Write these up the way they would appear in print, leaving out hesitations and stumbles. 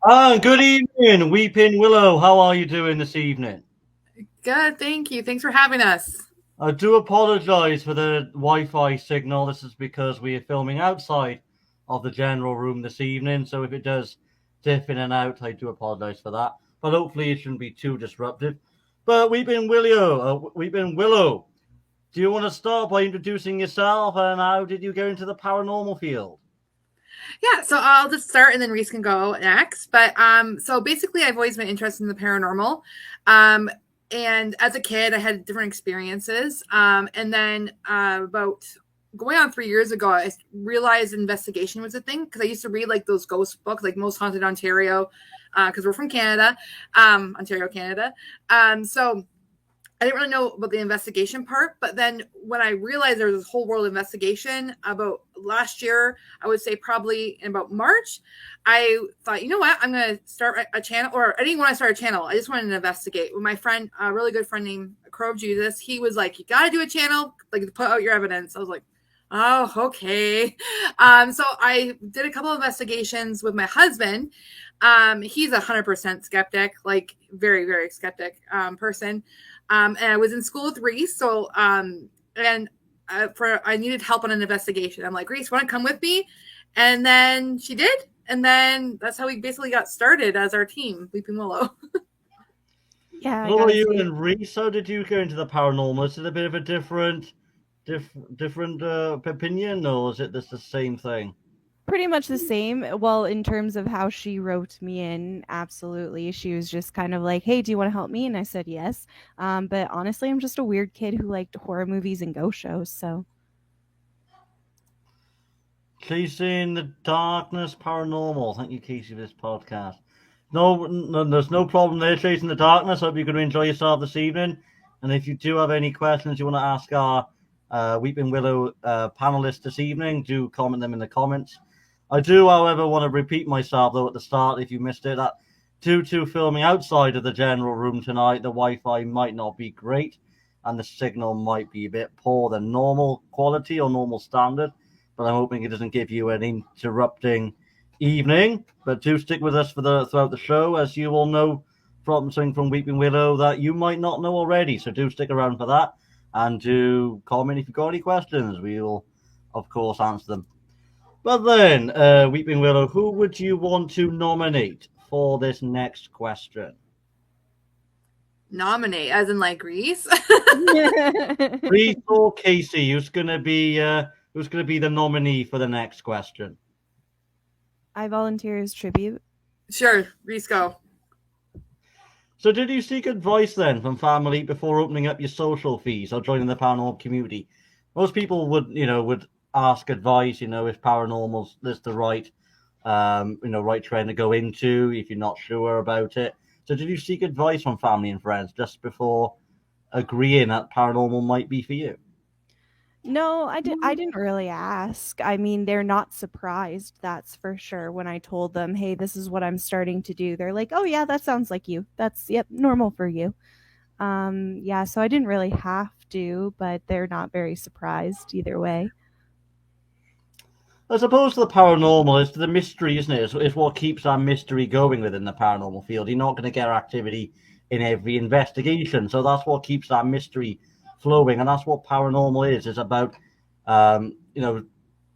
Good evening, Weeping Willow. How are you doing this evening? Good, thank you. Thanks for having us. I do apologize for the Wi-Fi signal. This is because we are filming outside of the general room this evening, so if it does dip in and out, I do apologize for that. But hopefully it shouldn't be too disruptive. But Weeping Willow, do you want to start by introducing yourself and how did you get into the paranormal field? Yeah, so I'll just start and then Reese can go next. But so basically I've always been interested in the paranormal. Um and as a kid I had different experiences. And then about going on 3 years ago, I realized investigation was a thing because I used to read like those ghost books, like Most Haunted Ontario, because we're from Canada, Ontario, Canada. So I didn't really know about the investigation part, but then when I realized there was this whole world investigation about last year, I would say probably in about March, I thought, you know what, I'm going to start a channel, or I didn't want to start a channel. I just wanted to investigate. With my friend, a really good friend named Crow of Jesus, he was like, you got to do a channel, like put out your evidence. I was like, oh, okay. So I did a couple of investigations with my husband. He's 100% skeptic, like very, very skeptic person. And I was in school with Reese, so and for I needed help on an investigation. I'm like, Reese, want to come with me? And then she did, and then that's how we basically got started as our team, Weeping Willow. Yeah, I What about gotta you say, and Reese? How did you go into the paranormal? Is it a bit of a different opinion, or is it just the same thing? pretty much the same. Well, in terms of how she wrote me in, absolutely. She was just kind of like, "Hey, do you want to help me?" And I said yes. But honestly, I'm just a weird kid who liked horror movies and ghost shows. So Casey in the Darkness Paranormal. Thank you, Casey, for this podcast. No, there's no problem there, Chasing the Darkness. Hope you're going to enjoy yourself this evening. And if you do have any questions you want to ask our Weeping Willow panelists this evening, do comment them in the comments. I do, however, want to repeat myself, though, at the start, if you missed it, that due to filming outside of the general room tonight, the Wi Fi might not be great and the signal might be a bit poor than normal quality or normal standard, but I'm hoping it doesn't give you an interrupting evening. But do stick with us throughout the show, as you will know from something from Weeping Willow that you might not know already. So do stick around for that, and do comment if you've got any questions. We will, of course, answer them. But then, Weeping Willow, who would you want to nominate for this next question? Nominate, as in like Reese. Reese or Casey? Who's gonna be the nominee for the next question? I volunteer as tribute. Sure, Reese, go. So, did you seek advice then from family before opening up your social fees or joining the paranormal community? Most people would ask advice, if paranormal is the right trend to go into if you're not sure about it. So, did you seek advice from family and friends just before agreeing that paranormal might be for you? No, I didn't really ask. I mean, they're not surprised, that's for sure. When I told them, "Hey, this is what I'm starting to do." They're like, "Oh yeah, that sounds like you. That's yep, normal for you." Yeah, so I didn't really have to, but they're not very surprised either way. I suppose the paranormal is the mystery, isn't it? It's what keeps that mystery going within the paranormal field. You're not going to get activity in every investigation, so that's what keeps that mystery flowing, and that's what paranormal is. It's about, um, you know,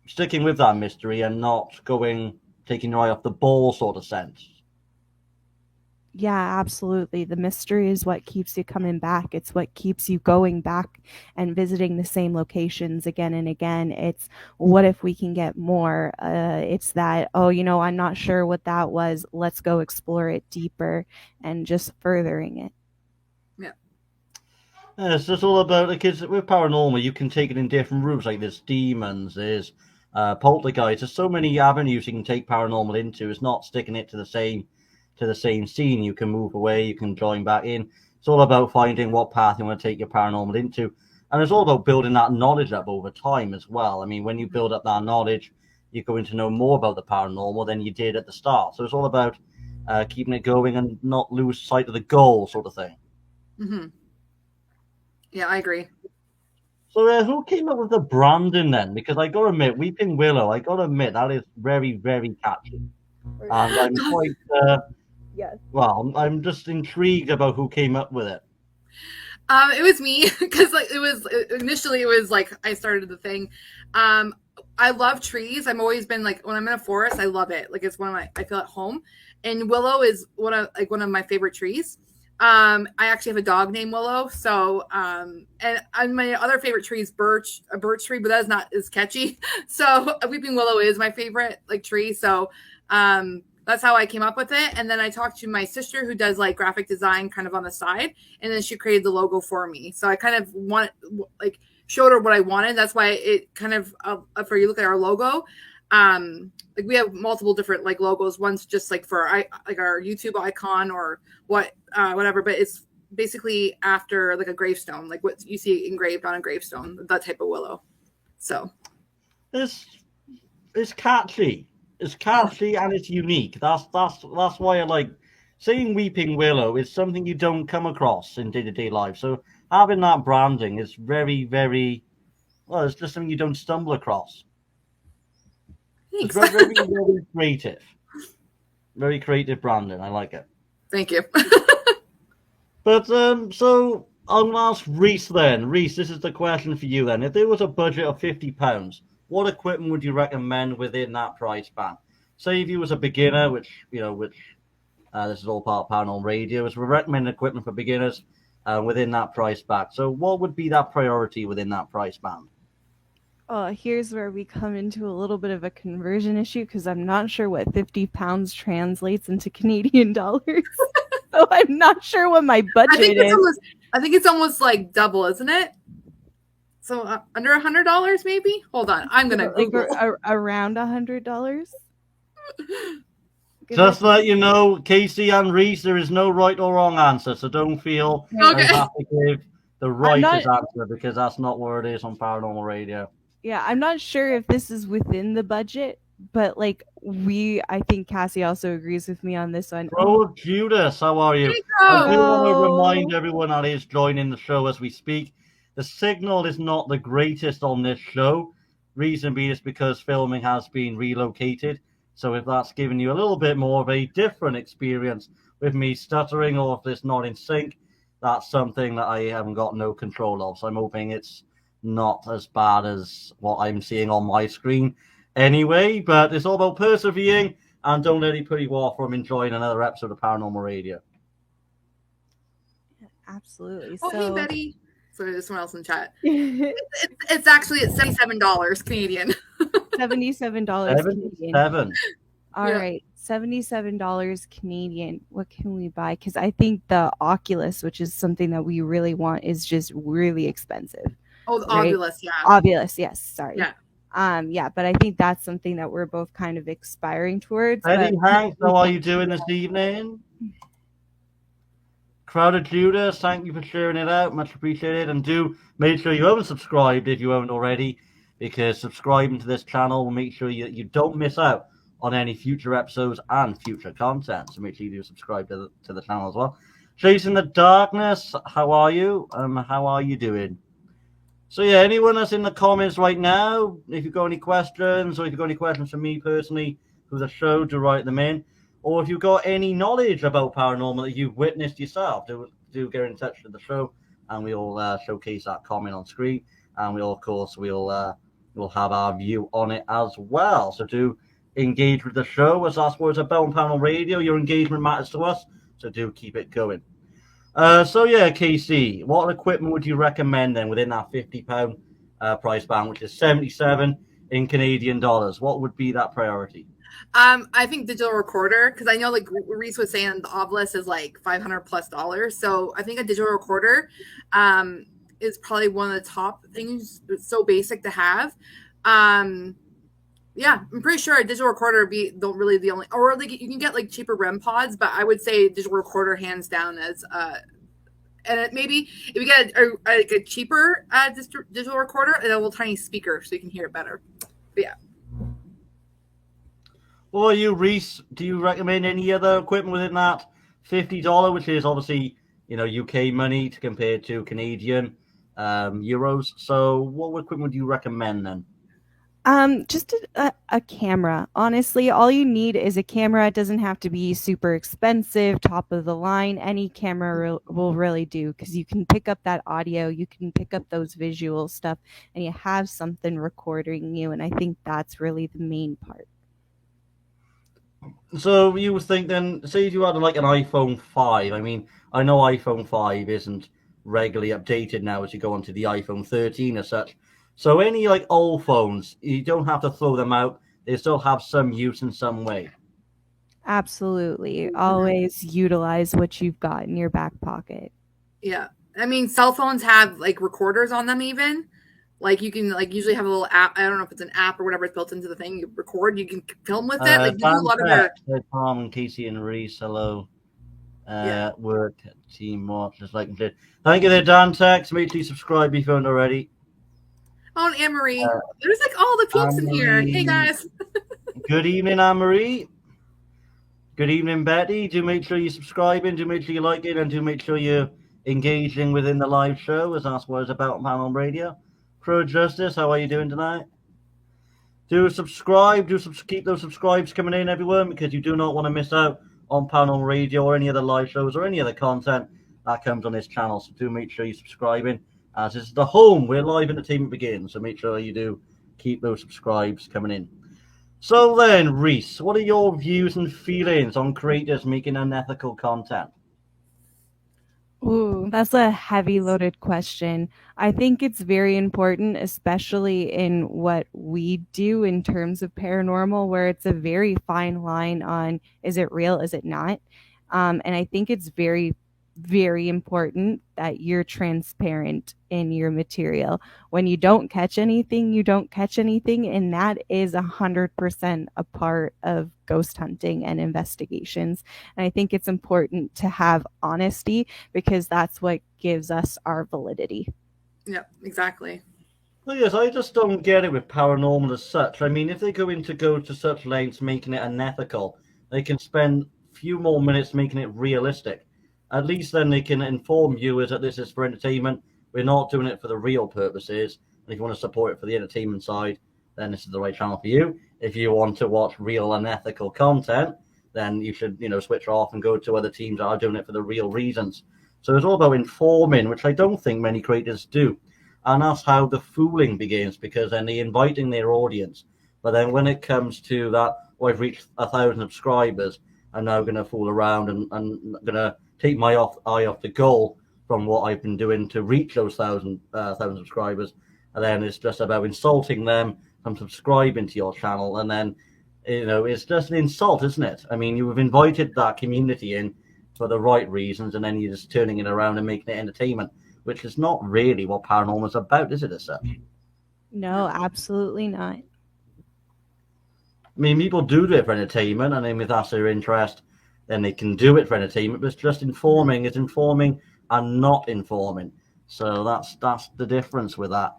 sticking with that mystery and not taking your eye off the ball, sort of sense. Yeah, absolutely. The mystery is what keeps you coming back. It's what keeps you going back and visiting the same locations again and again. It's what if we can get more? It's that, oh, I'm not sure what that was. Let's go explore it deeper and just furthering it. Yeah. Yeah, it's just all about because with paranormal, you can take it in different routes. Like there's demons, there's poltergeist. There's so many avenues you can take paranormal into. It's not sticking it to the same scene. You can move away, you can join back in. It's all about finding what path you want to take your paranormal into, and it's all about building that knowledge up over time as well. I mean, when you build up that knowledge, you're going to know more about the paranormal than you did at the start. So it's all about keeping it going and not lose sight of the goal, sort of thing. Mm-hmm. Yeah, I agree. So who came up with the branding then? Because I gotta admit, Weeping Willow, I gotta admit that is very, very catchy. And I'm quite, Yes. well, I'm just intrigued about who came up with it. It was me because like it was initially it was like I started the thing. I love trees. I've always been like when I'm in a forest, I love it. Like it's one of my I feel at home. And willow is one of my favorite trees. I actually have a dog named Willow. So and my other favorite tree is a birch tree, but that is not as catchy. So a weeping willow is my favorite like tree. So that's how I came up with it. And then I talked to my sister who does like graphic design kind of on the side. And then she created the logo for me. So I kind of showed her what I wanted. That's why it kind of, for you look at our logo, like we have multiple different like logos. One's just like for like our YouTube icon or whatever, but it's basically after like a gravestone, like what you see engraved on a gravestone, that type of willow. So It's catchy. It's catchy and it's unique. That's why I like saying weeping willow is something you don't come across in day-to-day life. So having that branding is very, very well, it's just something you don't stumble across. thanks. It's very, very, very creative. Very creative branding. I like it. Thank you. But so I'm gonna ask Reese then. Reese, this is the question for you then. If there was a budget of £50, what equipment would you recommend within that price band? Say if you was a beginner, which this is all part of Paranormal Radio, is we recommend equipment for beginners within that price band. So what would be that priority within that price band? Oh, here's where we come into a little bit of a conversion issue because I'm not sure what 50 pounds translates into Canadian dollars. So I'm not sure what my budget is. I think it's almost like double, isn't it? So under $100 maybe? Hold on. I'm going to Google. Around $100. Just to let you know, Casey and Reese, there is no right or wrong answer, so don't feel you have to give the rightest answer because that's not where it is on Paranormal Radio. Yeah, I'm not sure if this is within the budget, but like I think Cassie also agrees with me on this one. Oh, Judas, how are you? I do want to remind everyone that is joining the show as we speak. The signal is not the greatest on this show. Reason being is because filming has been relocated. So if that's giving you a little bit more of a different experience with me stuttering or if it's not in sync, that's something that I haven't got no control of. So I'm hoping it's not as bad as what I'm seeing on my screen anyway. But it's all about persevering and don't let it put you off from enjoying another episode of Paranormal Radio. Absolutely. Oh, so... hey, Betty. So there's someone else in chat. It's actually at $77 Canadian. $77 Canadian. All right, $77 Canadian. What can we buy? Because I think the Oculus, which is something that we really want, is just really expensive. Oh, the Oculus, yeah. Oculus, yes. Sorry. Yeah. Yeah, but I think that's something that we're both kind of aspiring towards. Eddie Hanks, how are you doing this evening? Crowded Judas, thank you for sharing it out. Much appreciated. And do make sure you haven't subscribed if you haven't already, because subscribing to this channel will make sure you don't miss out on any future episodes and future content. So make sure you do subscribe to the channel as well. Chasing the Darkness, how are you? How are you doing? So yeah, anyone that's in the comments right now, if you've got any questions or if you've got any questions for me personally for the show, do write them in. Or if you've got any knowledge about paranormal that you've witnessed yourself, do get in touch with the show, and we'll showcase that comment on screen, and we'll have our view on it as well. So do engage with the show, as that's what it's about on Paranormal Radio. Your engagement matters to us, so do keep it going. So yeah, KC, what equipment would you recommend then within that £50 price band, which is $77 in Canadian dollars? What would be that priority? I think digital recorder, because I know like Reese was saying the Oculus is like $500+. So I think a digital recorder is probably one of the top things. It's so basic to have. Yeah, I'm pretty sure a digital recorder would be the only, or like you can get like cheaper REM pods, but I would say digital recorder hands down as and maybe if you get a cheaper digital recorder and a little tiny speaker so you can hear it better. But yeah. Well, you, Reese, do you recommend any other equipment within that $50, which is obviously, UK money to compare to Canadian euros? So what equipment would you recommend then? Just a camera. Honestly, all you need is a camera. It doesn't have to be super expensive, top of the line. Any camera will really do, because you can pick up that audio, you can pick up those visual stuff, and you have something recording you. And I think that's really the main part. So you would think then, say if you had like an iPhone 5, I mean, I know iPhone 5 isn't regularly updated now as you go onto the iPhone 13 or such. So any like old phones, you don't have to throw them out. They still have some use in some way. Absolutely. Always utilize what you've got in your back pocket. Yeah. I mean, cell phones have like recorders on them even. Like you can like usually have a little app. I don't know if it's an app or whatever it's built into the thing. You record, you can film with it. Like you do a lot of their Tom and Casey and Reese, hello. Yeah. Work team watch just like did. Thank you there, Dan Tex. Make sure you subscribe if you haven't already. Oh, and Anne-Marie. There's like all the peeps in here. Hey guys. Good evening, Anne-Marie. Good evening, Betty. Do make sure you're subscribing, do make sure you like it, and do make sure you're engaging within the live show, as that's what it's about on Paranormal Radio. Pro Justice, how are you doing tonight? Do subscribe, keep those subscribes coming in, everyone, because you do not want to miss out on Paranormal Radio or any other live shows or any other content that comes on this channel. So do make sure you're subscribing, as this is the home where live entertainment begins. So make sure you do keep those subscribes coming in. So then, Reese, what are your views and feelings on creators making unethical content? Ooh, that's a heavy loaded question. I think it's very important, especially in what we do in terms of paranormal, where it's a very fine line on, is it real, is it not? And I think it's very, very important that you're transparent in your material. When you don't catch anything, you don't catch anything. And that is 100% a part of ghost hunting and investigations. And I think it's important to have honesty, because that's what gives us our validity. Yeah, exactly. Well, yes, I just don't get it with paranormal as such. I mean, if they go to such lengths making it unethical, they can spend a few more minutes making it realistic. At least then they can inform viewers that this is for entertainment. We're not doing it for the real purposes. And if you want to support it for the entertainment side, then this is the right channel for you. If you want to watch real unethical content, then you should, switch off and go to other teams that are doing it for the real reasons. So it's all about informing, which I don't think many creators do. And that's how the fooling begins, because then they're inviting their audience. But then when it comes to that, I've reached 1,000 subscribers, I'm now going to fool around and going to take my eye off the goal from what I've been doing to reach those 1,000 subscribers. And then it's just about insulting them from subscribing to your channel. And then, it's just an insult, isn't it? I mean, you've invited that community in for the right reasons, and then you're just turning it around and making it entertainment, which is not really what paranormal is about, is it, as such? No, absolutely not. I mean, people do it for entertainment, and then if that's their interest, then they can do it for entertainment. But it's just informing is informing and not informing. So that's the difference with that.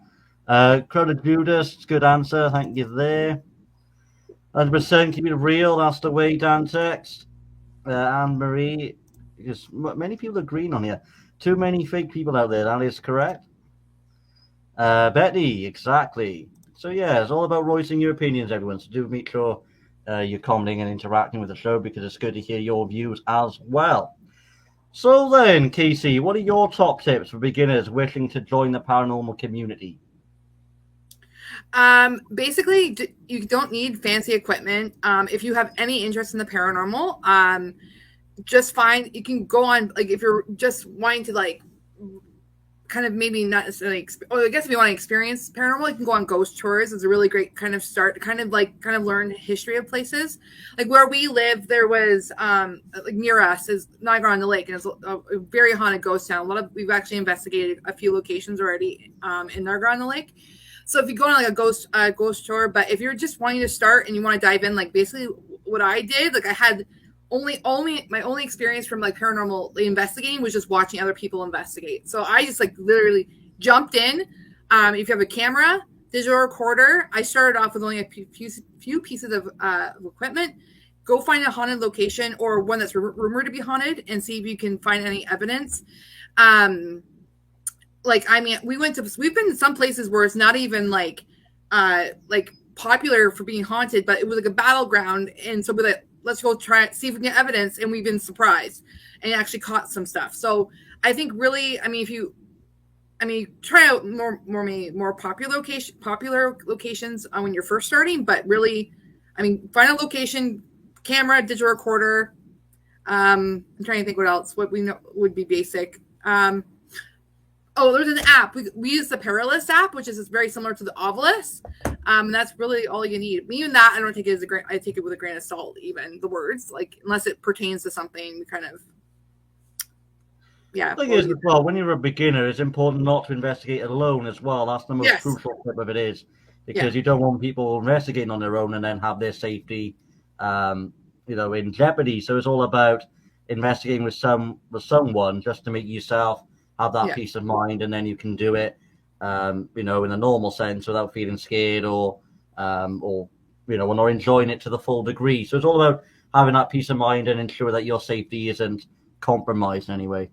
Crowded Judas, good answer. Thank you there. 100% keep it real. That's the way, Dan text. Anne-Marie, because many people are green on here. Too many fake people out there. That is correct. Betty, exactly. So yeah, it's all about voicing your opinions, everyone. So do make sure you're commenting and interacting with the show, because it's good to hear your views as well. So then, Casey, what are your top tips for beginners wishing to join the paranormal community? Basically, you don't need fancy equipment. If you have any interest in the paranormal, just find, you can go on, like, if you're just wanting to, like, kind of maybe not necessarily, I guess if you want to experience paranormal, you can go on ghost tours. It's a really great kind of start to kind of learn history of places. Like where we live, there was like near us is Niagara-on-the-Lake, and it's a very haunted ghost town. We've actually investigated a few locations already in Niagara-on-the-Lake. So if you go on like a ghost tour, but if you're just wanting to start and you want to dive in, like basically what I did, like I had my only experience from like paranormal investigating was just watching other people investigate. So I just like literally jumped in. If you have a camera, digital recorder, I started off with only a few pieces of equipment. Go find a haunted location or one that's rumored to be haunted and see if you can find any evidence. We've been in some places where it's not even like popular for being haunted, but it was like a battleground. And so we're like, let's go try it, see if we can get evidence. And we've been surprised and actually caught some stuff. So I think really, I mean, try out more popular locations when you're first starting, but really, I mean, find a location, camera, digital recorder. I'm trying to think what else, what we know would be basic. There's an app. We use the Paralis app, which is very similar to the Ovilus. And that's really all you need. Even that, I don't take it I take it with a grain of salt, even the words, like, unless it pertains to something kind of, yeah. The thing is, as well, when you're a beginner, it's important not to investigate alone as well. That's the most crucial tip of it is, because you don't want people investigating on their own and then have their safety, in jeopardy. So it's all about investigating with someone just to make yourself have that peace of mind, and then you can do it, in a normal sense without feeling scared or not enjoying it to the full degree. So it's all about having that peace of mind and ensure that your safety isn't compromised in any way.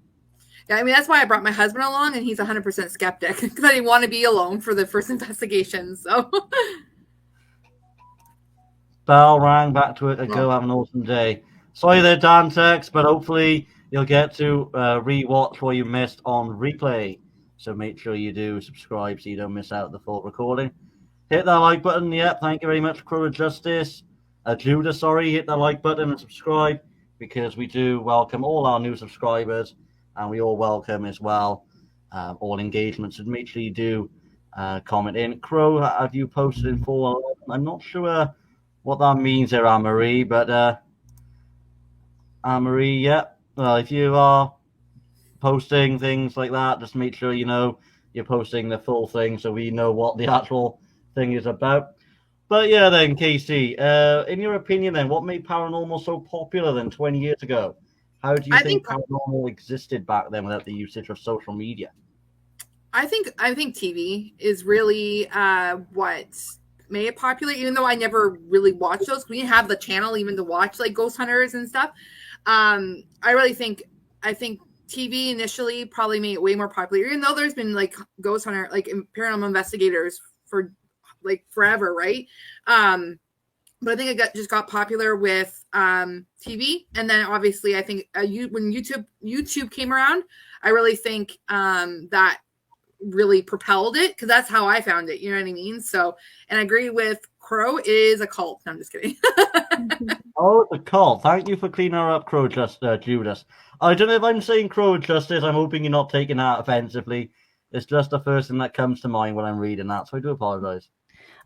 Yeah, I mean, that's why I brought my husband along, and he's 100% skeptic because I didn't want to be alone for the first investigation. So, bell rang, back to it, and go have an awesome day. Sorry there, Dantex, but hopefully you'll get to re-watch what you missed on replay. So make sure you do subscribe so you don't miss out the full recording. Hit that like button. Yep, thank you very much, Crow of Justice. Judah, sorry, hit that like button and subscribe, because we do welcome all our new subscribers. And we all welcome as well all engagements. And make sure you do comment in. Crow, have you posted in 4? I'm not sure what that means there, Anne-Marie, but Anne-Marie, yeah. Well, if you are posting things like that, just make sure you're posting the full thing so we know what the actual thing is about. But yeah, then, Casey, in your opinion, then, what made paranormal so popular then 20 years ago? How do you think paranormal existed back then without the usage of social media? I think TV is really what made it popular, even though I never really watched those. We didn't have the channel even to watch like Ghost Hunters and stuff. I think TV initially probably made it way more popular, even though there's been like Ghost Hunter, like paranormal investigators for like forever, right? But I think it just got popular with TV, and then obviously I think when YouTube came around, I really think that really propelled it, because that's how I found it. You know what I mean? So, and I agree with Crow. It is a cult. No, I'm just kidding. Oh, it's a cult. Thank you for cleaning her up, Crow Judas. I don't know if I'm saying Crow Justice. I'm hoping you're not taking that offensively. It's just the first thing that comes to mind when I'm reading that, so I do apologize.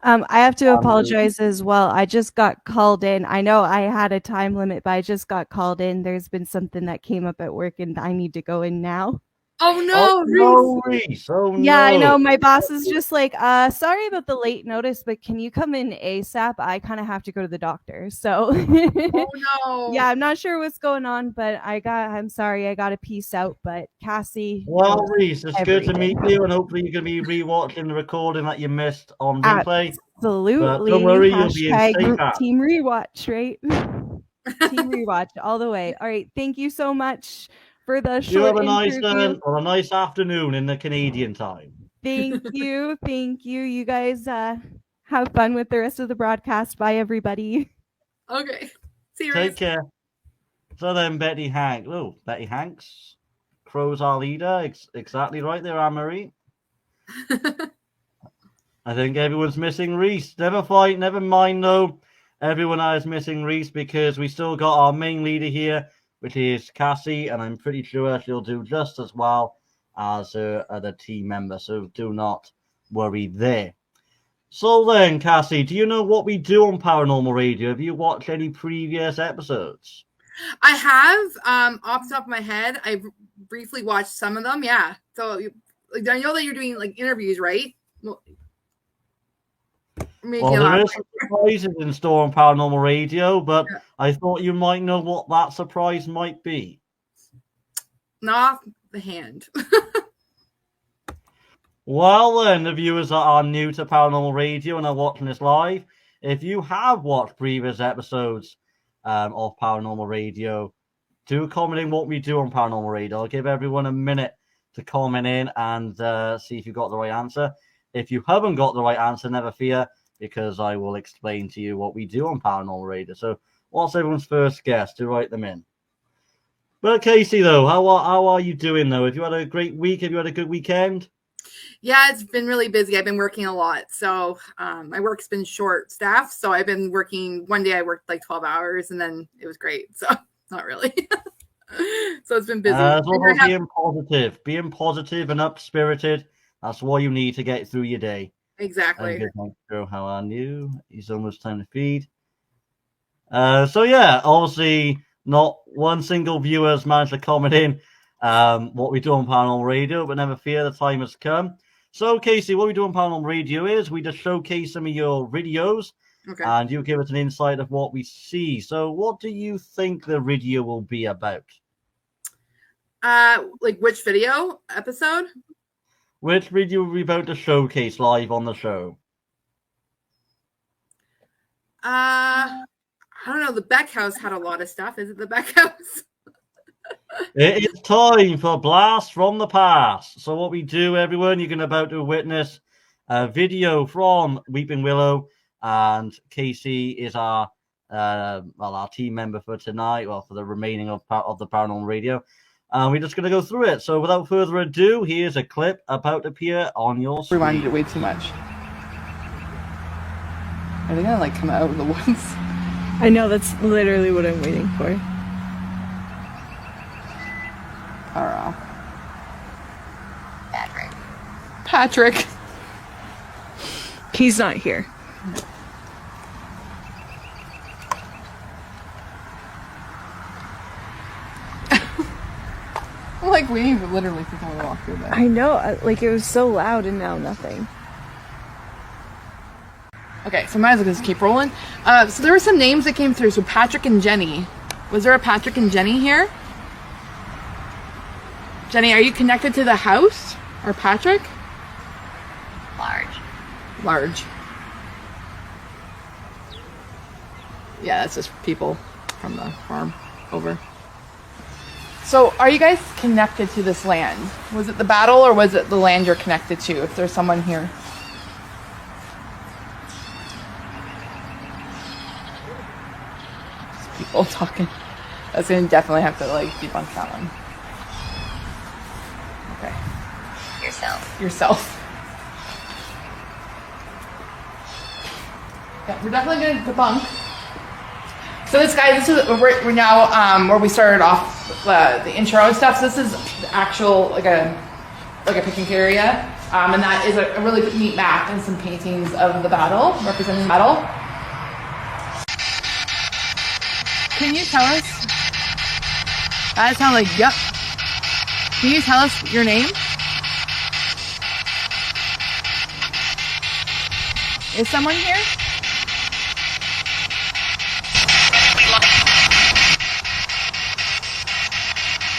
I have to apologize as well. I just got called in. I know I had a time limit, but I just got called in. There's been something that came up at work, and I need to go in now. Oh no, Reese. Oh, yeah, no. I know. My boss is just like, sorry about the late notice, but can you come in ASAP? I kind of have to go to the doctor. So oh no. Yeah, I'm not sure what's going on, but I'm sorry, I got to peace out. But Cassie. Well, Reese, it's good to meet you, and hopefully you're going to be rewatching the recording that you missed on replay. Absolutely. But don't worry, you'll be in safe hands. Team rewatch, right? Team rewatch all the way. All right, thank you so much for the short You have a nice afternoon in the Canadian time. Thank you. You guys have fun with the rest of the broadcast. Bye, everybody. Okay. See you. Take care. So then, Betty Hanks. Crow's our leader. Exactly right there, Anne-Marie. I think everyone's missing Reese. Never mind though. Everyone is missing Reese, because we still got our main leader here, which is Cassie, and I'm pretty sure she'll do just as well as her other team member, so do not worry there. So then, Cassie, do you know what we do on Paranormal Radio? Have you watched any previous episodes? I have, off the top of my head, I briefly watched some of them, yeah. So I know that you're doing like interviews, right? Well, there is some surprises in store on Paranormal Radio, but yeah. I thought you might know what that surprise might be. Not off the hand. Well, then, the viewers that are new to Paranormal Radio and are watching this live, if you have watched previous episodes of Paranormal Radio, do comment in what we do on Paranormal Radio. I'll give everyone a minute to comment in and see if you got the right answer. If you haven't got the right answer, never fear, because I will explain to you what we do on Paranormal Radio. So, what's everyone's first guess to write them in? But Casey, though, how are you doing, though? Have you had a great week? Have you had a good weekend? Yeah, it's been really busy. I've been working a lot. So my work's been short staffed. So I've been working. One day I worked like 12 hours and then it was great. So not really. So it's been busy. Being positive and up-spirited. That's what you need to get through your day. Exactly. How are you? It's almost time to feed. So yeah, obviously not one single viewer has managed to comment in what we do on Paranormal Radio, but never fear, the time has come. So Casey, what we do on Paranormal Radio is we just showcase some of your videos, and you give us an insight of what we see. So what do you think the video will be about? Like which video episode? Which video are we about to showcase live on the show? I don't know. The Beck House had a lot of stuff. Is it the Beck House? It is time for Blast from the Past. So what we do, everyone, you're going to about to witness a video from Weeping Willow, and Casey is our team member for tonight, well, for the remaining of the Paranormal Radio. And we're just going to go through it. So without further ado, here's a clip about to appear on your screen. Rewinded it way too much. Are they going to come out of the woods? I know, that's literally what I'm waiting for. Oh. Patrick. He's not here. I'm like waiting for literally for someone to walk through there. I know, like it was so loud and now nothing. Okay, so might as well just keep rolling. So there were some names that came through. So Patrick and Jenny. Was there a Patrick and Jenny here? Jenny, are you connected to the house? Or Patrick? Large. Yeah, that's just people from the farm over. So are you guys connected to this land? Was it the battle or was it the land you're connected to, if there's someone here? Just people talking. That's going to definitely have to debunk that one. Okay. Yourself. Yeah, we're definitely going to debunk. So this is we're now where we started off the intro and stuff. So this is the actual like a picnic area, and that is a really neat map and some paintings of the battle representing the battle. Can you tell us? That sounds like yep. Can you tell us your name? Is someone here?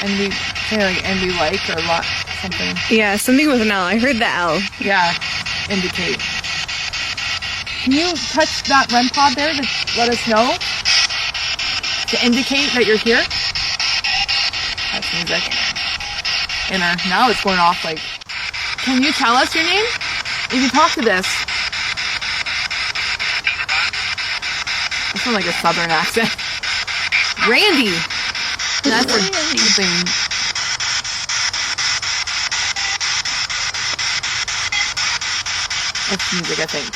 And we say and we like or lot something. Yeah, something with an L. I heard the L. Yeah, indicate. Can you touch that REM pod there to let us know? To indicate that you're here? That's music. Now it's going off like. Can you tell us your name? You can talk to this. I sound like a southern accent. Randy! That's something. That's music, I think.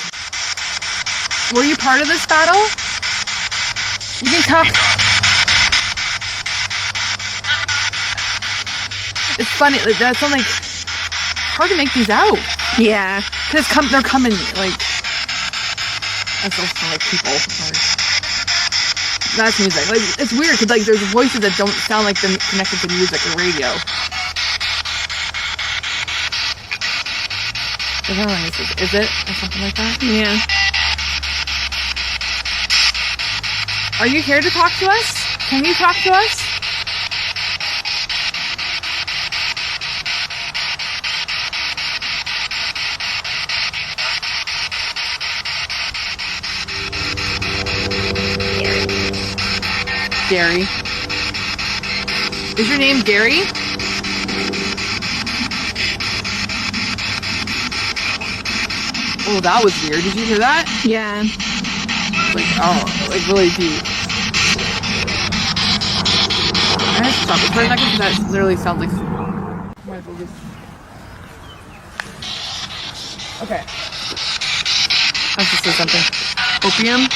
Were you part of this battle? You can talk. It's funny. That's something hard to make these out. Yeah. Because they're coming like. That's also like people. That's music. Like it's weird because there's voices that don't sound like they're connected to music or radio. Is it or something like that? Yeah. Are you here to talk to us? Can you talk to us? Gary. Is your name Gary? Oh, that was weird. Did you hear that? Yeah. Like, oh, like really deep. I have to stop it for a second because that literally sounds like. Might as well just. Okay. I have to say something. Opium.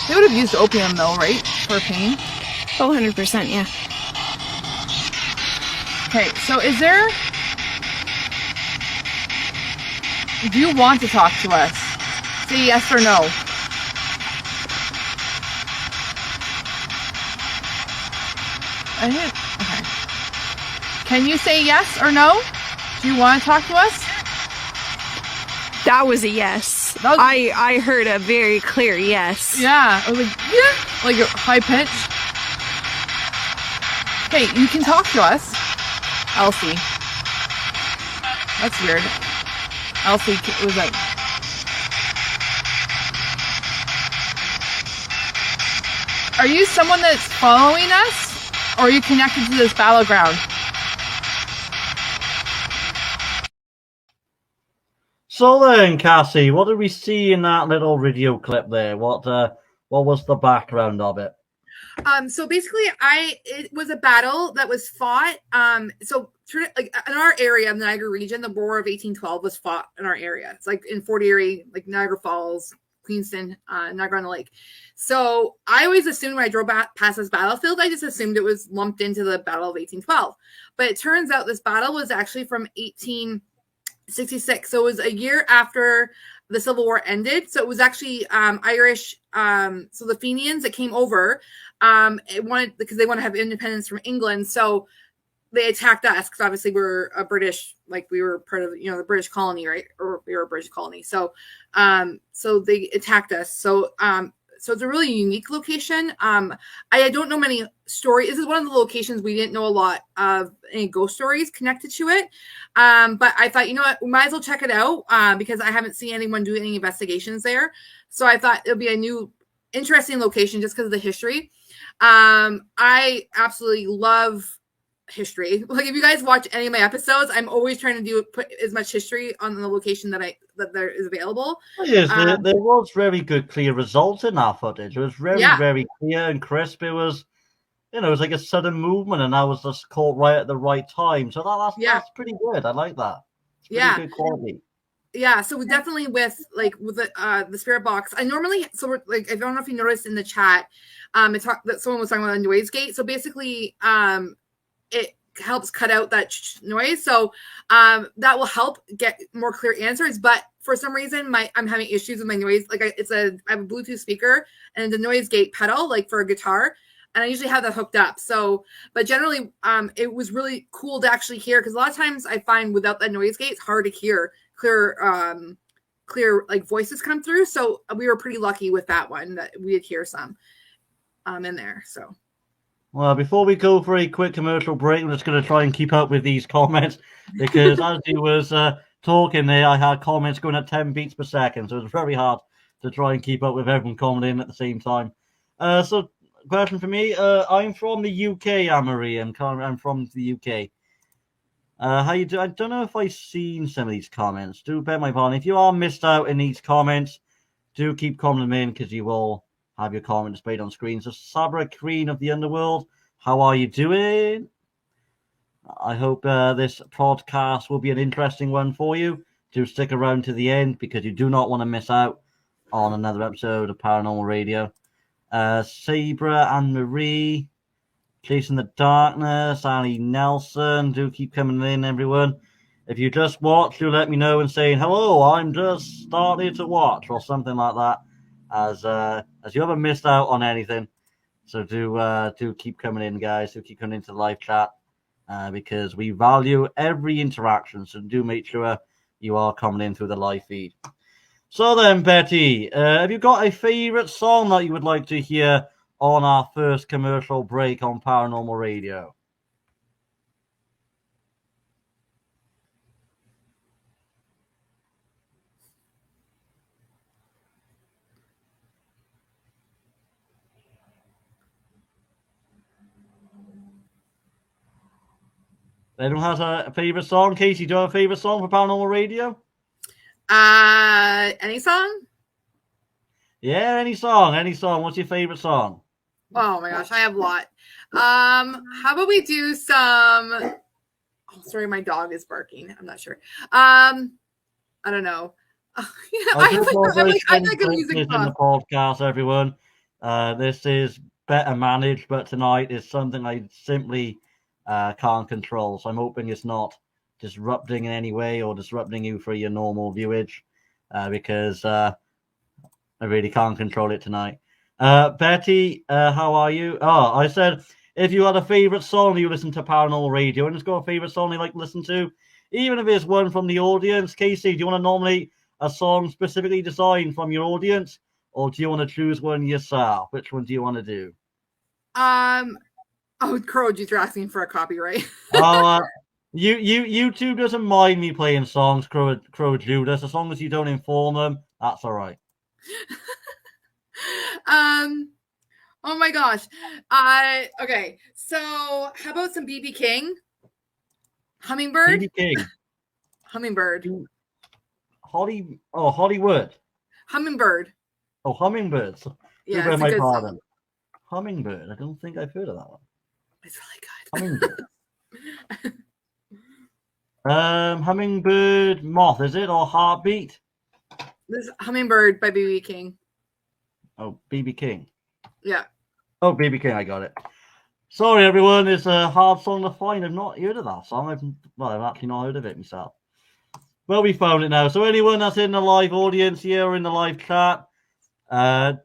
They would have used opium though, right? For pain? Oh, 100%, yeah. Okay, so is there... Do you want to talk to us? Say yes or no. I didn't... Okay. Can you say yes or no? Do you want to talk to us? That was a yes. That was- I heard a very clear yes. Yeah, I was like, yeah, like a high pitch. Hey, you can talk to us, Elsie. That's weird. Elsie was like, are you someone that's following us, or are you connected to this battleground? So then, Cassie, what did we see in that little video clip there? What was the background of it? So basically, it was a battle that was fought. So like in our area, the Niagara region, the War of 1812 was fought in our area. It's like in Fort Erie, like Niagara Falls, Queenston, Niagara on the Lake. So I always assumed when I drove past this battlefield, I just assumed it was lumped into the Battle of 1812. But it turns out this battle was actually from 1866. So it was a year after the Civil War ended. So it was actually Irish, so the Fenians that came over. Because they want to have independence from England, so they attacked us because obviously we're a British, like we were part of the British colony, right? Or we were a British colony, so they attacked us. So it's a really unique location. I don't know many stories. This is one of the locations we didn't know a lot of any ghost stories connected to it. But I thought, you know what, we might as well check it out because I haven't seen anyone do any investigations there. So I thought it'll be a new, interesting location just because of the history. I absolutely love history. Like if you guys watch any of my episodes, I'm always trying to put as much history on the location that there is available. Yes, there was very good, clear results in that footage. It was very, Yeah. very clear and crisp. It was, it was like a sudden movement, and I was just caught right at the right time. So that's pretty good. I like that. It's pretty good quality. Yeah, so we definitely with the spirit box. I normally we're, like, I don't know if you noticed in the chat, that someone was talking about a noise gate. So basically, it helps cut out that noise. So that will help get more clear answers. But for some reason, I'm having issues with my noise. Like I have a Bluetooth speaker and the noise gate pedal, like for a guitar. And I usually have that hooked up. So, but generally, it was really cool to actually hear because a lot of times I find without that noise gate, it's hard to hear clear like voices come through. So we were pretty lucky with that one that we did hear some in there. So. Well, before we go for a quick commercial break, I'm just going to try and keep up with these comments because as he was talking there, I had comments going at 10 beats per second. So it was very hard to try and keep up with everyone commenting at the same time. So question for me. I'm from the UK, Anne-Marie. I'm from the UK. How you do? I don't know if I've seen some of these comments. Do bear my pardon. If you are missed out in these comments, do keep commenting them in because you will have your comment displayed on screen. So Sabra, Queen of the Underworld, how are you doing? I hope this podcast will be an interesting one for you. Do stick around to the end because you do not want to miss out on another episode of Paranormal Radio. Sabra, Anne-Marie, Chasing the Darkness, Ali Nelson, do keep coming in, everyone. If you just watch, do let me know and say, hello, I'm just starting to watch, or something like that, as you haven't missed out on anything. So do keep coming in, guys. Do keep coming into the live chat, because we value every interaction. So do make sure you are coming in through the live feed. So then, Betty, have you got a favorite song that you would like to hear on our first commercial break on Paranormal Radio? Anyone has a favorite song? Casey, do you have a favorite song for Paranormal Radio? Any song? Yeah, any song. Any song. What's your favorite song? Oh my gosh, I have a lot. How about we do some? Oh, sorry, my dog is barking. I'm not sure. I don't know. I like a music in the podcast, everyone. This is better managed, but tonight is something I simply can't control. So I'm hoping it's not disrupting in any way or disrupting you for your normal viewage, because I really can't control it tonight. Betty, how are you? Oh, I said if you had a favorite song you listen to Paranormal Radio, and it's got a favorite song you like to listen to, even if it's one from the audience. Casey, do you want to nominate a song specifically designed from your audience, or do you want to choose one yourself? Which one do you want to do? Crow, you're asking for a copyright. YouTube doesn't mind me playing songs, Crow Judas, as long as you don't inform them. That's all right. Oh my gosh. Okay. So how about some BB King? Hummingbird? BB King. Hummingbird. Hollywood. Hummingbird. Oh, Hummingbirds. Yeah, it's it's my a good pardon. song. Hummingbird. I don't think I've heard of that one. It's really good. Hummingbird. Hummingbird Moth, is it? Or Heartbeat? This is Hummingbird by BB King. Oh, BB King. Yeah. Oh, BB King, I got it. Sorry, everyone. It's a hard song to find. I've not heard of that song. I've actually not heard of it myself. Well, we found it now. So anyone that's in the live audience here or in the live chat,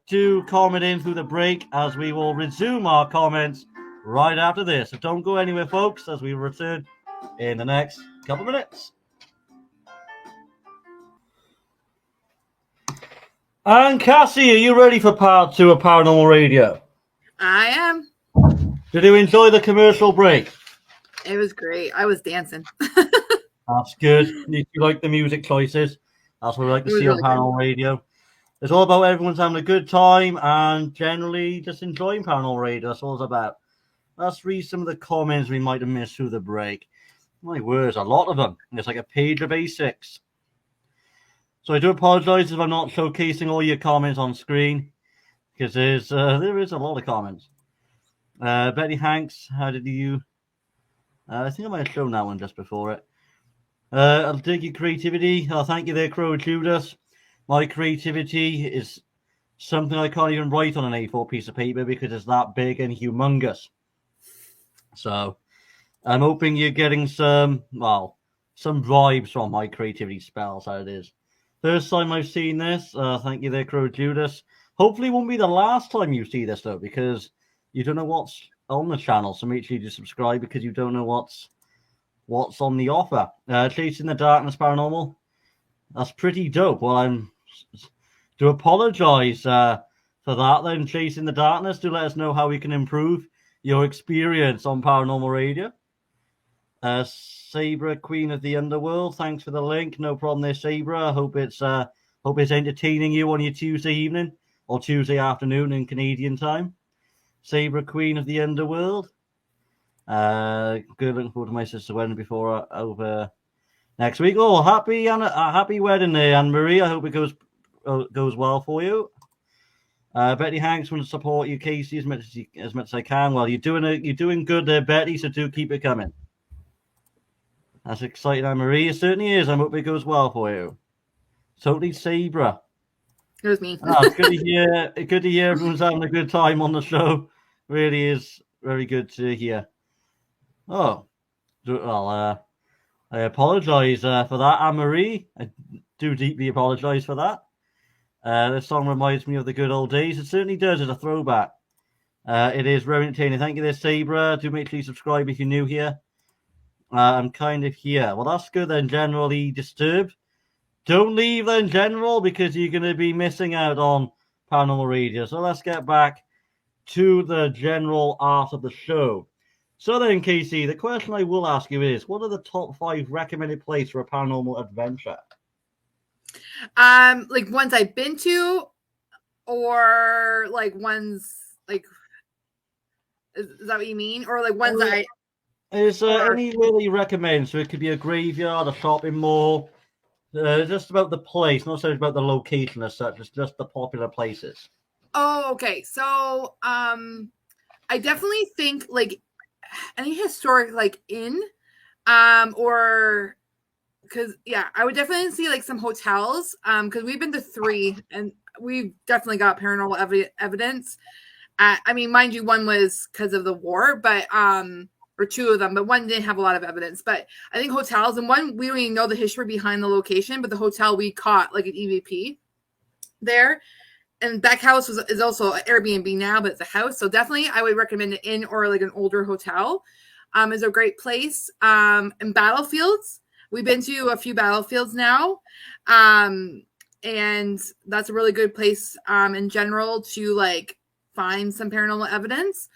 do comment in through the break, as we will resume our comments right after this. So don't go anywhere, folks, as we return in the next couple of minutes. And Cassie, are you ready for part 2 of Paranormal Radio? I am. Did you enjoy the commercial break? It was great. I was dancing. That's good. If you like the music choices, that's what we like to see on Paranormal Radio. It's all about everyone's having a good time and generally just enjoying Paranormal Radio. That's all it's about. Let's read some of the comments we might have missed through the break. My words, a lot of them. It's like a page of A6. So I do apologize if I'm not showcasing all your comments on screen, because there is a lot of comments. Betty Hanks, how did you? I think I might have shown that one just before it. I'll dig your creativity. Thank you there, Crow Judas. My creativity is something I can't even write on an A4 piece of paper because it's that big and humongous. So I'm hoping you're getting some vibes from my creativity spells, how it is. First time I've seen this. Thank you there, Crow Judas. Hopefully it won't be the last time you see this, though, because you don't know what's on the channel. So make sure you subscribe, because you don't know what's on the offer. Chasing the Darkness Paranormal. That's pretty dope. Well, I'm to apologize for that then. Chasing the Darkness, do let us know how we can improve your experience on Paranormal Radio. Sabra, Queen of the Underworld, thanks for the link. No problem there, Sabra. I hope it's entertaining you on your Tuesday evening or Tuesday afternoon in Canadian time. Sabra, Queen of the Underworld. Good, looking forward to my sister wedding before over next week. Oh, happy wedding there, Anne Marie. I hope it goes well for you. Betty Hanks, want to support you, Casey, as much as I can. Well, you're doing good there, Betty. So do keep it coming. That's exciting, Anne Marie. It certainly is. I hope it goes well for you. Totally Sabra. It was me. It's good to hear. Good to hear everyone's having a good time on the show. Really is very good to hear. Oh, well, I apologize for that, Anne Marie. I do deeply apologize for that. This song reminds me of the good old days. It certainly does. It's a throwback. It is very entertaining. Thank you there, Sabra. Do make sure you subscribe if you're new here. I'm kind of here. Well, that's good then, Generally Disturbed. Don't leave then, General, because you're going to be missing out on Paranormal Radio. So let's get back to the general art of the show. So then, Casey, the question I will ask you is, what are the top 5 recommended places for a paranormal adventure? Like ones I've been to, or like ones like, is that what you mean? Or like ones Is there anywhere that you recommend? So it could be a graveyard, a shopping mall, just about the place, not so much about the location as such. It's just the popular places. Oh, okay. So, I definitely think like any historic like inn, or because I would definitely see like some hotels, because we've been to 3 and we've definitely got paranormal evidence. I mean, mind you, one was because of the war, but or 2 of them, but one didn't have a lot of evidence. But I think hotels, and one we don't even know the history behind the location, but the hotel we caught like an EVP there. And that house is also an Airbnb now, but it's a house. So definitely I would recommend an inn or like an older hotel. Is a great place. And battlefields. We've been to a few battlefields now. And that's a really good place in general to like find some paranormal evidence.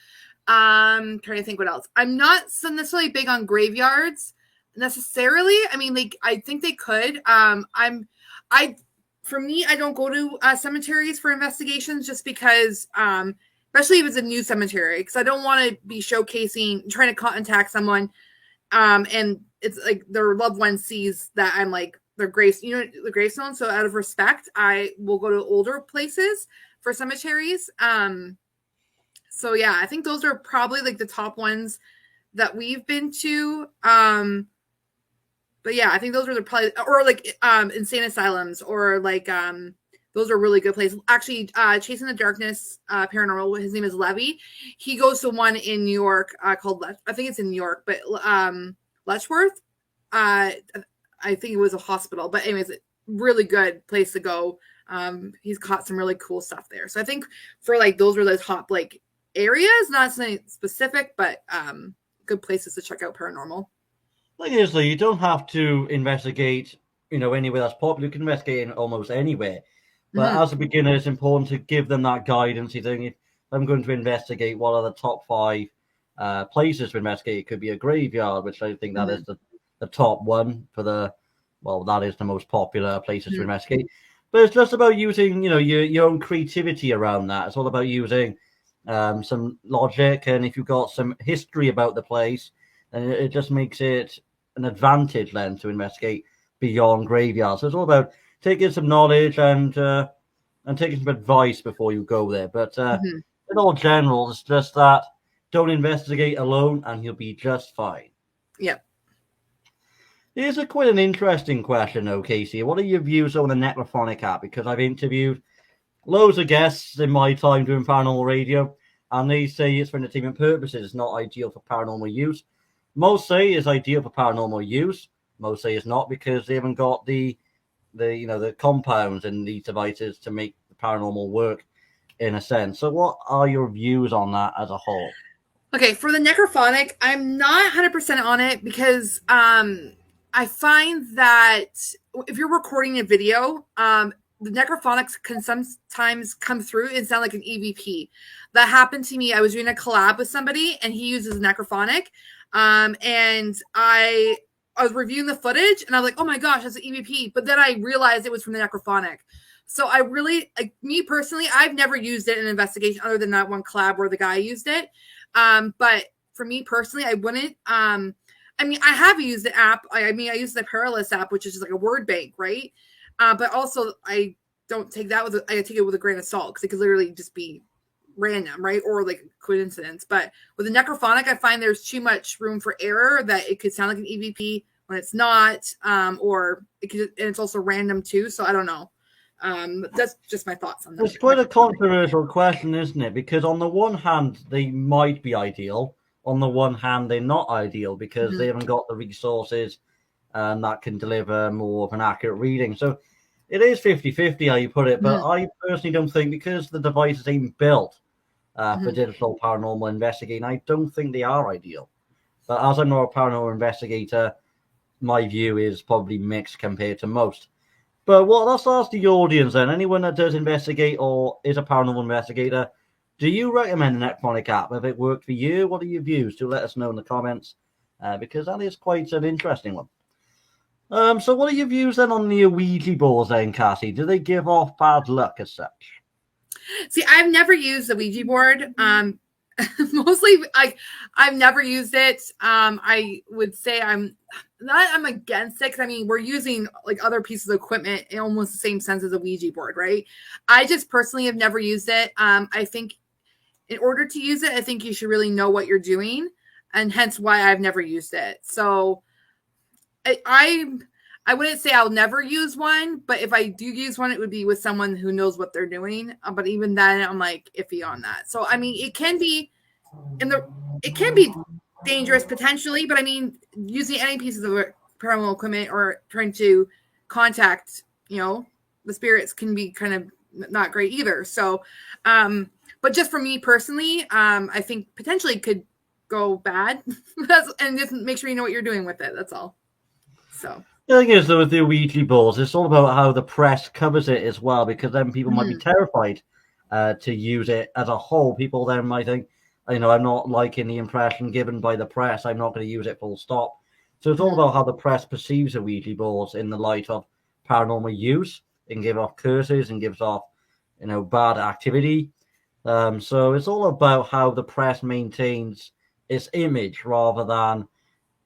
Trying to think what else. I'm not so necessarily big on graveyards necessarily. I mean, like I think they could. For me, I don't go to cemeteries for investigations just because, especially if it's a new cemetery, because I don't want to be trying to contact someone, and it's like their loved one sees that I'm like their the gravestone. So out of respect, I will go to older places for cemeteries. So yeah, I think those are probably like the top ones that we've been to. But yeah, I think those are probably, or like insane asylums, or like those are really good places. Actually, Chasing the Darkness Paranormal, his name is Levy. He goes to one in New York called, I think it's in New York, but Letchworth. I think it was a hospital, but anyways, really good place to go. He's caught some really cool stuff there. So I think for like those are the top like areas, not something specific, but good places to check out paranormal. Like is though, you don't have to investigate, anywhere that's popular. You can investigate in almost anywhere. But as a beginner, it's important to give them that guidance. You think if I'm going to investigate, what are the top 5 places to investigate? It could be a graveyard, which I think that is the top one for that is the most popular places to investigate. But it's just about using, your own creativity around that. It's all about using some logic, and if you've got some history about the place, then it just makes it an advantage then to investigate beyond graveyards. So it's all about taking some knowledge and taking some advice before you go there. But in all general, it's just that don't investigate alone and you'll be just fine. Yeah. Here's quite an interesting question, though, Casey. What are your views on the Necrophonic app? Because I've interviewed loads of guests in my time doing paranormal radio, and they say it's for entertainment purposes. It's not ideal for paranormal use. Most say it's ideal for paranormal use. Most say it's not because they haven't got the compounds in these devices to make the paranormal work in a sense. So what are your views on that as a whole? Okay, for the Necrophonic, I'm not 100% on it because I find that if you're recording a video, the Necrophonics can sometimes come through and sound like an EVP. That happened to me. I was doing a collab with somebody and he uses Necrophonic. And I was reviewing the footage and I was like, oh my gosh, that's an EVP. But then I realized it was from the Necrophonic. So I really, like me personally, I've never used it in an investigation other than that one collab where the guy used it. But for me personally, I wouldn't. I mean, I have used the app. I use the Paralysis app, which is just like a word bank, right? But also I don't take that I take it with a grain of salt because it could literally just be random, right? Or like coincidence. But with the Necrophonic, I find there's too much room for error that it could sound like an EVP when it's not, or it could, and it's also random too. So I don't know. That's just my thoughts on that. It's quite a controversial question, isn't it? Because on the one hand, they might be ideal. On the one hand, they're not ideal because they haven't got the resources that can deliver more of an accurate reading. So it is 50-50 how you put it. But I personally don't think, because the device is even built for digital paranormal investigating, I don't think they are ideal. But as I'm not a paranormal investigator, my view is probably mixed compared to most. But let's ask the audience then. Anyone that does investigate or is a paranormal investigator, do you recommend the Necrophonic app? Have it worked for you? What are your views? Do let us know in the comments, because that is quite an interesting one. So what are your views then on the Ouija boards then, Cassie? Do they give off bad luck as such? See, I've never used the Ouija board. mostly I've never used it. I would say I'm against it, because I mean we're using like other pieces of equipment in almost the same sense as a Ouija board, right? I just personally have never used it. I think in order to use it, I think you should really know what you're doing, and hence why I've never used it. So I wouldn't say I'll never use one, but if I do use one, it would be with someone who knows what they're doing. But even then, I'm like iffy on that. So I mean, it can be dangerous potentially, but I mean, using any pieces of paranormal equipment or trying to contact, the spirits can be kind of not great either. So, but just for me personally, I think potentially it could go bad. And just make sure you know what you're doing with it. That's all. So. The thing is, though, with the Ouija boards, it's all about how the press covers it as well, because then people might be terrified to use it as a whole. People then might think, I'm not liking the impression given by the press. I'm not going to use it full stop. So it's all about how the press perceives the Ouija boards in the light of paranormal use. It can give off curses and gives off, bad activity. So it's all about how the press maintains its image rather than,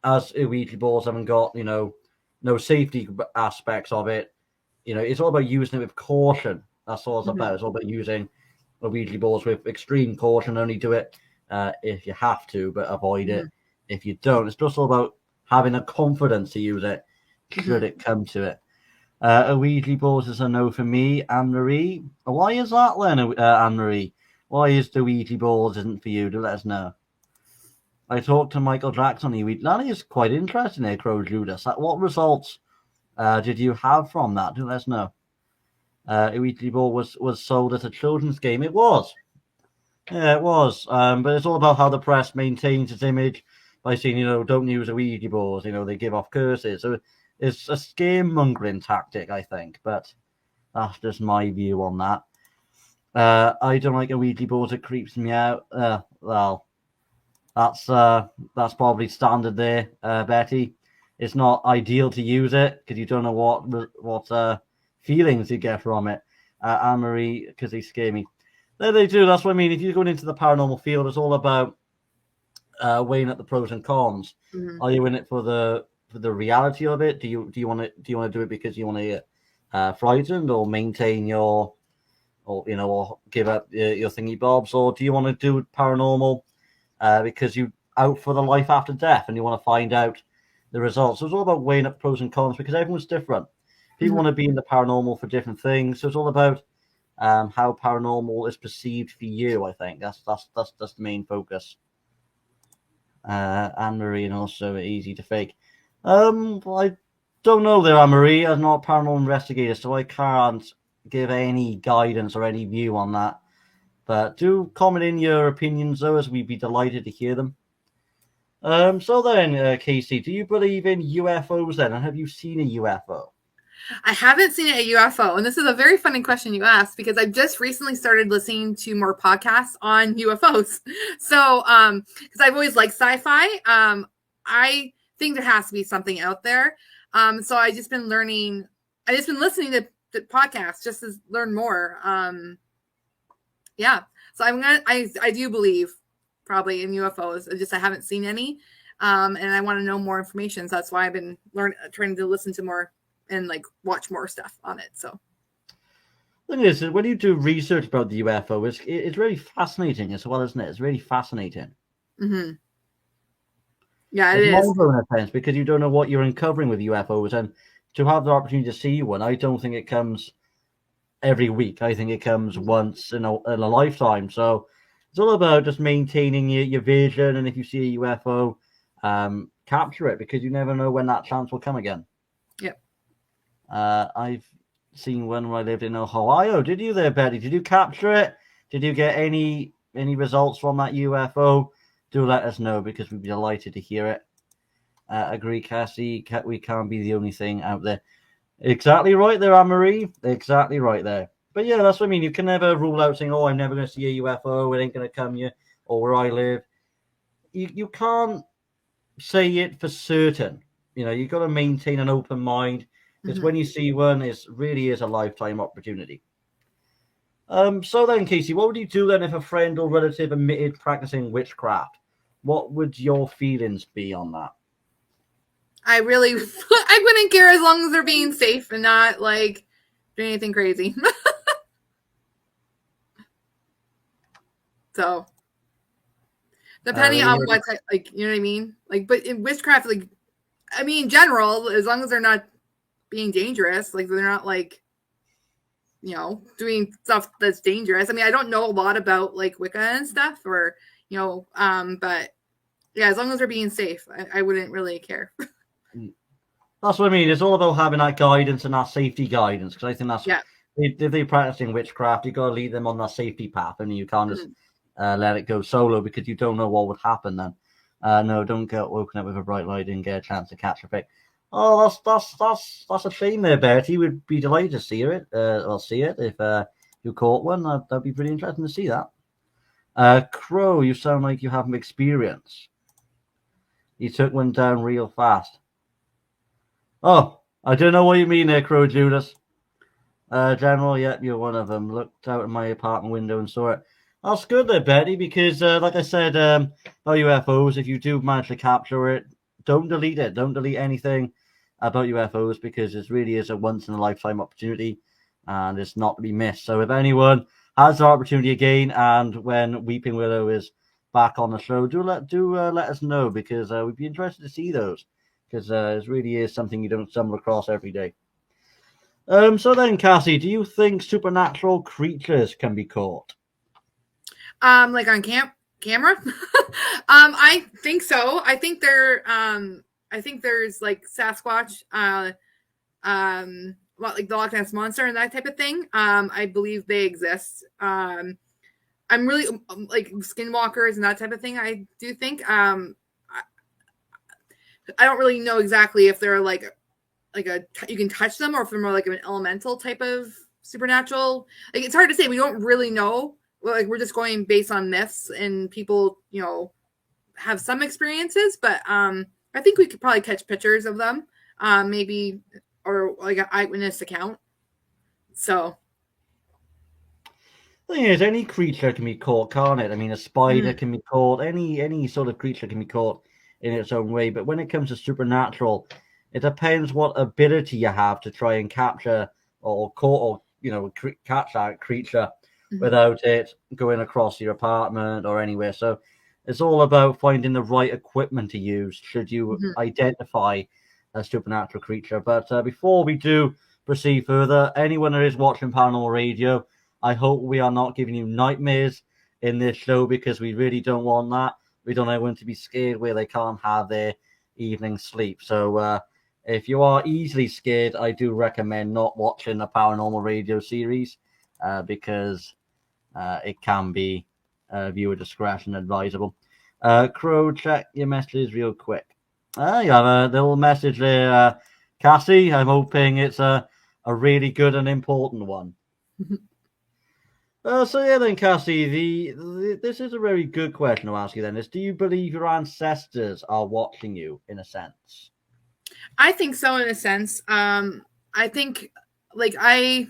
as Ouija boards haven't got, no safety aspects of it. It's all about using it with caution. That's all it's about. It's all about using Ouija boards with extreme caution. Only do it if you have to, but avoid it if you don't. It's just all about having a confidence to use it should it come to it. Ouija boards is a no for me. Anne-Marie, why is that then, Anne-Marie? Why is the Ouija boards isn't for you? Do let us know. I talked to Michael Jackson. That is quite interesting there, Crow Judas. What results did you have from that? Do let us know. Ouija board was sold as a children's game. It was. Yeah, it was. But it's all about how the press maintains its image by saying, don't use Ouija boards. They give off curses. So it's a scaremongering tactic, I think. But that's just my view on that. I don't like Ouija boards. It creeps me out. Well, that's probably standard there, Betty. It's not ideal to use it because you don't know what feelings you get from it. Anne-Marie, because they scare me. They do. That's what I mean. If you're going into the paranormal field, it's all about weighing up the pros and cons. Are you in it for the reality of it? Do you want to do it because you want to get frightened or maintain or give up your thingy bobs, or do you want to do paranormal because you out for the life after death and you want to find out the results? So it's all about weighing up pros and cons because everyone's different. People want to be in the paranormal for different things. So it's all about how paranormal is perceived for you. I think that's the main focus. Anne-Marie, and also easy to fake. I don't know there, Anne-Marie. I'm not a paranormal investigator, so I can't give any guidance or any view on that. But do comment in your opinions, though, as we'd be delighted to hear them. So then, Casey, do you believe in UFOs then? And have you seen a UFO? I haven't seen a UFO. And this is a very funny question you asked because I've just recently started listening to more podcasts on UFOs. So, because I've always liked sci-fi, I think there has to be something out there. So I've just been listening to podcasts just to learn more. Yeah. So I do believe probably in UFOs. I haven't seen any. And I want to know more information. So that's why I've been trying to listen to more and watch more stuff on it. So the thing is, when you do research about the UFO, it's really fascinating as well, isn't it? It's really fascinating. Mm-hmm. Yeah, it's it is. In a sense, because you don't know what you're uncovering with UFOs, and to have the opportunity to see one, I don't think it comes every week. I think it comes once in a lifetime. So it's all about just maintaining your vision, and if you see a UFO, capture it, because you never know when that chance will come again. Yep. I've seen one when I lived in Ohio. Did you there, Betty? Did you capture it? Did you get any results from that UFO? Do let us know, because we'd be delighted to hear it. Agree, Cassie. We can't be the only thing out there. Exactly right there, Anne-Marie. Exactly right there. But yeah, that's what I mean. You can never rule out saying, "Oh, I'm never going to see a UFO. It ain't going to come here," or where I live. You can't say it for certain. You've got to maintain an open mind, because when you see one, it really is a lifetime opportunity. So then, Casey, what would you do then if a friend or relative admitted practicing witchcraft? What would your feelings be on that? I really, I wouldn't care as long as they're being safe and not like doing anything crazy. So, depending on what type, like, you know what I mean? Like, but in witchcraft, like, I mean, in general, as long as they're not being dangerous, like, they're not like, you know, doing stuff that's dangerous. I mean, I don't know a lot about like Wicca and stuff, or, you know, but yeah, as long as they're being safe, I wouldn't really care. That's what I mean. It's all about having that guidance and that safety guidance, because I think that's, Yeah. if they're practicing witchcraft, you've got to lead them on that safety path, and you can't just let it go solo, because you don't know what would happen then. No, don't get woken up with a bright light and get a chance to catch a pick. Oh, that's a shame there, Bertie. Would be delighted to see it. I'll see it if you caught one. That'd be pretty interesting to see that. Crow, you sound like you have experience. You took one down real fast. Oh, I don't know what you mean there, Crow Judas. General, yep, you're one of them. Looked out of my apartment window and saw it. That's good there, Betty, because like I said, about UFOs, if you do manage to capture it, don't delete it. Don't delete anything about UFOs, because it really is a once-in-a-lifetime opportunity, and it's not to be missed. So if anyone has the opportunity again, and when Weeping Willow is back on the show, do let us know, because we'd be interested to see those, because it really is something you don't stumble across every day. So then, Cassie, do you think supernatural creatures can be caught? Like on camera? I think so. I think I think there's like Sasquatch, like the Loch Ness Monster and that type of thing. I believe they exist. I'm really like skinwalkers and that type of thing. I do think. I don't really know exactly if they're like you can touch them, or if they're more like an elemental type of supernatural. Like, it's hard to say. We don't really know. Like, we're just going based on myths, and people, you know, have some experiences, but I think we could probably catch pictures of them, maybe, or like an eyewitness account. So The thing is, any creature can be caught, can't it? I mean, a spider can be caught. Any sort of creature can be caught in its own way. But when it comes to supernatural, it depends what ability you have to try and capture or caught, or catch that creature without it going across your apartment or anywhere. So it's all about finding the right equipment to use should you identify a supernatural creature. But before we do proceed further, anyone that is watching Paranormal Radio, I hope we are not giving you nightmares in this show, because we really don't want that. We don't want everyone to be scared where they can't have their evening sleep. So if you are easily scared, I do recommend not watching a Paranormal Radio series, because it can be viewer discretion advisable. Crow, check your messages real quick. You have a little message there, Cassie. I'm hoping it's a really good and important one. So yeah, then, Cassie, this is a very good question to ask you. Then, do you believe your ancestors are watching you in a sense? I think so, in a sense. I think, like, I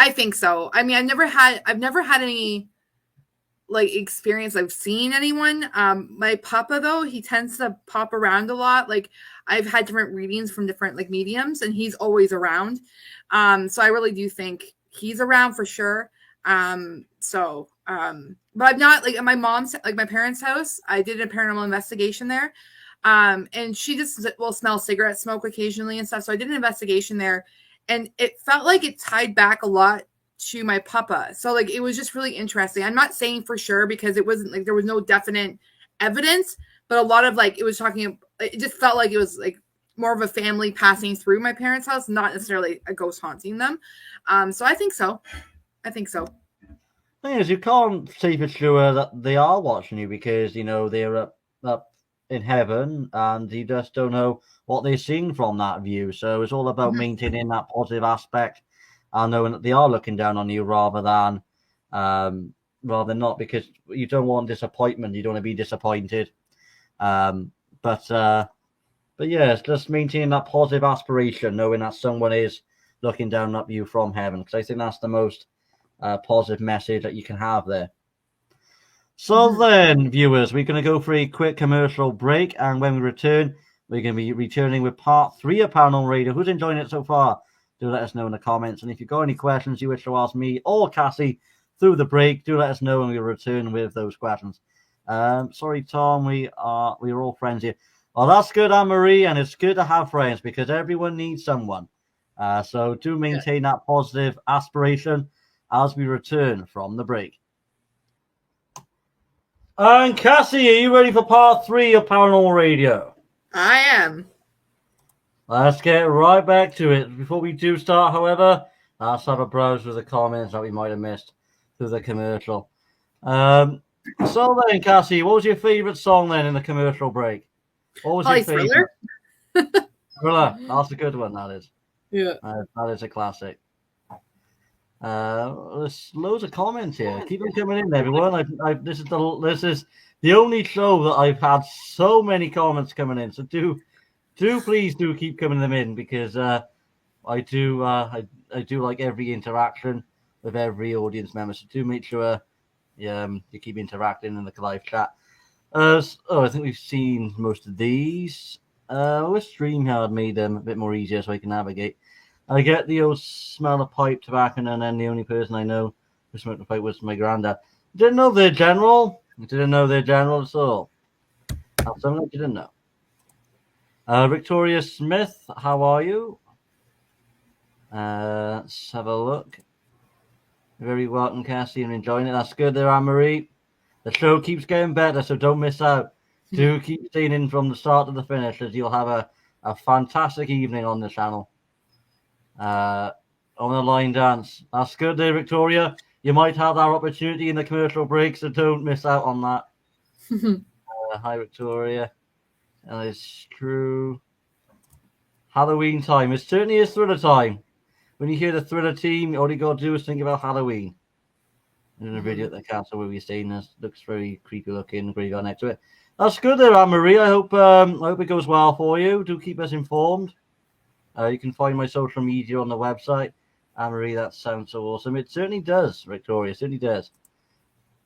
think so. I mean, I've never had any like experience of seeing anyone. My papa, though, he tends to pop around a lot. Like, I've had different readings from different like mediums, and he's always around. So I really do think he's around for sure. But I'm not like at my mom's, like my parents' house. I did a paranormal investigation there. And she just will smell cigarette smoke occasionally and stuff. So I did an investigation there, and it felt like it tied back a lot to my papa. So like, it was just really interesting. I'm not saying for sure, because it wasn't like there was no definite evidence, but a lot of like, it just felt like it was like more of a family passing through my parents' house, not necessarily a ghost haunting them. So I think so. The thing is, you can't say for sure that they are watching you, because they're up in heaven, and you just don't know what they're seeing from that view. So it's all about maintaining that positive aspect and knowing that they are looking down on you, rather than not, because you don't want disappointment. You don't want to be disappointed. But yeah, it's just maintaining that positive aspiration, knowing that someone is looking down at you from heaven, because I think that's the most positive message that you can have there. So then, viewers, we're going to go for a quick commercial break, and when we return, we're going to be returning with part 3 of Paranormal Radio. Who's enjoying it so far? Do let us know in the comments, and if you've got any questions you wish to ask me or Cassie through the break, do let us know, and we'll return with those questions. Sorry, Tom, we're all friends here. Well, that's good, Anne-Marie, and it's good to have friends because everyone needs someone. So do maintain that positive aspiration as we return from the break. And Cassie, are you ready for part 3 of Paranormal Radio? I am. Let's get right back to it. Before we do start, however, let's have a browse through the comments that we might have missed through the commercial. So then, Cassie, what was your favourite song then in the commercial break? What was your favourite? Thriller. That's a good one, that is. Yeah. That is a classic. There's loads of comments here. Keep them coming in, everyone. This is the only show that I've had so many comments coming in. So please keep coming them in because I do like every interaction with every audience member. So do make sure you keep interacting in the live chat. I think we've seen most of these. Wish StreamYard made them a bit more easier so I can navigate. I get the old smell of pipe tobacco, and then the only person I know who smoked a pipe was my granddad. Didn't know their general. Didn't know their general at all. That's something I didn't know. Victoria Smith, how are you? Let's have a look. Very welcome, Cassie, and enjoying it. That's good there, Anne-Marie. The show keeps getting better, so don't miss out. Do keep staying in from the start to the finish, as you'll have a fantastic evening on the channel. On the line dance. That's good there, Victoria. You might have that opportunity in the commercial break, so don't miss out on that. Hi, Victoria. And it's true. Halloween time. It certainly is thriller time. When you hear the thriller team, all you got to do is think about Halloween. In a video at the castle where we're staying, this looks very creepy looking. Graveyard next to it. That's good there, Anne-Marie. I hope it goes well for you. Do keep us informed. You can find my social media on the website. Anne-Marie, that sounds so awesome. It certainly does, Victoria. It certainly does.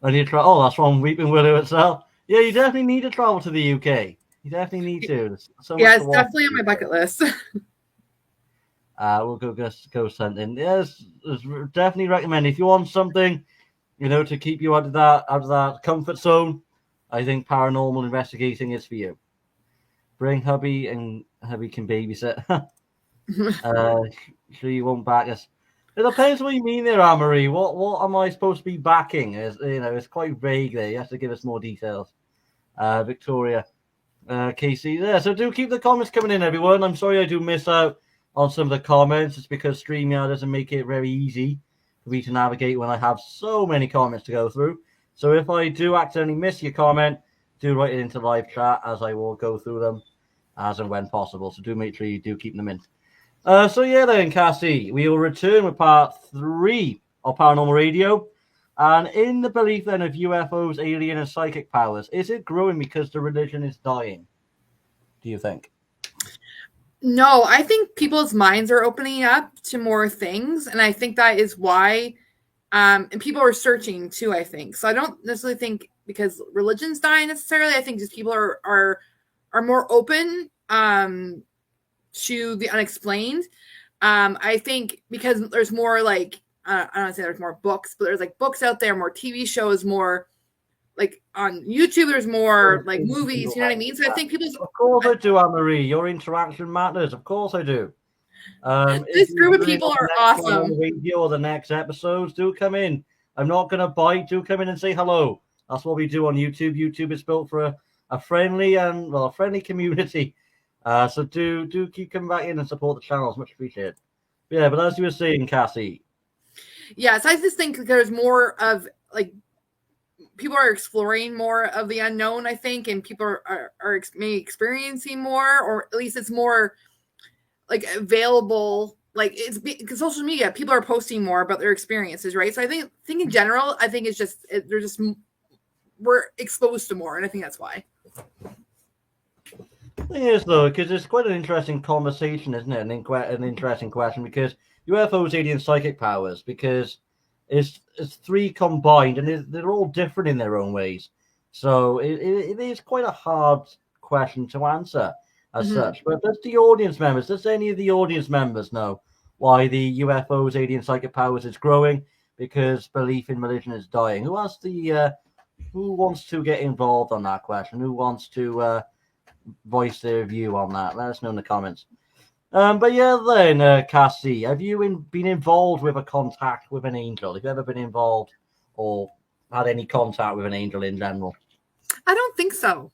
I need to try. Oh, that's from Weeping Willow itself. Yeah, you definitely need to travel to the UK. You definitely need to. So yeah, it's definitely on my bucket list. We'll go ghost hunting. Yes, definitely recommend. If you want something, to keep you out of that comfort zone, I think paranormal investigating is for you. Bring hubby, and hubby can babysit. Sure you won't back us. It depends what you mean there, Anne-Marie. What am I supposed to be backing? It's quite vague there. You have to give us more details. Victoria, Casey, there. So do keep the comments coming in, everyone. I'm sorry I do miss out on some of the comments. It's because StreamYard doesn't make it very easy for me to navigate when I have so many comments to go through. So if I do accidentally miss your comment, do write it into live chat as I will go through them as and when possible. So do make sure you do keep them in. So yeah then, Cassie, we will return with part 3 of Paranormal Radio. And in the belief then of UFOs, alien and psychic powers, is it growing because the religion is dying? Do you think? No, I think people's minds are opening up to more things. And I think that is why, and people are searching too, I think. So I don't necessarily think because religion's dying necessarily. I think just people are more open to the unexplained. I think because there's more like, I don't want to say there's more books, but there's like books out there, more TV shows, more like on YouTube, there's more like movies, you know what I mean? So I think people... Of course I do, Anne-Marie. Your interaction matters. Of course I do. This group of people are awesome. Radio or the next episodes, do come in. I'm not going to bite. Do come in and say hello. That's what we do on YouTube. YouTube is built for a friendly community. So do keep coming back in and support the channel. It's much appreciated. Yeah, but as you were saying, Cassie. Yes, I just think there's more of like people are exploring more of the unknown, I think, and people are maybe experiencing more, or at least it's more like available. Like it's because social media, people are posting more about their experiences, right? So I think in general, I think it's just we're exposed to more, and I think that's why. Thing is, though, because it's quite an interesting conversation, isn't it? An interesting question because UFOs, alien, psychic powers. Because It's three combined, and they're all different in their own ways. So it is quite a hard question to answer as such. But does any of the audience members know why the UFOs, alien psychic powers is growing? Because belief in religion is dying. Who wants to get involved on that question? Who wants to voice their view on that? Let us know in the comments. But yeah, then, Cassie, have you been involved with a contact with an angel? Have you ever been involved or had any contact with an angel in general? I don't think so.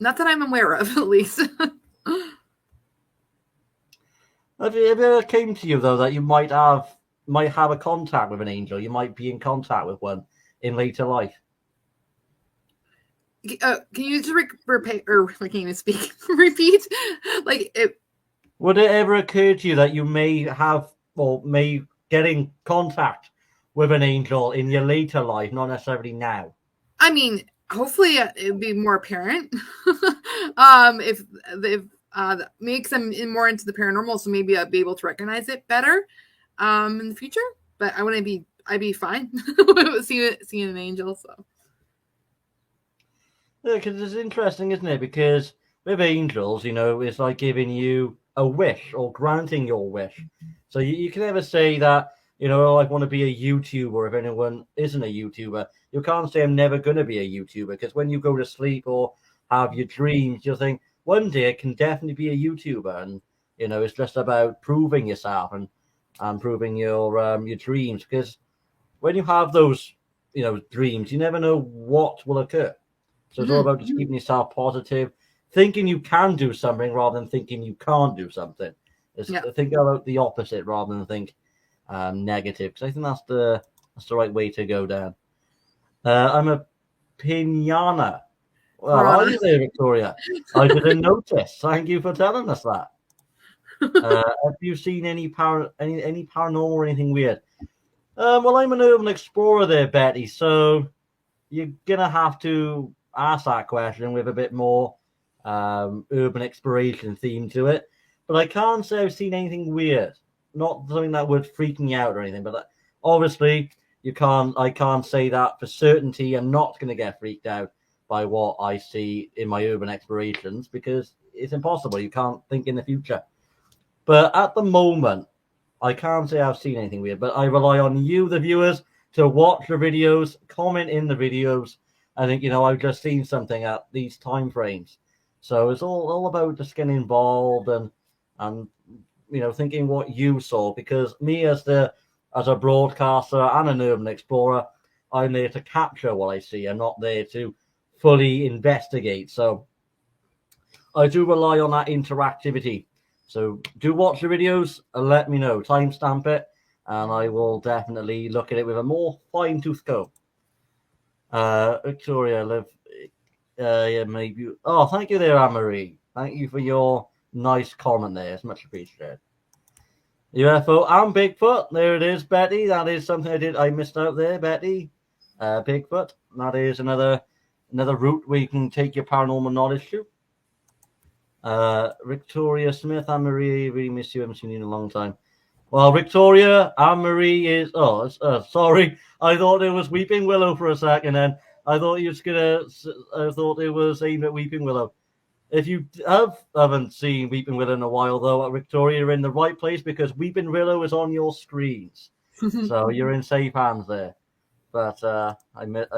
Not that I'm aware of, at least. Have it ever came to you though that you might have a contact with an angel? You might be in contact with one in later life. Can you just repeat, or I can't even speak? Repeat, Would it ever occur to you that you may get in contact with an angel in your later life, not necessarily now? I mean, hopefully it would be more apparent. If makes them more into the paranormal, so maybe I'd be able to recognize it better in the future. But I'd be fine seeing an angel. So. Yeah, because it's interesting, isn't it? Because with angels, it's like giving you a wish or granting your wish. So you can never say that, I want to be a YouTuber if anyone isn't a YouTuber. You can't say I'm never going to be a YouTuber, because when you go to sleep or have your dreams, you'll think, one day I can definitely be a YouTuber. And, it's just about proving yourself and proving your dreams. Because when you have those, dreams, you never know what will occur. So it's all about just keeping yourself positive, thinking you can do something rather than thinking you can't do something. Think about the opposite rather than think negative, because I think that's the right way to go down. I'm a pinata. Well, are you there, Victoria? I didn't notice. Thank you for telling us that. Have you seen any paranormal or anything weird? Well, I'm an urban explorer there, Betty, so you're going to have to ask that question with a bit more urban exploration theme to it. But I can't say I've seen anything weird. Not something that would freak me out or anything. But obviously, I can't say that for certainty. I'm not going to get freaked out by what I see in my urban explorations, because it's impossible. You can't think in the future. But at the moment, I can't say I've seen anything weird. But I rely on you, the viewers, to watch the videos, comment in the videos. I think, I've just seen something at these time frames. So it's all about just getting involved and thinking what you saw. Because me as a broadcaster and an urban explorer, I'm there to capture what I see. I'm not there to fully investigate. So I do rely on that interactivity. So do watch the videos and let me know. Timestamp it, and I will definitely look at it with a more fine-tooth comb. Victoria, maybe. Oh, thank you there, Anne-Marie. Thank you for your nice comment there. It's much appreciated. UFO and Bigfoot. There it is, Betty. That is something I missed out there, Betty. Bigfoot. That is another route where you can take your paranormal knowledge to. Victoria Smith, Anne-Marie, really miss you. I haven't seen you in a long time. Well, Victoria, Anne-Marie is... Oh, sorry. I thought it was Weeping Willow for a second, and I thought I thought it was aimed at Weeping Willow. If you haven't seen Weeping Willow in a while, though, Victoria, you're in the right place, because Weeping Willow is on your screens. So you're in safe hands there. But I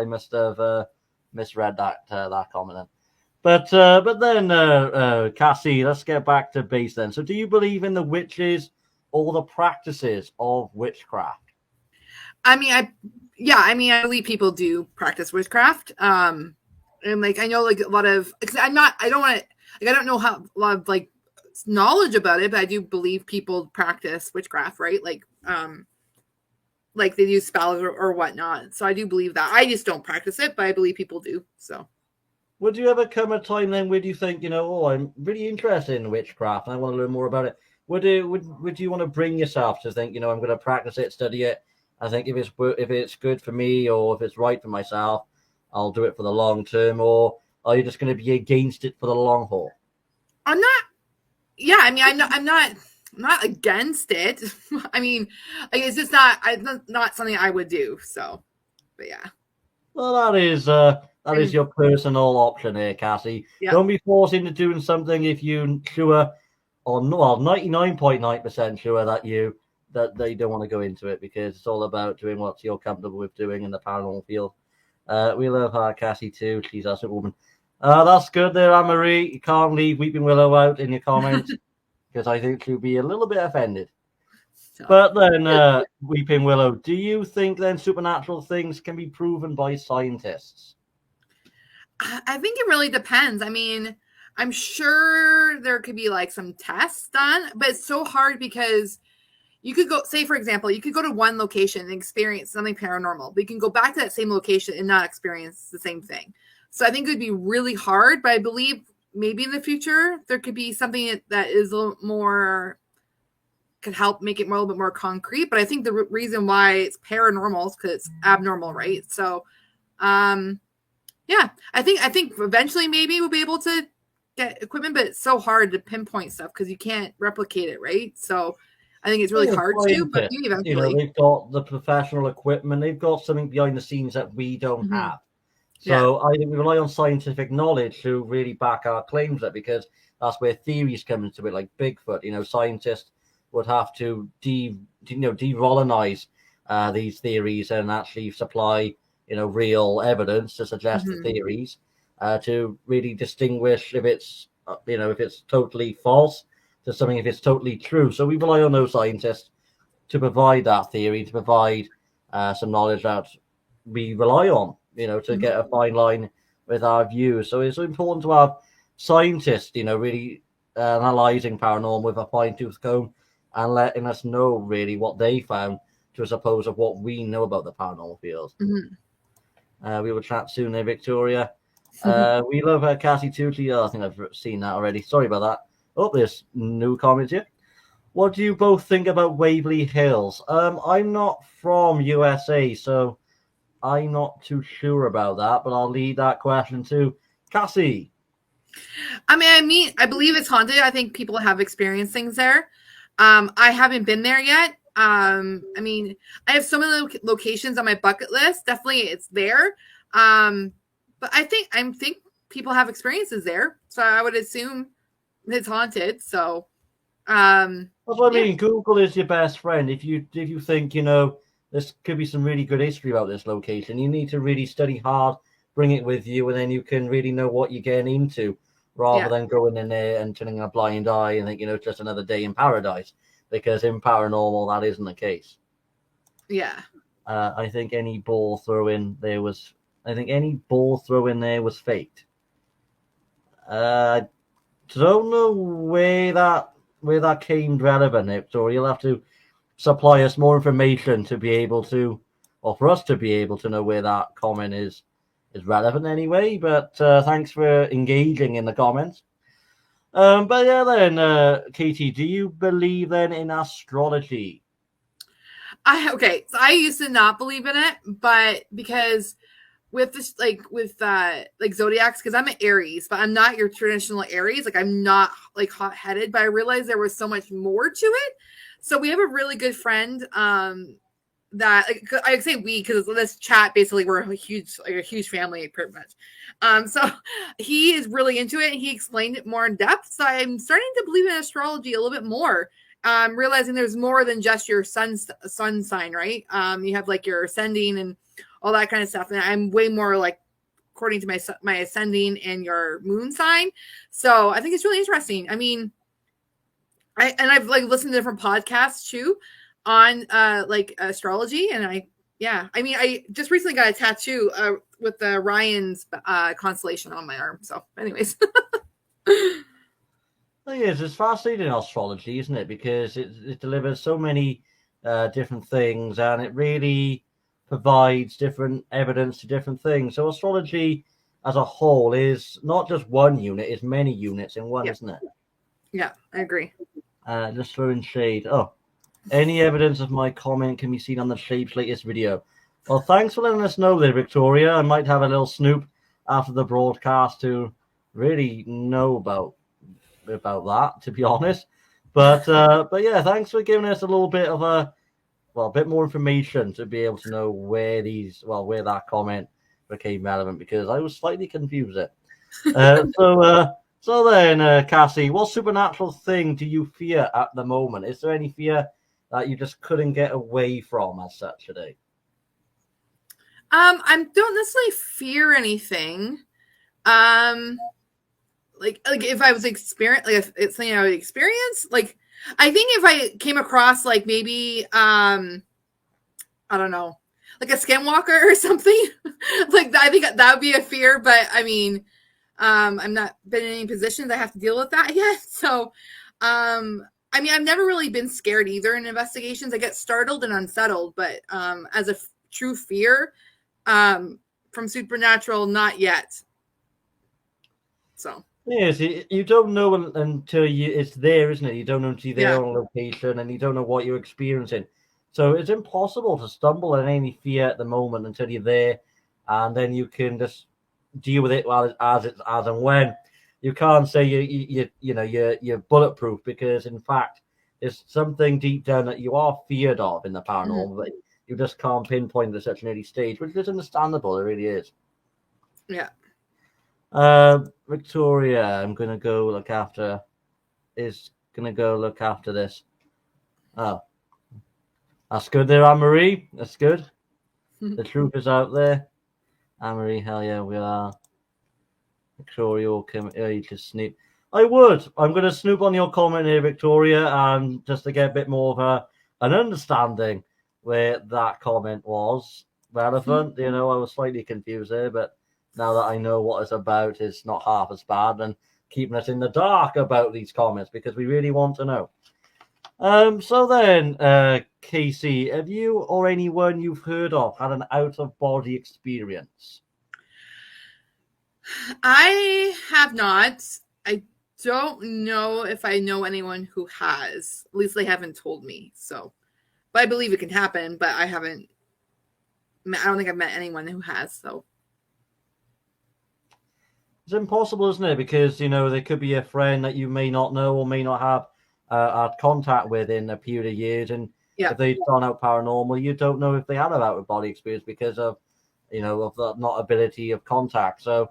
must have misread that comment then. But then, Cassie, let's get back to base then. So do you believe in the witches or the practices of witchcraft? I mean, I believe people do practice witchcraft. And I know a lot of, because I don't know how a lot of knowledge about it, but I do believe people practice witchcraft, right? They do spells or whatnot. So I do believe that. I just don't practice it, but I believe people do. So. Would you ever come a time then where you think, I'm really interested in witchcraft and I want to learn more about it? Would you want to bring yourself to think, I'm going to practice it, study it? I think if it's good for me or if it's right for myself, I'll do it for the long term. Or are you just going to be against it for the long haul? I'm not. Yeah, I mean, I'm not. not against it. I mean, like, it's just not something I would do. So, but yeah. Well, that is your personal option here, Cassie. Yeah. Don't be forced into doing something if you're sure, or 99.9% sure that they don't want to go into it, because it's all about doing what you're comfortable with doing in the paranormal field. We love her, Cassie, too. She's a superwoman. That's good there, Anne-Marie. You can't leave Weeping Willow out in your comments, because I think she'll be a little bit offended. But then, Weeping Willow, do you think then supernatural things can be proven by scientists? I think it really depends. I mean, I'm sure there could be like some tests done, but it's so hard because you could go, say, for example, you could go to one location and experience something paranormal, but you can go back to that same location and not experience the same thing. So I think it would be really hard, but I believe maybe in the future there could be something that is a little more, could help make it a little bit more concrete. But I think the reason why it's paranormal is because it's abnormal, right? So, yeah, I think eventually maybe we'll be able to get equipment, but it's so hard to pinpoint stuff because you can't replicate it, right? So I think it's really hard to, but maybe eventually. They've got the professional equipment. They've got something behind the scenes that we don't have. So I think we rely on scientific knowledge to really back our claims up, because that's where theories come into it, like Bigfoot. Scientists would have to de-rolanize these theories and actually supply real evidence to suggest the theories, to really distinguish if it's totally false to something, if it's totally true. So we rely on those scientists to provide that theory, to provide some knowledge that we rely on, to get a fine line with our views. So it's important to have scientists, really analyzing paranormal with a fine-tooth comb and letting us know really what they found, to as opposed to what we know about the paranormal field. We will chat soon there, Victoria. We love Cassie Tootley. I think I've seen that already. Sorry about that. Oh, there's new comments here. What do you both think about Waverly Hills? I'm not from USA, so I'm not too sure about that, but I'll leave that question to Cassie. I believe it's haunted. I think people have experienced things there. I haven't been there yet. I have so many locations on my bucket list. Definitely it's there. But I think people have experiences there. So I would assume it's haunted. So that's what I mean. Google is your best friend. If you think, this could be some really good history about this location, you need to really study hard, bring it with you, and then you can really know what you're getting into, rather than going in there and turning a blind eye and think, it's just another day in paradise. Because in paranormal, that isn't the case. Yeah. I think any ball throw in there was faked. Don't know where that came relevant, Victoria. You'll have to supply us more information to be able to, or for us to be able to know where that comment is relevant anyway. But thanks for engaging in the comments. But yeah, then, Katie, do you believe then in astrology? So I used to not believe in it, but because with this, with zodiacs, because I'm an Aries, but I'm not your traditional Aries. Like, I'm not hot-headed, but I realized there was so much more to it. So we have a really good friend that I say we, because this chat basically we're a huge family pretty much. So he is really into it and he explained it more in depth. So I'm starting to believe in astrology a little bit more. Realizing there's more than just your sun sign, right? You have your ascending and all that kind of stuff. And I'm way more according to my ascending and your moon sign. So I think it's really interesting. I mean, I've listened to different podcasts too on astrology, and I just recently got a tattoo with the Ryan's constellation on my arm. So anyways. It is. It's fascinating, astrology, isn't it? Because it delivers so many different things, and it really provides different evidence to different things. So astrology as a whole is not just one unit, it's many units in one, isn't it? Yeah, I agree. Just throwing shade. Oh, any evidence of my comment can be seen on the Shape's latest video. Well, thanks for letting us know there, Victoria. I might have a little snoop after the broadcast to really know about that, to be honest. But yeah, thanks for giving us a little bit of a bit more information to be able to know where that comment became relevant, because I was slightly confused. So then, Cassie, what supernatural thing do you fear at the moment? Is there any fear that you just couldn't get away from as such today? I don't necessarily fear anything. Like if I was like if it's something I would experience, like I think if I came across like maybe I don't know, like a skinwalker or something, like I think that would be a fear. But I mean, I'm not been in any positions I have to deal with that yet. So, I mean, I've never really been scared either in investigations. I get startled and unsettled, but as a true fear from supernatural, not yet. So. Yes, you don't know until it's there, isn't it? You don't know until you're there Yeah. on location, and you don't know what you're experiencing. So it's impossible to stumble on any fear at the moment until you're there, and then you can just deal with it as and when. You can't say you're bulletproof, because in fact there's something deep down that you are feared of in the paranormal, but you just can't pinpoint at such an early stage, which is understandable. It really is. Yeah. Victoria, I'm gonna go look after. Is gonna go look after this. Oh, that's good there, Anne-Marie. That's good. The truth is out there. Anne-Marie, hell yeah, we are. Victoria will come early to snoop. I would. I'm gonna snoop on your comment here, Victoria, and just to get a bit more of an understanding where that comment was relevant. I was slightly confused there, but now that I know what it's about, it's not half as bad, and keeping us in the dark about these comments, because we really want to know. So then, Casey, have you or anyone you've heard of had an out-of-body experience? I have not. I don't know if I know anyone who has. At least they haven't told me. So, but I believe it can happen. But I haven't. I don't think I've met anyone who has. So It's impossible, isn't it? Because there could be a friend that you may not know or may not have had contact with in a period of years, and yeah. if they've gone out paranormal, you don't know if they had an out-of-body experience because of of the not ability of contact. So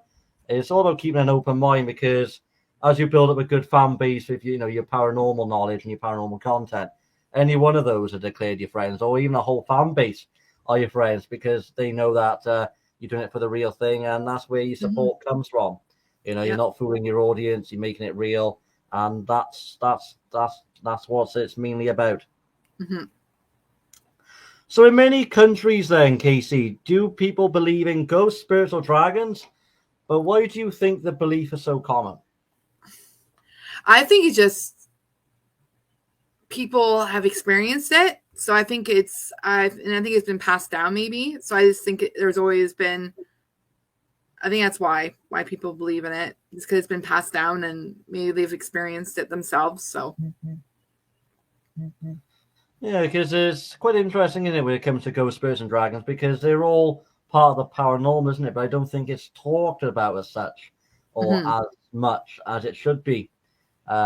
it's all about keeping an open mind, because as you build up a good fan base with your paranormal knowledge and your paranormal content, any one of those are declared your friends, or even a whole fan base are your friends, because they know that you're doing it for the real thing, and that's where your support comes from. You're not fooling your audience, you're making it real, and that's what it's mainly about. Mm-hmm. So in many countries then, Casey, do people believe in ghosts, spirits, or dragons? But why do you think the belief is so common? I think it's just people have experienced it. So I think I think it's been passed down maybe. So I just think there's always been, I think that's why people believe in it. It's because it's been passed down and maybe they've experienced it themselves. So. Yeah, because it's quite interesting, isn't it, when it comes to ghosts, spirits, and dragons, because they're all part of the paranormal, isn't it? But I don't think it's talked about as such, or as much as it should be,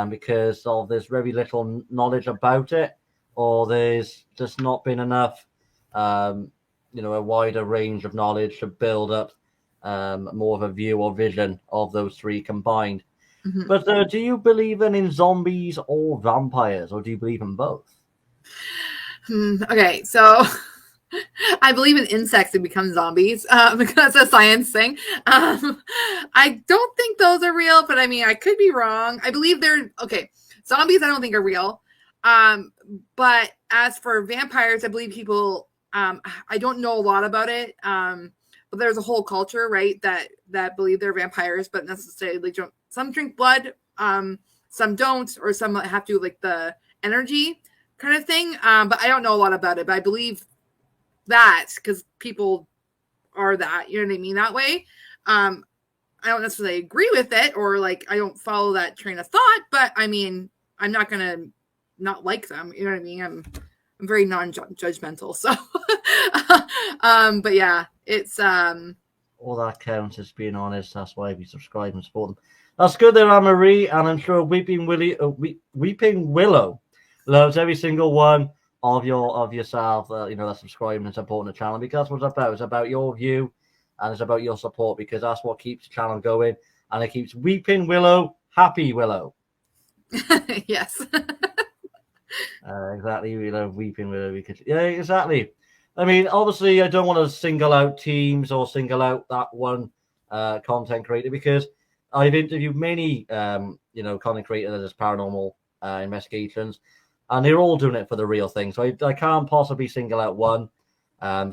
because there's very little knowledge about it, or there's just not been enough, a wider range of knowledge to build up more of a view or vision of those three combined. Mm-hmm. But do you believe in zombies or vampires, or do you believe in both? Okay, so I believe in insects that become zombies because it's a science thing. I don't think those are real, but I mean, I could be wrong. I believe zombies I don't think are real. But as for vampires, I believe people, I don't know a lot about it. But there's a whole culture, right, that believe they're vampires, but necessarily don't. Some drink blood, some don't, or some have to like the energy kind of thing. But I don't know a lot about it, but I believe that because people are that, you know what I mean, that way. I don't necessarily agree with it, or like I don't follow that train of thought, but I mean, I'm not gonna not like them, you know what I mean? I'm very non-judgmental, so but yeah, it's all that counts as being honest. That's why we subscribe and support them. That's good there, Anne-Marie, and I'm sure Weeping Willow loves every single one of yourself, that's subscribing and supporting the channel, because that's what it's about. It's about your view, and it's about your support, because that's what keeps the channel going, and it keeps Weeping Willow happy, Willow. Yes. Exactly, Weeping Willow. Yeah, exactly. I mean, obviously, I don't want to single out teams or single out that one content creator, because I've interviewed many, content creators as paranormal investigations, and they're all doing it for the real thing. So I can't possibly single out one.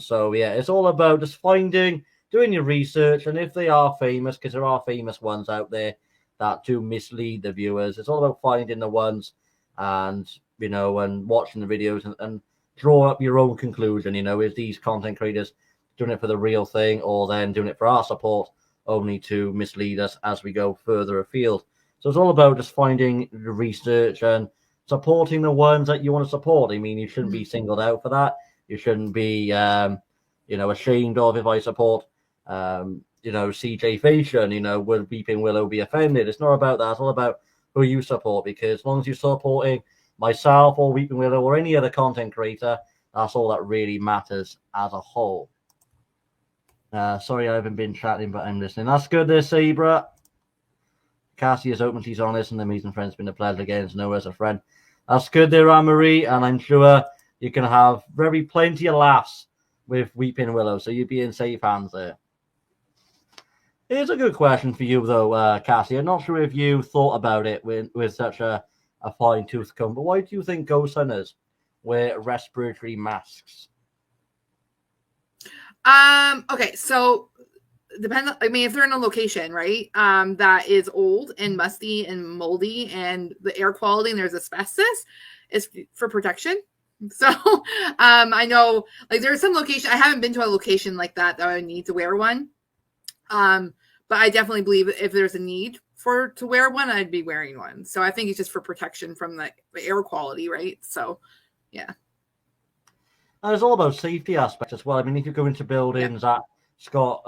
So yeah, it's all about just doing your research, and if they are famous, because there are famous ones out there that do mislead the viewers, it's all about finding the ones and watching the videos and draw up your own conclusion. Is these content creators doing it for the real thing, or then doing it for our support only to mislead us as we go further afield? So it's all about just finding the research and supporting the ones that you want to support. I mean, you shouldn't be singled out for that. You shouldn't be, ashamed of if I support, CJ Fashion, would Weeping Willow be offended? It's not about that. It's all about who you support, because as long as you're supporting myself or Weeping Willow or any other content creator, that's all that really matters as a whole. Sorry, I haven't been chatting, but I'm listening. That's good there, Sabra. Cassie is open, she's honest, and the amazing friend's been a pleasure again to know her as a friend. That's good there, Anne-Marie, and I'm sure you can have plenty of laughs with Weeping Willow, so you'd be in safe hands there. Here's a good question for you, though, Cassie. I'm not sure if you thought about it with such a fine-tooth comb, but why do you think ghost hunters wear respiratory masks? Okay, so if they're in a location, right, that is old and musty and moldy, and the air quality and there's asbestos, is for protection. So I know, like, there's some location, I haven't been to a location like that I need to wear one. But I definitely believe if there's a need to wear one, I'd be wearing one. So I think it's just for protection from the air quality, right? So yeah. And it's all about safety aspects as well. I mean, if you go into buildings that's got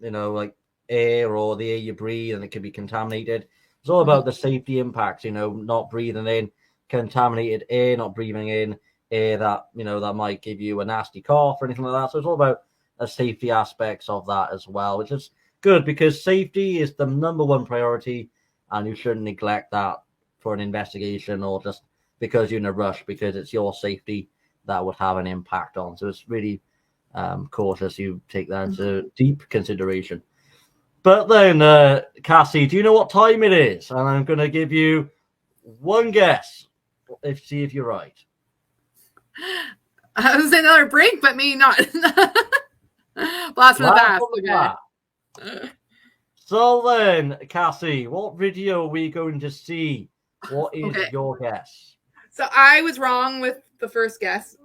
like air, or the air you breathe, and it can be contaminated, it's all about the safety impacts, not breathing in contaminated air, not breathing in air that that might give you a nasty cough or anything like that. So it's all about the safety aspects of that as well, which is good, because safety is the number one priority, and you shouldn't neglect that for an investigation, or just because you're in a rush, because it's your safety that would have an impact on. So it's really cautious you take that into deep consideration. But then, Cassie, do you know what time it is? And I'm going to give you one guess. See if you're right. I was another break, but maybe not. Blast from the past. Okay. So then, Cassie, what video are we going to see? What is your guess? So I was wrong with the first guess.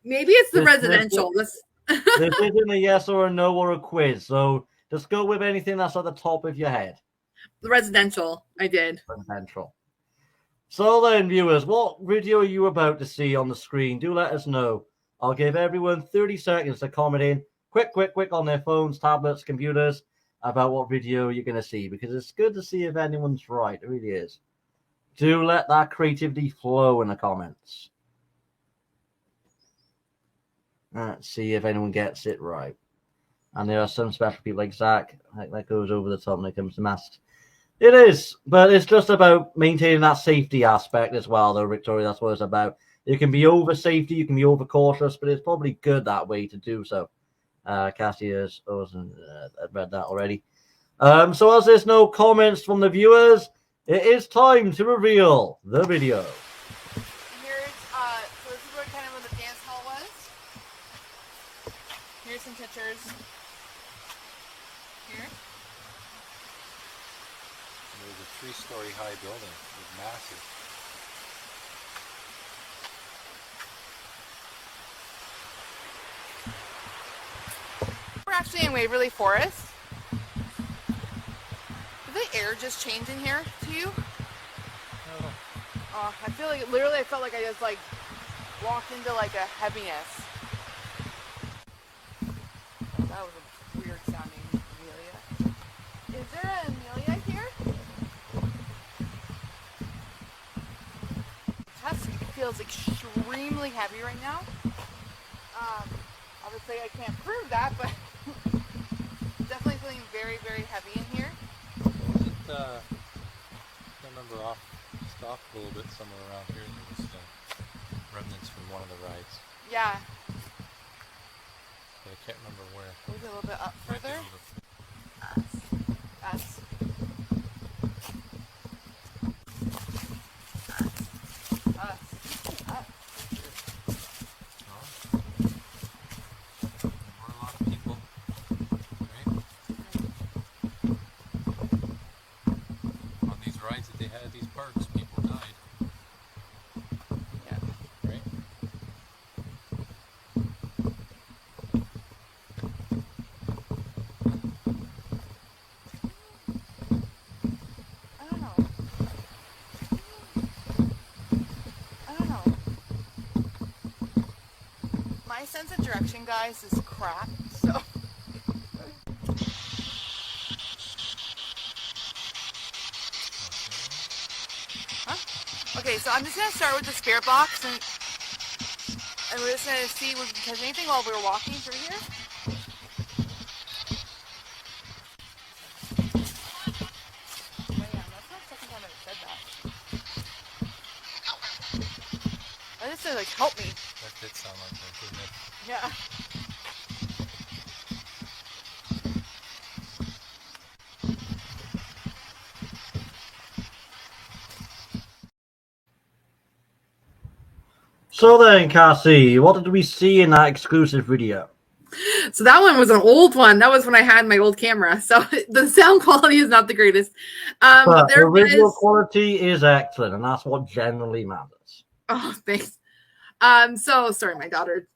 Maybe it's the residential. This isn't a yes or a no or a quiz, so just go with anything that's at the top of your head. The residential, I did. Residential. So then, viewers, what video are you about to see on the screen? Do let us know. I'll give everyone 30 seconds to comment in quick on their phones, tablets, computers, about what video you're going to see, because it's good to see if anyone's right. It really is. Do let that creativity flow in the comments. Let's see if anyone gets it right. And there are some special people like Zach that goes over the top when it comes to masks. It is, but it's just about maintaining that safety aspect as well, though, Victoria. That's what it's about. You can be over safety, you can be over cautious, but it's probably good that way to do so. Cassie has read that already. So as there's no comments from the viewers, it is time to reveal the video. Here's so this is what kind of what the dance hall was. Here's some pictures. Here. There's a 3-story high building. It's massive. We're actually in Waverly Forest. Did the air just change in here to you? No. I feel like literally I felt like I just like walked into like a heaviness. Oh, that was a weird sounding Amelia. Is there an Amelia? feels extremely heavy right now. Obviously I can't prove that, but definitely feeling very, very heavy in here. Was it, I remember just off a little bit somewhere around here there was remnants from one of the rides. Yeah. But I can't remember where. Move it a little bit up further. Us. There were a lot of people, right? On these rides that they had at these parks, people died. Yeah. Right? I don't know. My sense of direction, guys, is crap, so. Okay, so I'm just gonna start with the spirit box, and we're just gonna see if we can catch anything while we're walking through here. Oh yeah, that's not the second time I've said that. I just said, like, help me. That did sound like that, didn't it? Yeah. So then, Cassie, what did we see in that exclusive video? So that one was an old one. That was when I had my old camera. So the sound quality is not the greatest. But But the there video was. quality is excellent, and that's what generally matters. Oh, thanks. So sorry, my daughter.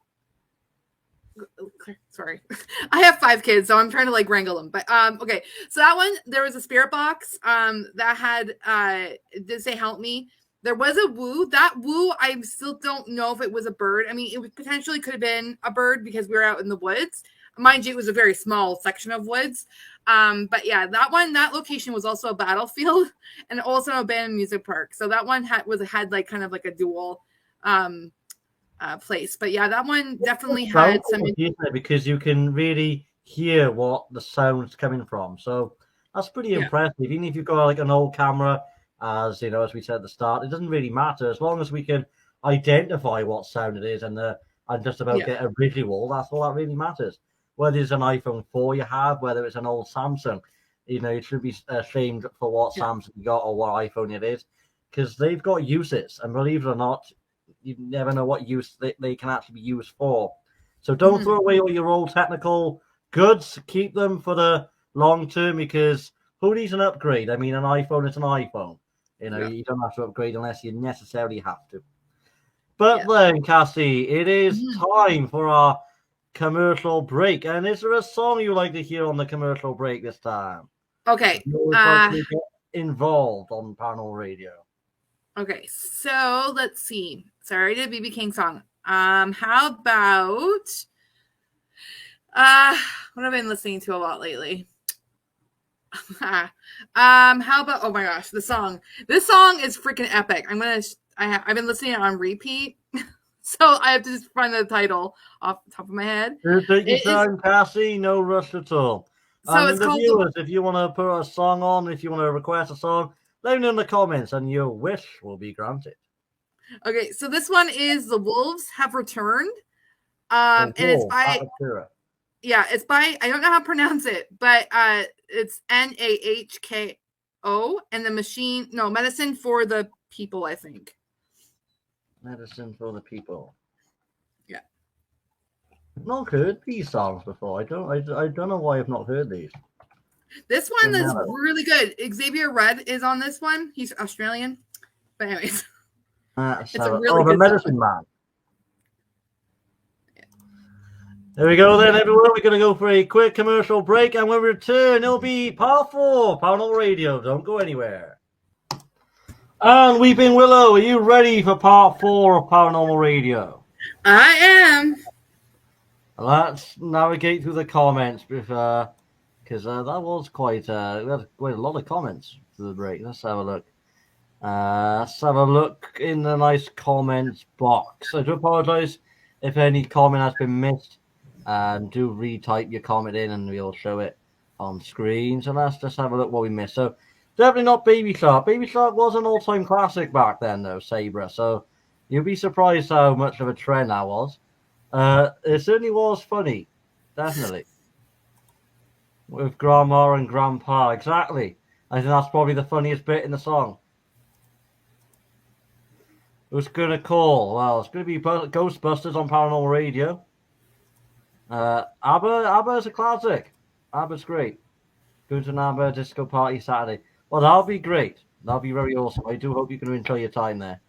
Sorry, I have 5 kids, so I'm trying to like wrangle them. But okay. So that one, there was a spirit box. That had did say help me. There was a woo. That woo, I still don't know if it was a bird. I mean, it potentially could have been a bird because we were out in the woods. Mind you, it was a very small section of woods. But yeah, that location was also a battlefield and also an abandoned music park. So that one had like kind of like a dual place. But yeah, that one definitely had some. Because you can really hear what the sound's coming from. So that's pretty impressive. Even if you've got like an old camera, as you know, as we said at the start, it doesn't really matter as long as we can identify what sound it is and just about get a visual. That's all that really matters. Whether it's an iPhone 4 you have, whether it's an old Samsung, you know, you should be ashamed for what Samsung you got or what iPhone it is, because they've got uses, and believe it or not, you never know what use they can actually be used for. So don't throw away all your old technical goods. Keep them for the long term, because who needs an upgrade? I mean, an iPhone is an iPhone. You know, you don't have to upgrade unless you necessarily have to. But then, Cassie, it is time for our commercial break. And is there a song you like to hear on the commercial break this time? Okay. You always like to get involved on Paranormal Radio. Okay, so let's see. Sorry, I did a BB King song. How about what have I been listening to a lot lately? How about, oh my gosh, the song. This song is freaking epic. I've been listening on repeat, so I have to just find the title off the top of my head. Take your time, Cassie. No rush at all. So it's called viewers, if you want to put a song on, if you want to request a song, let me know in the comments, and your wish will be granted. Okay, so this one is "The Wolves Have Returned," and it's by it's by, I don't know how to pronounce it, but it's NAHKO, and the Medicine for the People, I think. Medicine for the People. Yeah. I've not heard these songs before. I don't know why I've not heard these. This one is really good. Xavier Rudd is on this one. He's Australian. But anyways. It's a really good Medicine Man. Yeah. There we go then, everyone. We're going to go for a quick commercial break, and when we return, it'll be Part 4, Paranormal Radio. Don't go anywhere. And Weeping Willow, are you ready for Part 4 of Paranormal Radio? I am. Let's navigate through the comments because that was quite we had quite a lot of comments to the break. Let's have a look. Let's have a look in the nice comments box. I do apologize if any comment has been missed. Do retype your comment in and we'll show it on screen. So let's just have a look what we missed. So definitely not Baby Shark. Baby Shark was an all-time classic back then, though, Sabra. So you'll be surprised how much of a trend that was. It certainly was funny, definitely. With Grandma and Grandpa, exactly. I think that's probably the funniest bit in the song. Who's gonna call? Well, it's gonna be Ghostbusters on Paranormal Radio. ABBA is a classic. ABBA's great. Going to an ABBA disco party Saturday. Well, that'll be great. That'll be very awesome. I do hope you can enjoy your time there.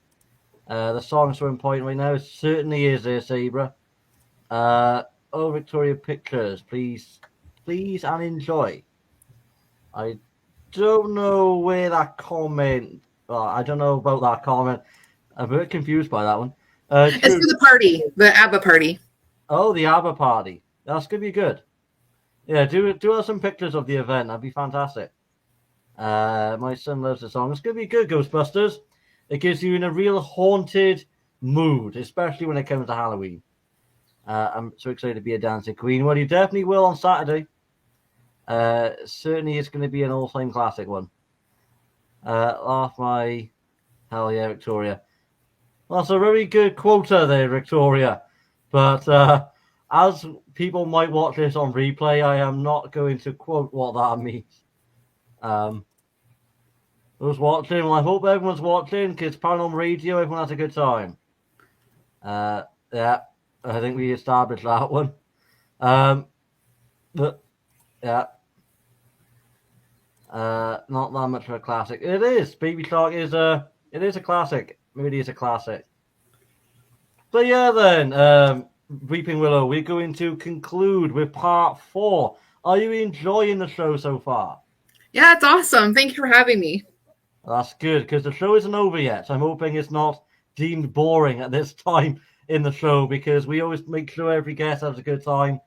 The song's so important right now. It certainly is there, Sabra. Victoria Pictures, please and enjoy. I don't know where that comment. Well, I don't know about that comment. I'm a bit confused by that one. It's for the party, the ABBA party. Oh, the ABBA party. That's gonna be good. Yeah, do us some pictures of the event. That'd be fantastic. My son loves the song. It's gonna be good, Ghostbusters. It gives you in a real haunted mood, especially when it comes to Halloween. I'm so excited to be a dancing queen. Well, you definitely will on Saturday. Certainly it's going to be an all-time classic one. Laugh my... Hell yeah, Victoria. That's a very good quota there, Victoria. But as people might watch this on replay, I am not going to quote what that means. Who's watching? Well, I hope everyone's watching, because Paranormal Radio, everyone has a good time. Yeah, I think we established that one. But, yeah. Not that much of a classic. It is. Baby Shark is a classic. Maybe it is a classic. So yeah, then, Weeping Willow, we're going to conclude with part 4. Are you enjoying the show so far? Yeah, it's awesome. Thank you for having me. That's good, because the show isn't over yet. So I'm hoping it's not deemed boring at this time in the show, because we always make sure every guest has a good time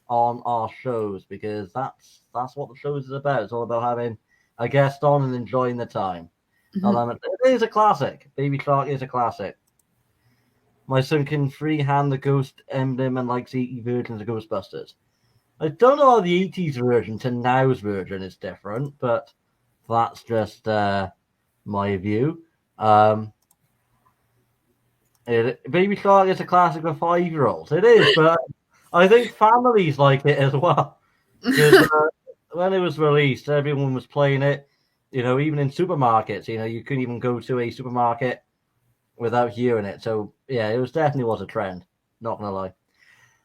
on our shows, because that's what the show is about. It's all about having a guest on and enjoying the time. Mm-hmm. It is a classic. Baby Shark is a classic. My son can freehand the ghost emblem and likes 80 versions of Ghostbusters. I don't know how the 80s version to now's version is different, but that's just my view. Baby Shark is a classic for 5-year-olds. It is, but I think families like it as well. Because when it was released, everyone was playing it. You know, even in supermarkets, you know, you couldn't even go to a supermarket without hearing it. So, yeah, it definitely was a trend. Not going to lie.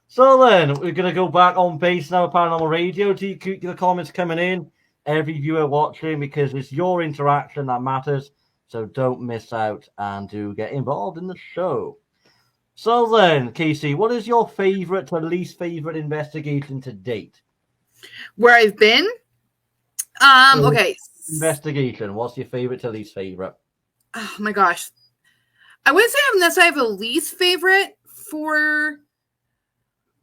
So then, we're going to go back on base now with Paranormal Radio. To keep the comments coming in, every viewer watching, because it's your interaction that matters. So don't miss out and do get involved in the show. So then, Casey, what is your favorite to least favorite investigation to date? Where I've been? Okay. Investigation. What's your favorite to least favorite? Oh my gosh. I wouldn't say I have a least favorite. For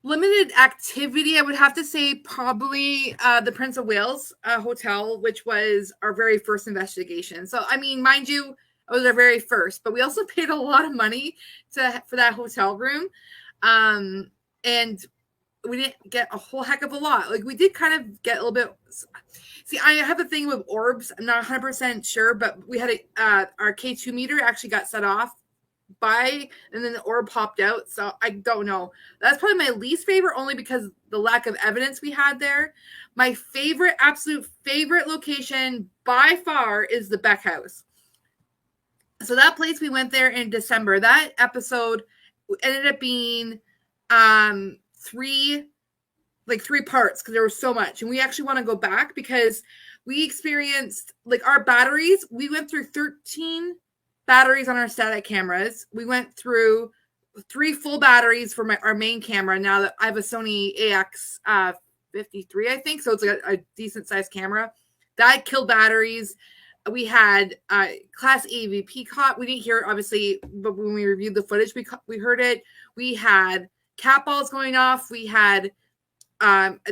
limited activity, I would have to say probably the Prince of Wales Hotel, which was our very first investigation. So, I mean, mind you, it was our very first, but we also paid a lot of money for that hotel room. And we didn't get a whole heck of a lot. Like, we did kind of get a little bit. See, I have a thing with orbs. I'm not 100% sure, but we had our K2 meter actually got set off and then the orb popped out. So I don't know. That's probably my least favorite, only because the lack of evidence we had there. My favorite, absolute favorite location by far is the Beck House. So that place, we went there in December. That episode ended up being three parts, because there was so much, and we actually want to go back because we experienced, like, our batteries. We went through 13 batteries on our static cameras. We went through 3 full batteries for our main camera. Now that I have a Sony AX 53, I think, so it's like a decent sized camera. That killed batteries. We had Class A EVP caught. We didn't hear it, obviously, but when we reviewed the footage, we heard it. We had cat balls going off. We had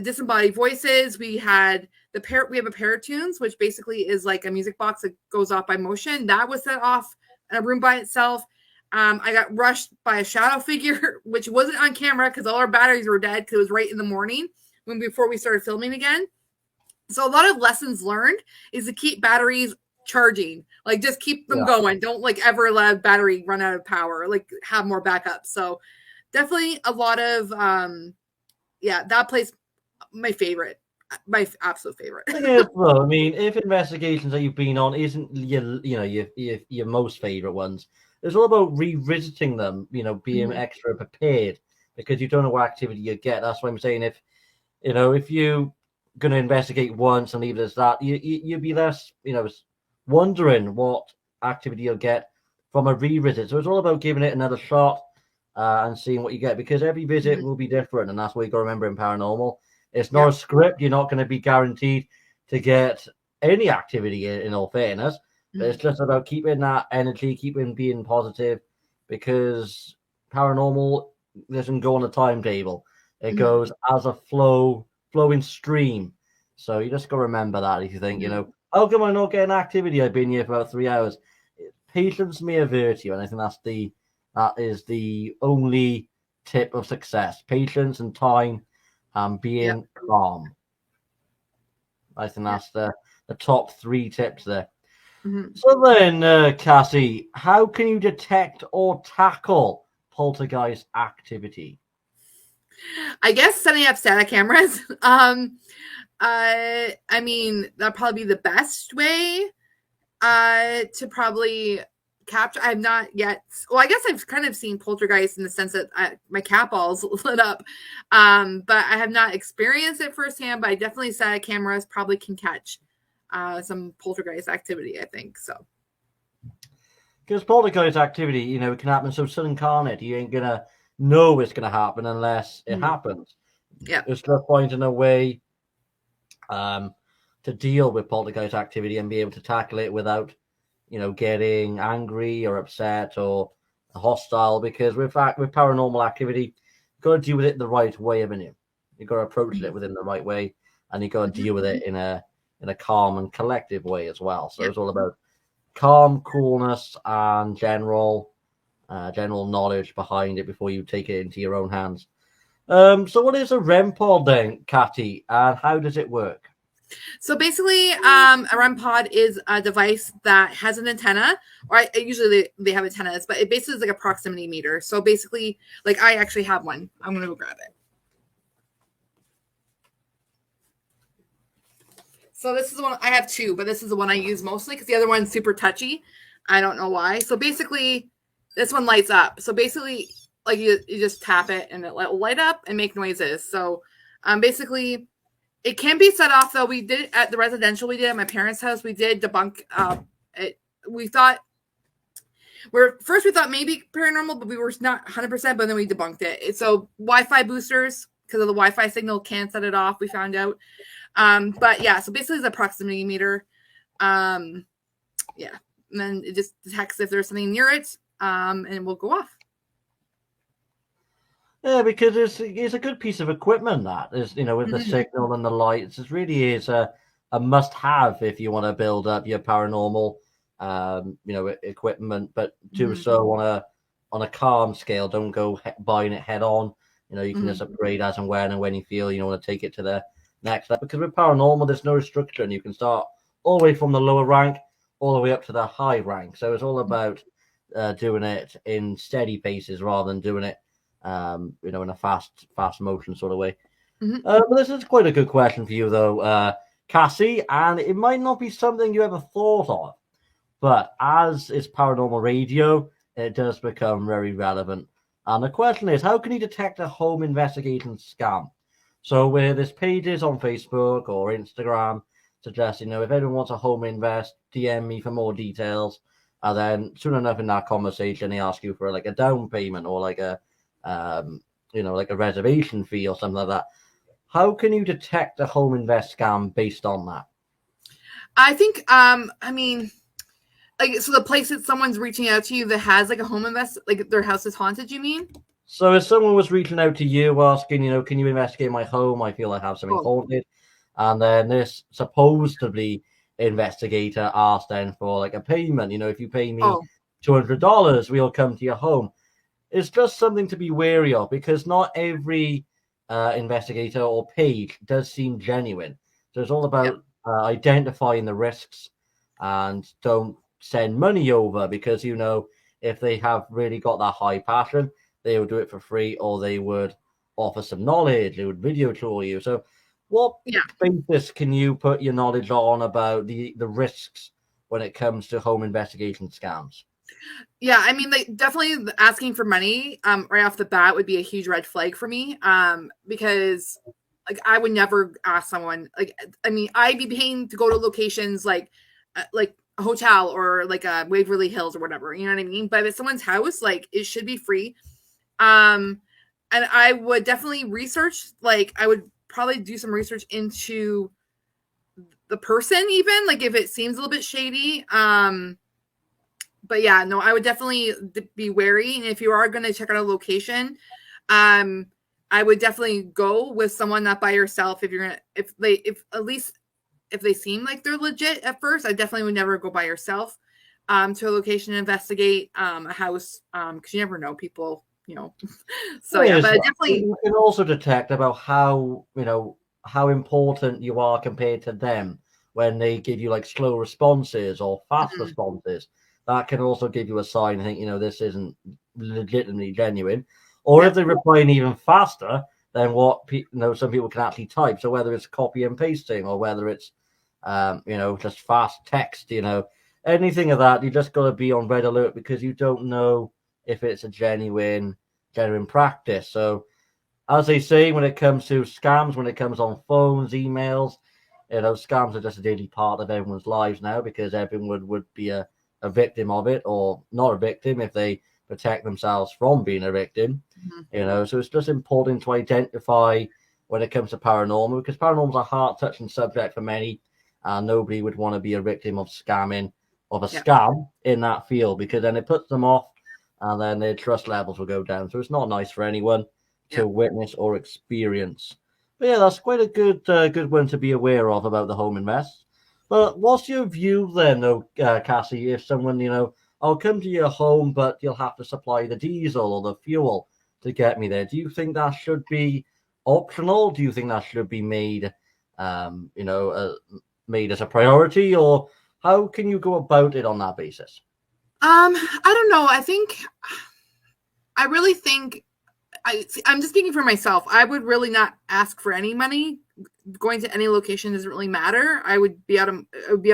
disembodied voices. We had we have a Paratunes, which basically is like a music box that goes off by motion. That was set off in a room by itself. I got rushed by a shadow figure, which wasn't on camera because all our batteries were dead because it was right in the morning before we started filming again. So a lot of lessons learned is to keep batteries charging, like just keep them going. Don't like ever let a battery run out of power, like have more backup. So definitely a lot of that place, my absolute favorite. Well, I mean, if investigations that you've been on isn't your most favorite ones, it's all about revisiting them, being extra prepared because you don't know what activity you get. That's why I'm saying if you going to investigate once and leave it as that, you'll be less, wondering what activity you'll get from a revisit. So it's all about giving it another shot and seeing what you get because every visit will be different. And that's what you got to remember in paranormal. It's not a script. You're not going to be guaranteed to get any activity in all fairness. But it's just about keeping that energy, keeping being positive because paranormal doesn't go on a timetable. It goes as a flowing stream. So you just got to remember that if you think, how come I not getting activity? I've been here for about 3 hours. Patience may avert you, and I think that is the only tip of success. Patience and time and being calm. I think that's the top 3 tips there. So then, Cassie, how can you detect or tackle poltergeist activity? I guess setting up static cameras. I mean, that'd probably be the best way to probably capture. I have not yet. Well, I guess I've kind of seen poltergeist in the sense that my cat balls lit up, but I have not experienced it firsthand. But I definitely static cameras probably can catch some poltergeist activity. I think so. Because poltergeist activity, it can happen so sudden incarnate. You ain't gonna know it's gonna happen unless it happens. Yeah, it's just finding a way to deal with poltergeist activity and be able to tackle it without, getting angry or upset or hostile. Because with paranormal activity, you've got to deal with it the right way, haven't you? You've got to approach it within the right way, and you've got to deal with it in a calm and collective way as well. So it's all about calm, coolness, and general knowledge behind it before you take it into your own hands. So what is a REM pod then, Catty, and how does it work? So basically, a REM pod is a device that has an antenna, or usually they have antennas, but it basically is like a proximity meter. So basically, like I actually have one. I'm going to go grab it. So this is the one I have 2, but this is the one I use mostly because the other one's super touchy. I don't know why. So basically, this one lights up. So basically, like you just tap it and it will light up and make noises. So basically, it can be set off though. We did it at the residential. We did at my parents' house. We did debunk it. We thought maybe paranormal, but we were not 100%. But then we debunked it. So Wi-Fi boosters, because of the Wi-Fi signal, can't set it off. We found out. But yeah, so basically it's a proximity meter. And then it just detects if there's something near it, and it will go off. Yeah, because it's a good piece of equipment that is, with the signal and the lights. It really is a must-have if you want to build up your paranormal, equipment. But do so on a calm scale. Don't go buying it head on. You can just upgrade as and when you feel you want to take it to the next step. Because with paranormal, there's no restriction. You can start all the way from the lower rank all the way up to the high rank. So it's all about doing it in steady paces rather than doing it in a fast motion sort of way. But this is quite a good question for you, though, Cassie, and it might not be something you ever thought of, but as it's paranormal radio, it does become very relevant. And the question is, how can you detect a home investigation scam? So where there's pages on Facebook or Instagram suggesting, if anyone wants a home invest, DM me for more details. And then soon enough in that conversation, they ask you for like a down payment or like a like a reservation fee or something like that. How can you detect a home invest scam based on that? I think, like, so the place that someone's reaching out to you that has like a home invest, like their house is haunted, you mean? So if someone was reaching out to you asking, can you investigate my home? I feel I have something haunted. And then this supposedly investigator asked then for like a payment. If you pay me $200, we'll come to your home. It's just something to be wary of because not every investigator or page does seem genuine. So it's all about identifying the risks and don't send money over because, if they have really got that high passion, they would do it for free or they would offer some knowledge. They would video tour you. So what basis can you put your knowledge on about the risks when it comes to home investigation scams? Yeah, I mean, like definitely asking for money right off the bat would be a huge red flag for me because like I would never ask someone like I mean I'd be paying to go to locations like a hotel or like a Waverly Hills or whatever, you know what I mean? But if it's someone's house, like it should be free. And I would definitely research, like I would probably do some research into the person even, like if it seems a little bit shady. But yeah, no, I would definitely be wary. And if you are going to check out a location, I would definitely go with someone, not by yourself. If you're gonna, if they seem like they're legit at first, I definitely would never go by yourself to a location and investigate a house because you never know people, So yeah, but definitely you can also detect about how how important you are compared to them when they give you like slow responses or fast responses. That can also give you a sign. I think this isn't legitimately genuine. Or if they reply even faster than what some people can actually type. So whether it's copy and pasting or whether it's just fast text, anything of that, you just got to be on red alert because you don't know if it's a genuine practice. So as they say, when it comes to scams, when it comes on phones, emails, scams are just a daily part of everyone's lives now because everyone would be a victim of it or not a victim if they protect themselves from being a victim. So it's just important to identify when it comes to paranormal because paranormal is a heart-touching subject for many and nobody would want to be a victim of scam in that field because then it puts them off and then their trust levels will go down. So it's not nice for anyone to witness or experience. But yeah, that's quite a good one to be aware of about the home invest. But what's your view then, though, Cassie, if someone, I'll come to your home, but you'll have to supply the diesel or the fuel to get me there. Do you think that should be optional? Do you think that should be made, made as a priority? Or how can you go about it on that basis? I don't know. I really think I'm just speaking for myself. I would really not ask for any money. Going to any location doesn't really matter. It would be out of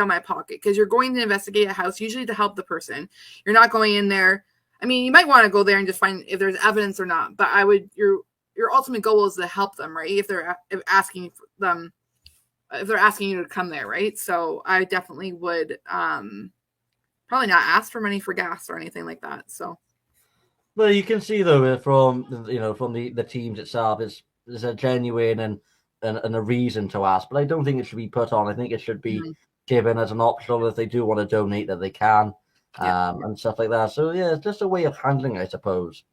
my pocket because you're going to investigate a house usually to help the person. You're not going in there. I mean, you might want to go there and just find if there's evidence or not. But your ultimate goal is to help them, right? If they're asking you to come there, right? So I definitely would probably not ask for money for gas or anything like that. So. Well, you can see though from the teams itself, there's a genuine and a reason to ask, but I don't think it should be put on. I think it should be given as an optional if they do want to donate that they can, and stuff like that. So yeah, it's just a way of handling, I suppose.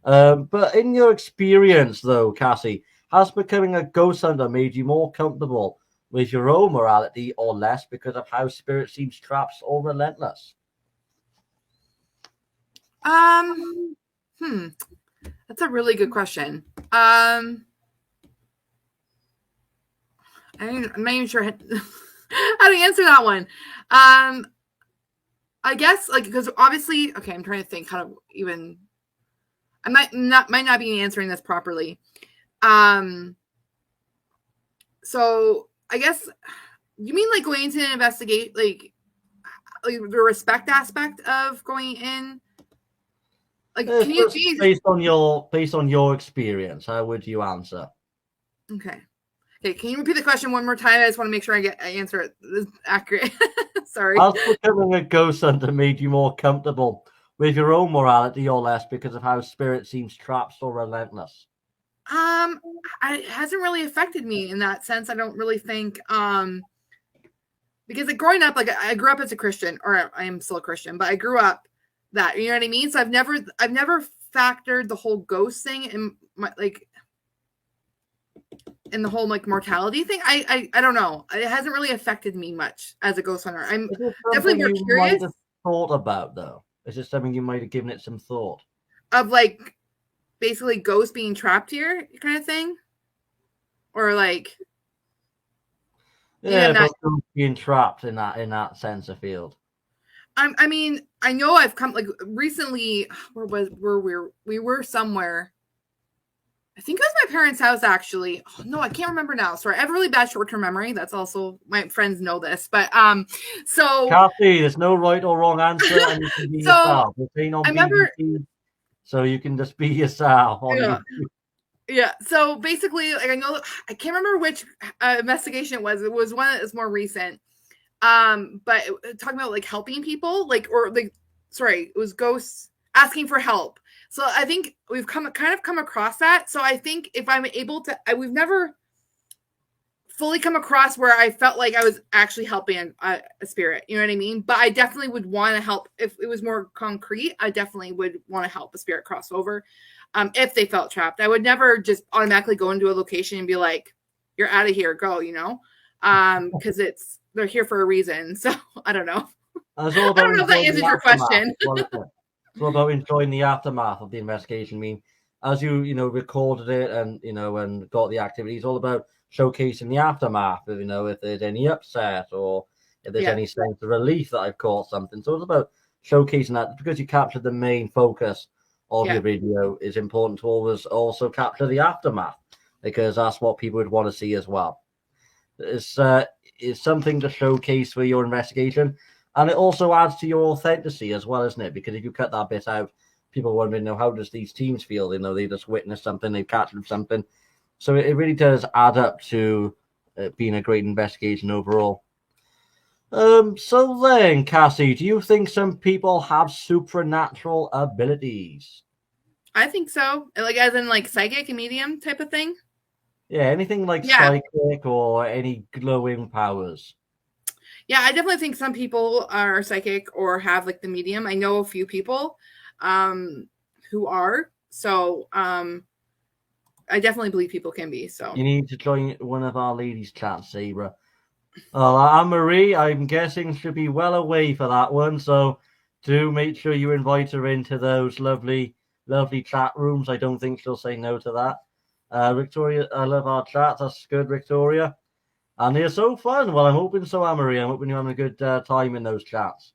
But in your experience, though, Cassie, has becoming a ghost hunter made you more comfortable with your own morality or less because of how spirit seems trapped or relentless? That's a really good question. I'm not even sure how to answer that one. I guess because obviously, okay, I'm trying to think how to even. I might not be answering this properly. So I guess you mean like going to investigate like the respect aspect of going in. Like, can you based on your experience, how would you answer? Okay. Can you repeat the question one more time? I just want to make sure I answer it accurate. Sorry. Has becoming a ghost hunter made you more comfortable with your own morality or less because of how spirit seems trapped or relentless? It hasn't really affected me in that sense. I don't really think because growing up, I grew up as a Christian, or I am still a Christian, but I grew up that, you know what I mean? So I've never factored the whole ghost thing in my in the whole like mortality thing. I don't know. It hasn't really affected me much as a ghost hunter. I'm Is it definitely something more you curious might have thought about, though? Is it something you might have given it some thought? of like basically ghosts being trapped here kind of thing, or like Yeah, not. but being trapped in that sense of field. I mean, I know I've come like recently. We were somewhere. I think it was my parents' house, actually. Oh, no, I can't remember now. Sorry, I have really bad short-term memory. That's also my friends know this, but so Kathy, there's no right or wrong answer, and you can be So, yourself. We're playing on I remember. BBC, so you can just be yourself. Yeah. So basically, like I know I can't remember which investigation it was. It was one that was more recent. But talking about like helping people, it was ghosts asking for help. So I think we've come across that. So I think if I'm able to, we've never fully come across where I felt like I was actually helping a spirit. You know what I mean? But I definitely would want to help if it was more concrete. I definitely would want to help a spirit cross over. If they felt trapped, I would never just automatically go into a location and be like, "You're out of here, go," because they're here for a reason. So I don't know. I don't know if that answers your question. It's all about enjoying the aftermath of the investigation. I mean, as you recorded it and and got the activity, it's all about showcasing the aftermath. If there's any upset or if there's any sense of relief that I've caught something. So it's about showcasing that because you captured the main focus of your video. It's important to always also capture the aftermath because that's what people would want to see as well. It's something to showcase for your investigation, and it also adds to your authenticity as well, isn't it? Because if you cut that bit out, people want to know how does these teams feel? They just witnessed something, they've captured something. So it really does add up to being a great investigation overall. So then, Cassie, do you think some people have supernatural abilities? I think so. Like as in like psychic and medium type of thing. Yeah, anything like psychic or any glowing powers. Yeah, I definitely think some people are psychic or have like the medium. I know a few people who are. So I definitely believe people can be. So you need to join one of our ladies' chats, Zebra. Anne-Marie, I'm guessing should be well away for that one. So do make sure you invite her into those lovely chat rooms. I don't think she'll say no to that. Victoria, I love our chats. That's good, Victoria. And they're so fun. Well, I'm hoping so, Anne-Marie. I'm hoping you're having a good time in those chats.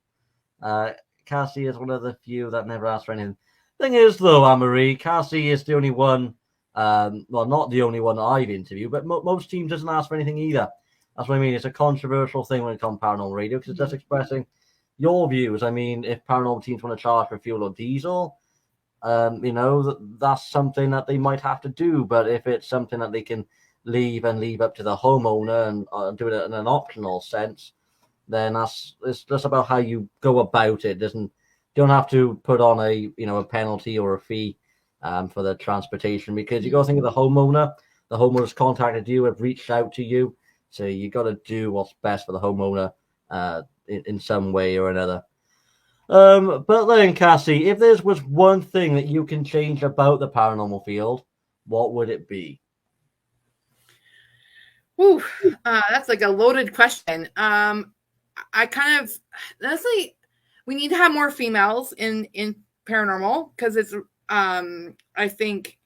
Cassie is one of the few that never asks for anything. Thing is, though, Anne-Marie, Cassie is the only one, well, not the only one that I've interviewed, but most teams doesn't ask for anything either. That's what I mean. It's a controversial thing when it comes to Paranormal Radio because it's just expressing your views. I mean, if paranormal teams want to charge for fuel or diesel, that's something that they might have to do. But if it's something that they can leave up to the homeowner and do it in an optional sense, then it's just about how you go about it. You don't have to put on a penalty or a fee for the transportation because you got to think of the homeowner. The homeowner's contacted you, have reached out to you, so you got to do what's best for the homeowner in some way or another. But then, Cassie, if there was one thing that you can change about the paranormal field, what would it be? Ooh, that's like a loaded question. I kind of honestly, we need to have more females in paranormal because it's I think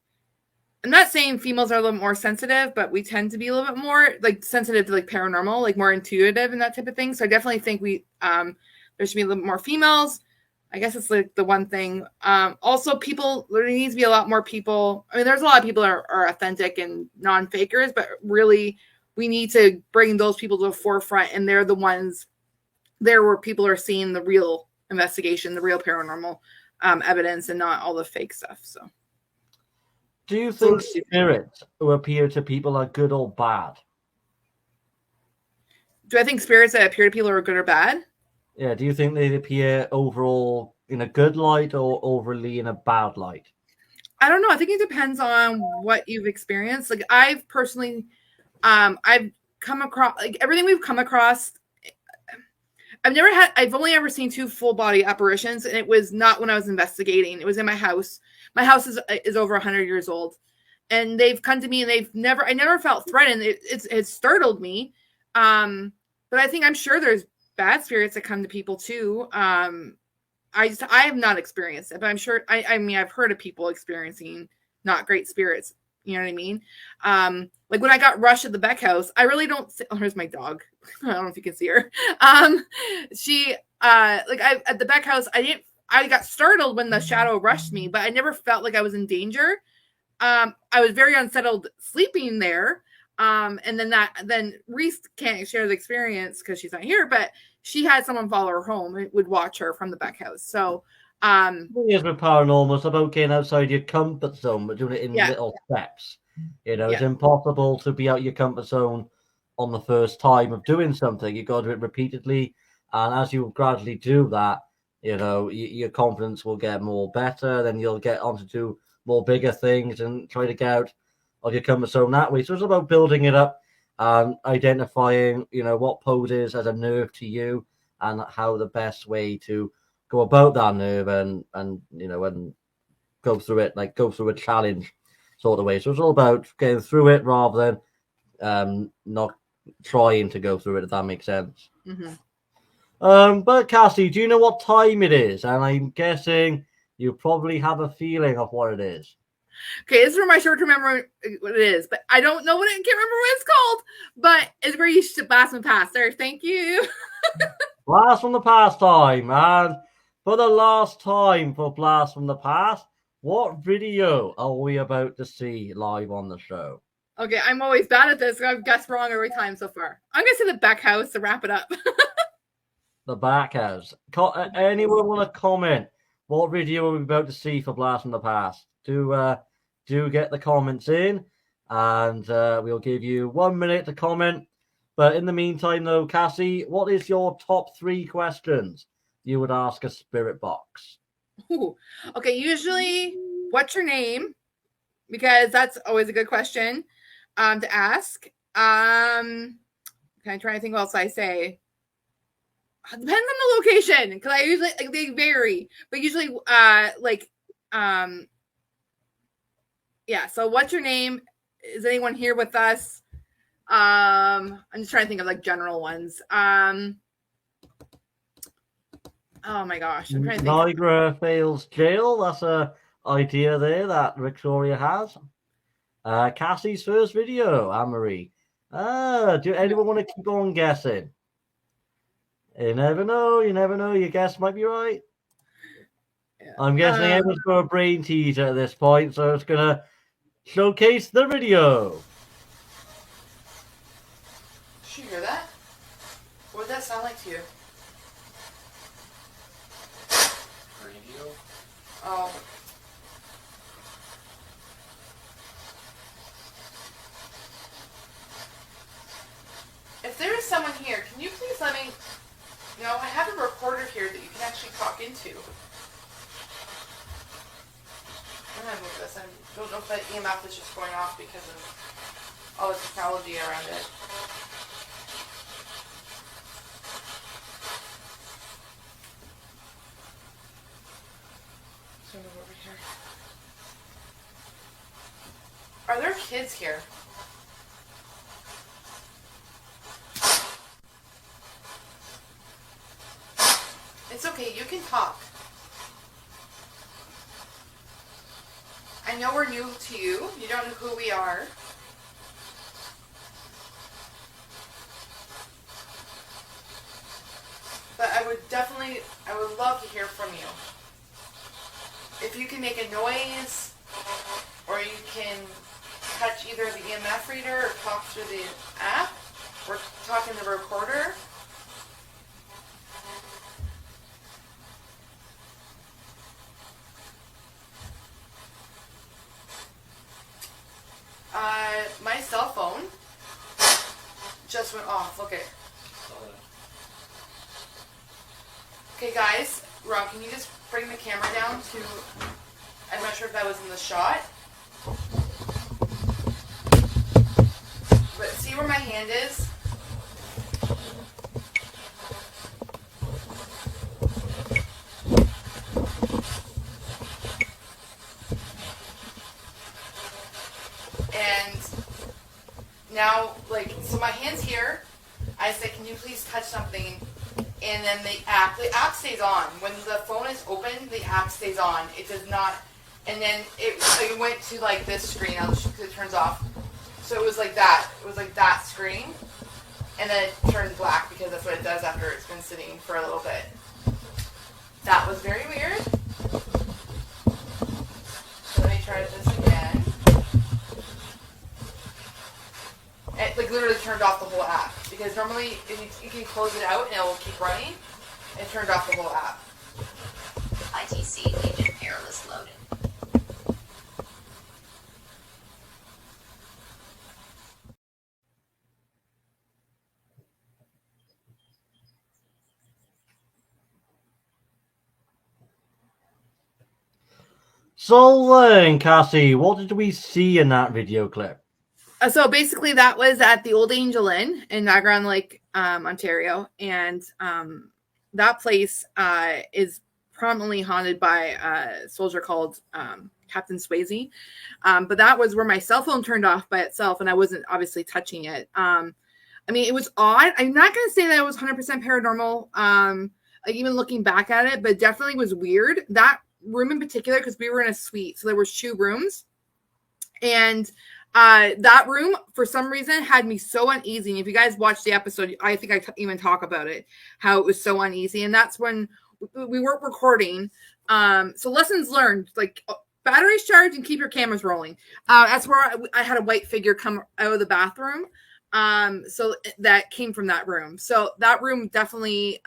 I'm not saying females are a little more sensitive, but we tend to be a little bit more like sensitive to like paranormal, like more intuitive and that type of thing. So I definitely think there should be a little more females. I guess it's like the one thing. Also, there needs to be a lot more people. I mean, there's a lot of people that are authentic and non-fakers, but really we need to bring those people to the forefront, and they're the ones there where people are seeing the real investigation, the real paranormal evidence, and not all the fake stuff. So, do you think spirits who appear to people are good or bad? Do I think spirits that appear to people are good or bad? Yeah. Do you think they appear overall in a good light or overly in a bad light? I don't know. I think it depends on what you've experienced. Like I've personally, I've come across like everything we've come across. I've only ever seen 2 full body apparitions, and it was not when I was investigating. It was in my house. My house is over 100 years old, and they've come to me, and I never felt threatened. It startled me. But I'm sure there's bad spirits that come to people too. I have not experienced it, but I'm sure, I've heard of people experiencing not great spirits. You know what I mean? Like when I got rushed at the Beck house, I really don't. Oh, here's my dog. I don't know if you can see her. She, at the Beck house, I got startled when the shadow rushed me, but I never felt like I was in danger. I was very unsettled sleeping there. And then Reese can't share the experience because she's not here, but she had someone follow her home and would watch her from the Beck house. So, Here's with paranormal, it's about getting outside your comfort zone, but doing it in little steps. It's impossible to be out your comfort zone on the first time of doing something. You've got to do it repeatedly, and as you gradually do that, your confidence will get more better. Then you'll get on to do more bigger things and try to get out of your comfort zone that way. So it's about building it up and identifying, what poses as a nerve to you and how the best way to go about that nerve and go through it, like go through a challenge sort of way. So it's all about getting through it rather than not trying to go through it, if that makes sense. Mm-hmm. But Cassie, do you know what time it is? And I'm guessing you probably have a feeling of what it is. Okay, this is where my short-term memory what it is, but I don't know what can't remember what it's called. But it's where you should blast and pass there. Thank you. Blast from the past time, and for the last time for Blast from the Past, what video are we about to see live on the show? Okay, I'm always bad at this. I've guessed wrong every time so far. I'm gonna say the Beck house to wrap it up. The Back House. Anyone want to comment? What video are we about to see for Blast from the Past? Do get the comments in, and we'll give you 1 minute to comment. But in the meantime, though, Cassie, what is your top 3 questions you would ask a spirit box? Ooh. Okay, usually, what's your name? Because that's always a good question to ask. Can I try to think what else I say? Depends on the location, because I usually they vary, but usually yeah. So what's your name? Is anyone here with us? I'm just trying to think of general ones. Oh my gosh, I'm trying to think. Niagara Falls Jail. That's a idea there that Victoria has. Cassie's first video, Anne-Marie. Do anyone want to keep on guessing? You never know. Your guess might be right. Yeah. I'm guessing everyone's got a brain teaser at this point, so it's going to showcase the video. Did you hear that? What did that sound like to you? Radio? Oh. If there is someone here, can you please let me... I have a recorder here that you can actually talk into. I'm going to move this. I don't know if that EMF is just going off because of all the technology around it. So move over here. Are there kids here? It's okay, you can talk. I know we're new to you. You don't know who we are. But I would love to hear from you. If you can make a noise, or you can touch either the EMF reader or talk through the app, or talk in the recorder. My cell phone just went off. Look it. Okay, guys. Rob, can you just bring the camera down to... I'm not sure if that was in the shot. But see where my hand is? now, like, so my hand's here. I say, can you please touch something? And then the app stays on. When the phone is open, the app stays on. It does not. And then it went to like this screen. It turns off. So it was like that. It was like that screen. And then it turned black because that's what it does after it's been sitting for a little bit. That was very weird. So let me try this again. It like literally turned off the whole app because normally if you can close it out and it will keep running. It turned off the whole app. ITC Legion Perilous loaded. So then, Cassie, what did we see in that video clip? So basically, that was at the Old Angel Inn in Niagara on Lake, Ontario, and that place is prominently haunted by a soldier called Captain Swayze. But that was where my cell phone turned off by itself, and I wasn't obviously touching it. I mean, it was odd. I'm not going to say that it was 100% paranormal, like even looking back at it, but it definitely was weird. That room in particular, because we were in a suite, so there was 2 rooms, and that room for some reason had me so uneasy. And if you guys watched the episode, I think I even talk about it, how it was so uneasy. And that's when we weren't recording. So lessons learned, like batteries charged and keep your cameras rolling. That's where I had a white figure come out of the bathroom. So that came from that room. So that room definitely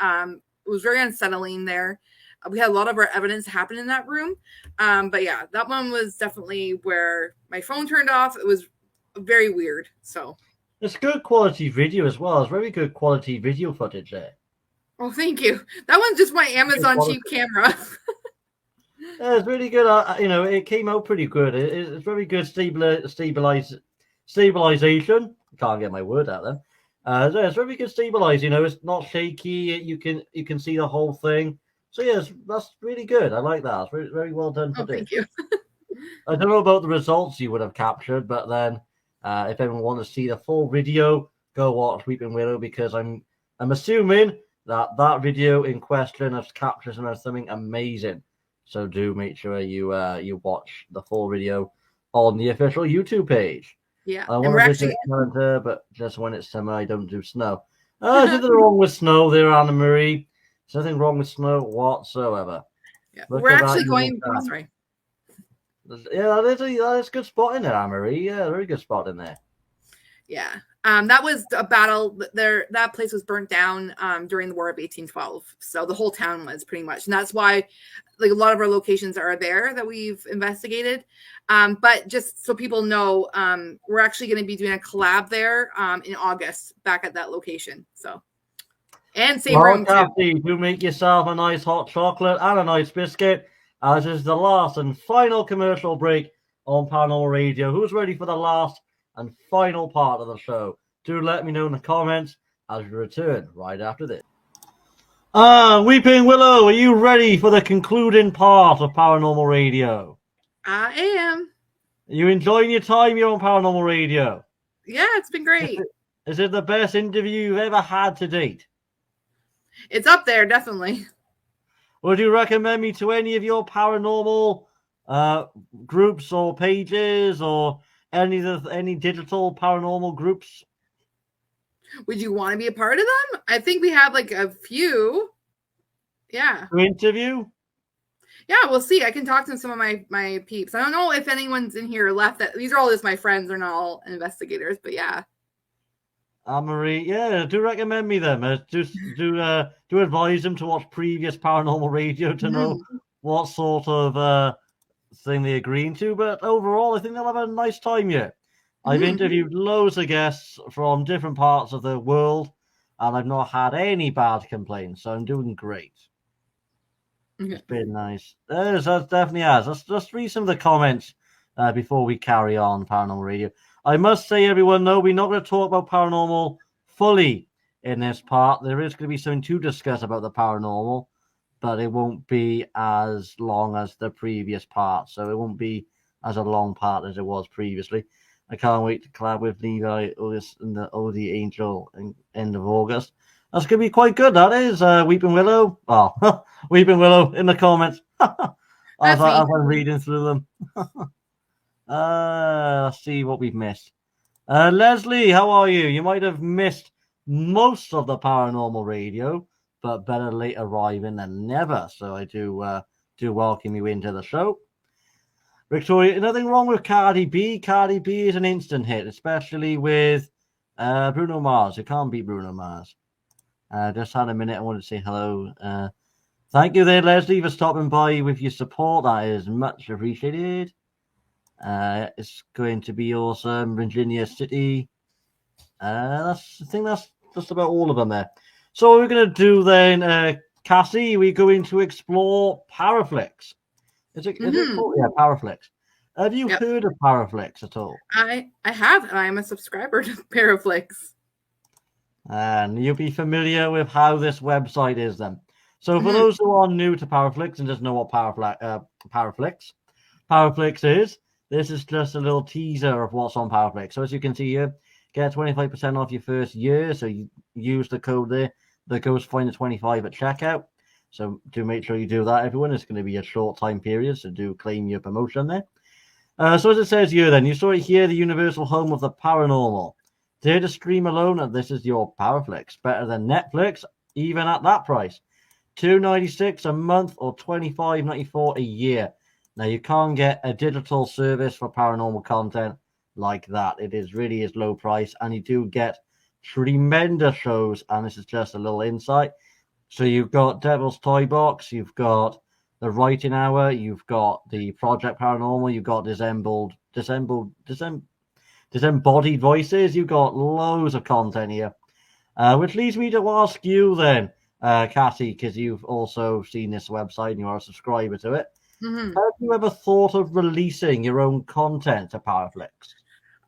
was very unsettling there. We had a lot of our evidence happen in that room. But yeah, that one was definitely where my phone turned off. It was very weird. So it's good quality video as well. It's very good quality video footage there. Oh, thank you. That one's just my Amazon cheap camera. Yeah, it's really good. You know, it came out pretty good. It's very good stabilization. Can't get my word out there. So it's very good stabilize. You know, it's not shaky. You can see the whole thing. So yes, that's really good. I like that. It's very, very well done. Oh, thank you. I don't know about the results you would have captured, but then if anyone wants to see the full video, go watch Weeping Willow, because I'm assuming that video in question has captured something amazing. So do make sure you watch the full video on the official YouTube page. Yeah, I want to visit Canada, but just when it's summer, I don't do snow. There's nothing wrong with snow there, Anna Marie. There's nothing wrong with snow whatsoever. Yeah, we're actually going. Oh, sorry. Yeah, that is a good spot in there, Anna Marie. Yeah, very good spot in there. Yeah. That was a battle there. That place was burnt down during the War of 1812. So the whole town was pretty much, and that's why like a lot of our locations are there that we've investigated. But just so people know, we're actually going to be doing a collab there in August back at that location. So, and same room Kathy, do make yourself a nice hot chocolate and a nice biscuit, as is the last and final commercial break on Paranormal Radio. Who's ready for the last and final part of the show? Do let me know in the comments as we return right after this. Weeping Willow, are you ready for the concluding part of Paranormal Radio? I am. Are you enjoying your time here on Paranormal Radio? Yeah, it's been great. Is it the best interview you've ever had to date? It's up there, definitely. Would you recommend me to any of your paranormal groups or pages, or any digital paranormal groups? Would you want to be a part of them? I think we have like a few. Yeah. To interview? Yeah, we'll see. I can talk to some of my peeps. I don't know if anyone's in here left. These are all just my friends. They're not all investigators, but yeah. Marie, yeah, do recommend me them. Do advise them to watch previous Paranormal Radio to know what sort of thing they agreeing to. But overall, I think they'll have a nice time here. I've interviewed loads of guests from different parts of the world, and I've not had any bad complaints, so I'm doing great. It's been nice. That definitely has. Let's just read some of the comments before we carry on Paranormal Radio. I must say, everyone, though, we're not going to talk about paranormal fully in this part. There is going to be something to discuss about the paranormal, but it won't be as long as the previous part. So it won't be as a long part as it was previously. I can't wait to collab with Levi August and the OD Angel in end of August. That's going to be quite good, that is. Weeping Willow. Oh, Weeping Willow in the comments. as I'm reading through them. Let's see what we've missed. Leslie, how are you? You might have missed most of the paranormal radio, but better late arriving than never. So I do welcome you into the show. Victoria, nothing wrong with Cardi B. Cardi B is an instant hit, especially with Bruno Mars. You can't beat Bruno Mars. Just had a minute. I wanted to say hello. Thank you there, Leslie, for stopping by with your support. That is much appreciated. It's going to be awesome. Virginia City. I think that's just about all of them there. So what we're going to do then, Cassie, we're going to explore Paraflix. Is it called? Yeah, Paraflix. Have you heard of Paraflix at all? I have, and I'm a subscriber to Paraflix. And you'll be familiar with how this website is then. So for those who are new to Paraflix and just know what Paraflix is, this is just a little teaser of what's on Paraflix. So as you can see here, get 25% off your first year. So you use the code there that goes find the 25 at checkout. So do make sure you do that, everyone. It's going to be a short time period, so do claim your promotion there. So as it says here then, you saw it here, the universal home of the paranormal. Dare to stream alone, and this is your Paraflix. Better than Netflix, even at that price. $2.96 a month or $25.94 a year. Now, you can't get a digital service for paranormal content like that. It really is low price, and you do get tremendous shows, and this is just a little insight. So you've got Devil's Toy Box, you've got the Writing Hour, you've got the Project Paranormal, you've got Disembodied Voices, you've got loads of content here. Which leads me to ask you then, Cassie, because you've also seen this website and you are a subscriber to it. Have you ever thought of releasing your own content to Paraflix?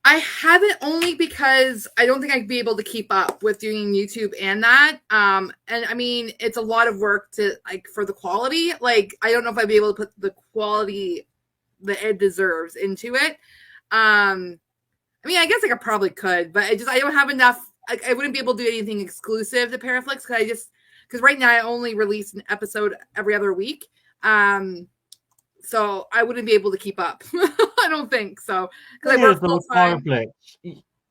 I haven't, only because I don't think I'd be able to keep up with doing YouTube and that. And I mean, it's a lot of work to for the quality. I don't know if I'd be able to put the quality that it deserves into it. I mean, I guess I probably could, but I don't have enough. I wouldn't be able to do anything exclusive to Paraflix because right now I only release an episode every other week. So I wouldn't be able to keep up. I don't think so. Because I work full time. Paraflix,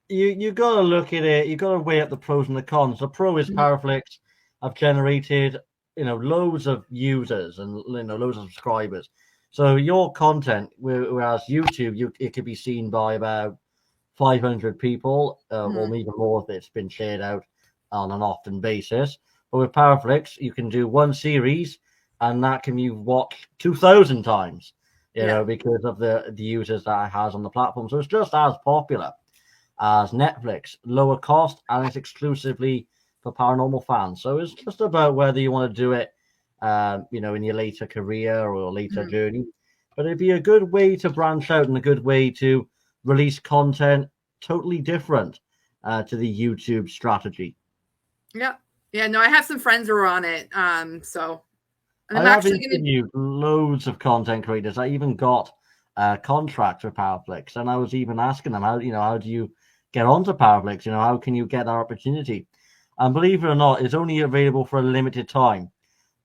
you got to look at it. You got to weigh up the pros and the cons. The pro is Paraflix have generated, loads of users and loads of subscribers. So your content, whereas YouTube, it could be seen by about 500 people, or even more if it's been shared out on an often basis. But with Paraflix, you can do one series, and that can be watched 2,000 times, because of the users that it has on the platform. So it's just as popular as Netflix, lower cost, and it's exclusively for paranormal fans. So it's just about whether you want to do it, in your later career or later journey. But it'd be a good way to branch out and a good way to release content totally different to the YouTube strategy. Yeah. Yeah, no, I have some friends who are on it. So I'm actually interviewed loads of content creators. I even got a contract with Paraflix, and I was even asking them how do you get onto Paraflix? How can you get that opportunity? And believe it or not, it's only available for a limited time.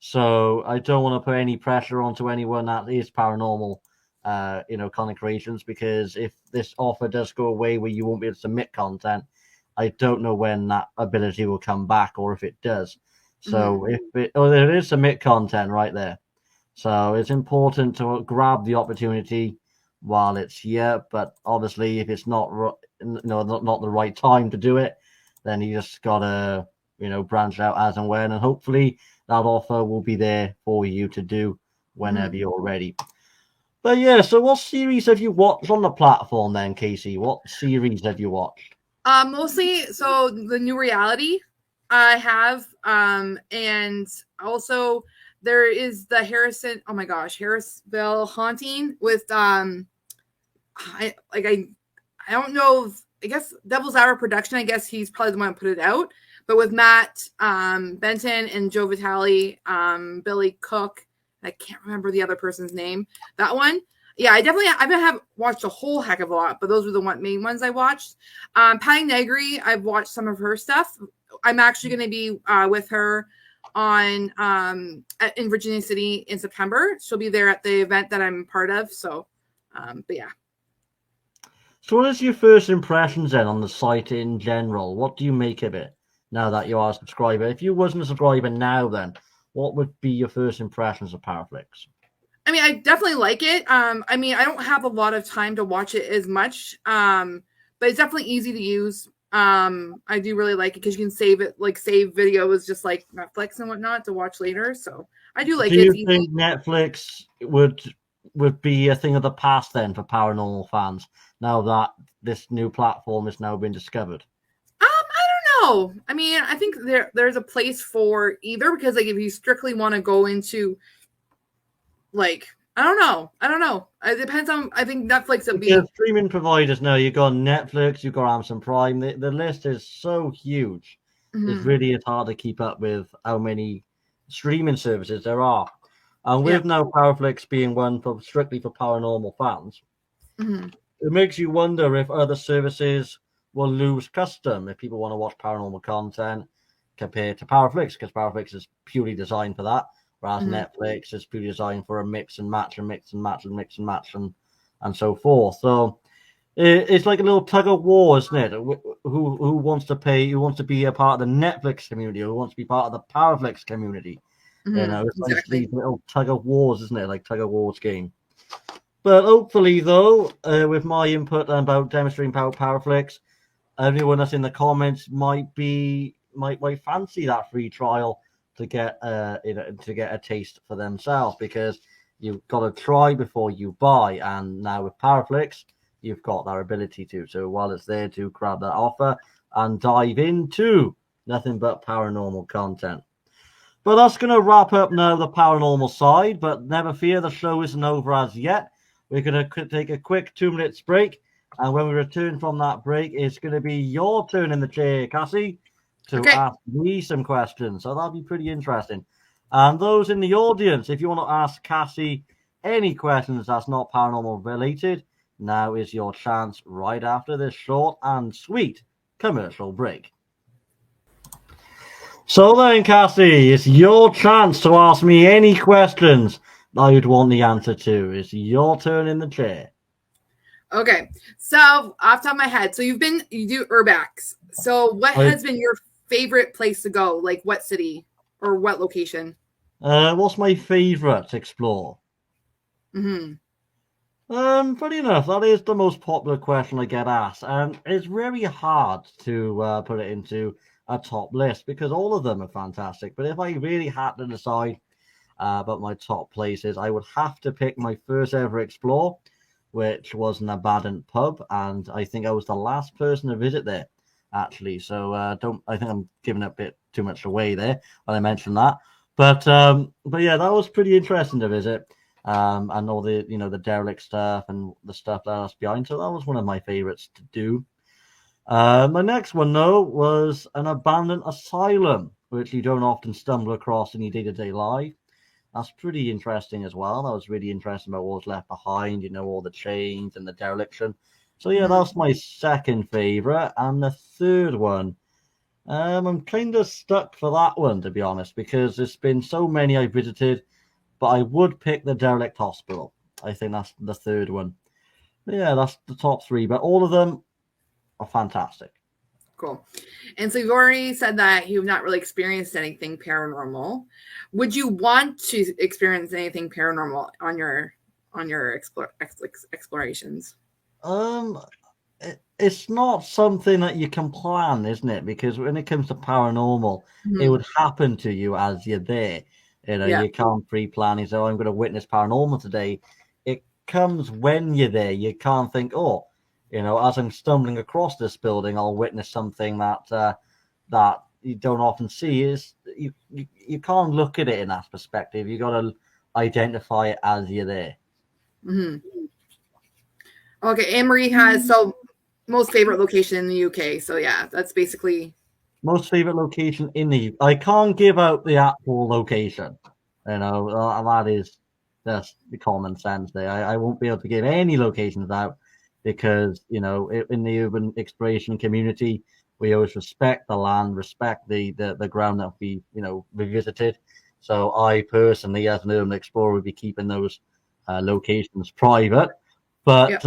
So I don't want to put any pressure onto anyone that is paranormal, content creations, because if this offer does go away where you won't be able to submit content, I don't know when that ability will come back, or if it does. So there is submit content right there. So it's important to grab the opportunity while it's here. But obviously, if it's not the right time to do it, then you just gotta branch out as and when, and hopefully that offer will be there for you to do whenever you're ready. But yeah, so what series have you watched on the platform then, Casey? What series have you watched? Mostly, so the New Reality I have, and also there is the Harrisville Haunting with I don't know if, I guess Devil's Hour Production, I guess he's probably the one who put it out, but with Matt Benton and Joe Vitale, Billy Cook, I can't remember the other person's name. That one, Yeah, I haven't watched a whole heck of a lot, but those were the main ones I watched. Patty Negri, I've watched some of her stuff. I'm actually going to be with her in Virginia City in September. She'll be there at the event that I'm part of. So, but yeah. So what is your first impressions then on the site in general? What do you make of it now that you are a subscriber? If you wasn't a subscriber now, then what would be your first impressions of Paraflix? I mean, I definitely like it. I mean, I don't have a lot of time to watch it as much, but it's definitely easy to use. I do really like it because you can save it, like save videos just like Netflix and whatnot to watch later. So I do like it. Do you think Netflix would be a thing of the past then for paranormal fans now that this new platform has now been discovered? I don't know. I mean, I think there's a place for either, because like if you strictly want to go into like I don't know. It depends on. I think Netflix will be streaming providers now. You've got Netflix, you've got Amazon Prime. The list is so huge. It's really hard to keep up with how many streaming services there are. And with now Paraflix being one strictly for paranormal fans, it makes you wonder if other services will lose custom if people want to watch paranormal content compared to Paraflix, because Paraflix is purely designed for that, whereas Netflix is purely designed for a mix and match and so forth. So it's like a little tug of war, isn't it? Who wants to pay? Who wants to be a part of the Netflix community? Who wants to be part of the Paraflix community? You know, it's like these little tug of wars, isn't it? Like tug of wars game. But hopefully, though, with my input about demonstrating Paraflix, everyone that's in the comments might fancy that free trial to get a taste for themselves, because you've got to try before you buy. And now with Paraflix, you've got that ability to. So while it's there, to grab that offer and dive into nothing but paranormal content. But that's going to wrap up now the paranormal side. But never fear, the show isn't over as yet. We're going to take a quick 2 minutes break. And when we return from that break, it's going to be your turn in the chair, Cassie, to ask me some questions. So that'll be pretty interesting. And those in the audience, if you want to ask Cassie any questions that's not paranormal related, now is your chance right after this short and sweet commercial break. So then, Cassie, it's your chance to ask me any questions that you'd want the answer to. It's your turn in the chair. Okay, so off the top of my head, so you do Urbex. So what has been your favorite place to go? Like what city or what location? What's my favorite to explore? Funny enough, that is the most popular question I get asked, and it's very hard to put it into a top list because all of them are fantastic. But if I really had to decide about my top places, I would have to pick my first ever explore, which was an abandoned pub, and I think I was the last person to visit there, actually. So I think I'm giving a bit too much away there when I mentioned that. But yeah, that was pretty interesting to visit, and all the the derelict stuff and the stuff that's behind. So that was one of my favorites to do. My next one, though, was an abandoned asylum, which you don't often stumble across in your day-to-day life. That's pretty interesting as well. That was really interesting about what was left behind, all the chains and the dereliction. So yeah, that's my second favorite. And the third one, I'm kind of stuck for that one, to be honest, because there's been so many I visited, but I would pick the derelict hospital. I think that's the third one. But yeah, that's the top three, but all of them are fantastic. Cool. And so you've already said that you've not really experienced anything paranormal. Would you want to experience anything paranormal on your explorations? It's not something that you can plan, isn't it? Because when it comes to paranormal, it would happen to you as you're there. You can't pre-plan. You say, I'm going to witness paranormal today. It comes when you're there. You can't think, as I'm stumbling across this building, I'll witness something that you don't often see. Is you can't look at it in that perspective. You got to identify it as you're there. Okay, Anne-Marie has most favorite location in the UK. So yeah, that's basically most favorite location in the UK. I can't give out the actual location. That is that's the common sense there. I won't be able to give any locations out because, you know, in the urban exploration community, we always respect the land, respect the ground that we, you know, we visited. So I personally, as an urban explorer, would be keeping those locations private. But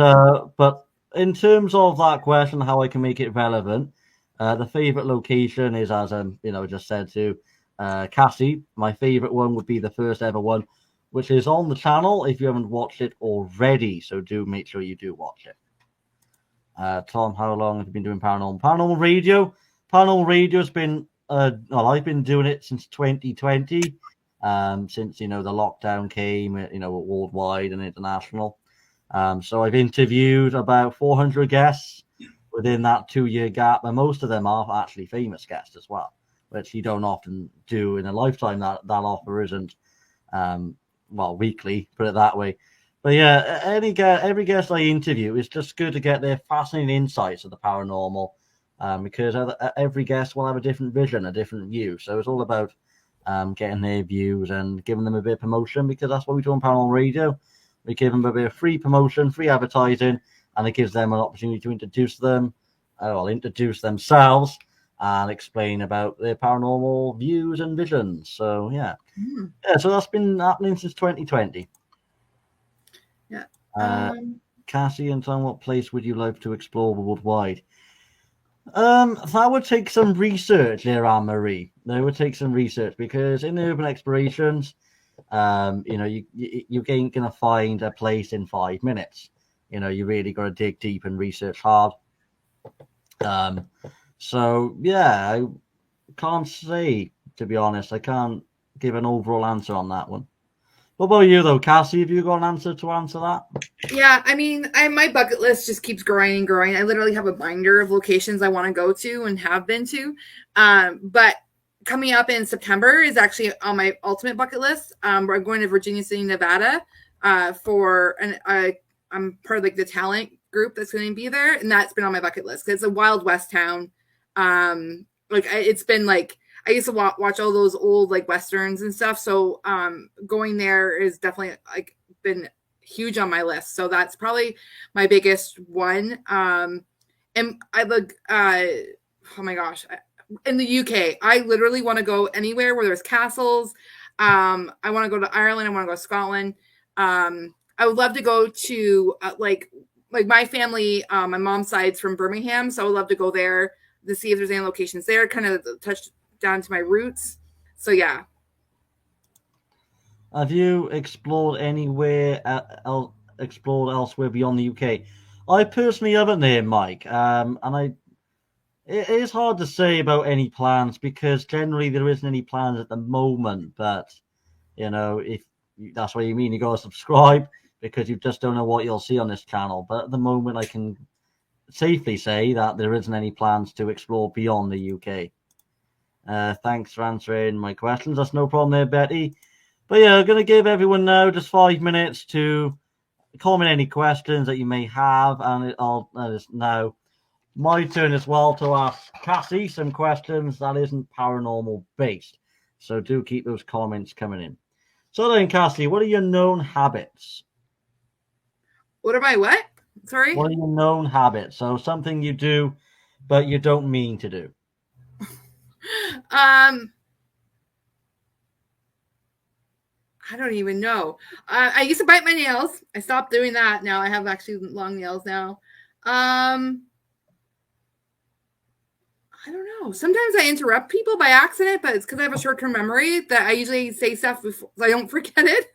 but in terms of that question, how I can make it relevant, the favorite location is, as you know, just said to Cassie. My favorite one would be the first ever one, which is on the channel if you haven't watched it already. So do make sure you do watch it. Tom, how long have you been doing paranormal radio? Paranormal radio has been well, I've been doing it since 2020. Since, you know, the lockdown came, you know, worldwide and international. So I've interviewed about 400 guests within that 2-year gap, and most of them are actually famous guests as well, which you don't often do in a lifetime. That offer isn't well, weekly, put it that way. But yeah, every guest I interview is just good to get their fascinating insights of the paranormal, because every guest will have a different vision, a different view. So it's all about getting their views and giving them a bit of promotion, because that's what we do on Paranormal Radio. We give them a bit of free promotion, free advertising, and it gives them an opportunity to introduce themselves and explain about their paranormal views and visions. So yeah, so that's been happening since 2020. Yeah. Cassie and Tom, what place would you like to explore worldwide? That would take some research there, Anne-Marie. That would take some research, because in urban explorations, you know, you ain't gonna find a place in 5 minutes. You know, you really got to dig deep and research hard. So yeah, I can't say, to be honest. I can't give an overall answer on that one. What about you, though, Cassie? Have you got an answer to answer that? Yeah, I mean, my bucket list just keeps growing and growing. I literally have a binder of locations I want to go to and have been to. But coming up in September is actually on my ultimate bucket list. We're going to Virginia City, Nevada, for I'm part of like the talent group that's going to be there, and that's been on my bucket list because it's a Wild West town. It's been like, I used to watch all those old like westerns and stuff. So going there is definitely like been huge on my list. So that's probably my biggest one. And I look, oh my gosh, in the UK, I literally want to go anywhere where there's castles. I want to go to Ireland. I want to go to Scotland. I would love to go to like my family. My mom's side's from Birmingham, so I would love to go there to see if there's any locations there. Kind of touch down to my roots. So yeah. Have you explored anywhere explored elsewhere beyond the UK? I personally haven't there, Mike. And it is hard to say about any plans, because generally there isn't any plans at the moment. But you know, if that's what you mean, you got to subscribe, because you just don't know what you'll see on this channel. But at the moment, I can safely say that there isn't any plans to explore beyond the UK. Thanks for answering my questions. That's no problem there, Betty. But yeah, I'm going to give everyone now just 5 minutes to comment any questions that you may have. And it's now my turn as well to ask Cassie some questions that isn't paranormal based. So do keep those comments coming in. So then, Cassie, what are your known habits? What are my what? Sorry? What are your known habits? So something you do, but you don't mean to do. I don't even know. I used to bite my nails. I stopped doing that. Now I have actually long nails now. I don't know. Sometimes I interrupt people by accident, but it's because I have a short-term memory that I usually say stuff before so I don't forget it.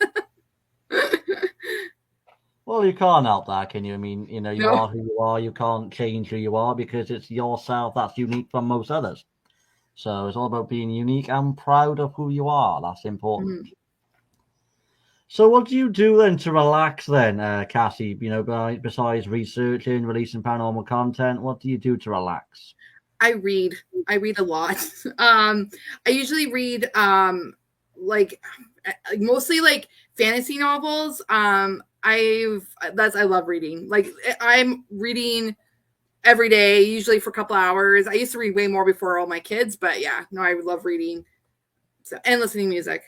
Well, you can't help that, can you? I mean, you know, you No. are who you are. You can't change who you are, because it's yourself that's unique from most others. So it's all about being unique and proud of who you are. That's important. So what do you do then to relax then, Cassie? You know, besides researching, releasing paranormal content, what do you do to relax? I read a lot. I usually read like mostly like fantasy novels. I love reading. Like I'm reading every day, usually for a couple hours. I used to read way more before all my kids, but yeah, no, I love reading. So, and listening to music.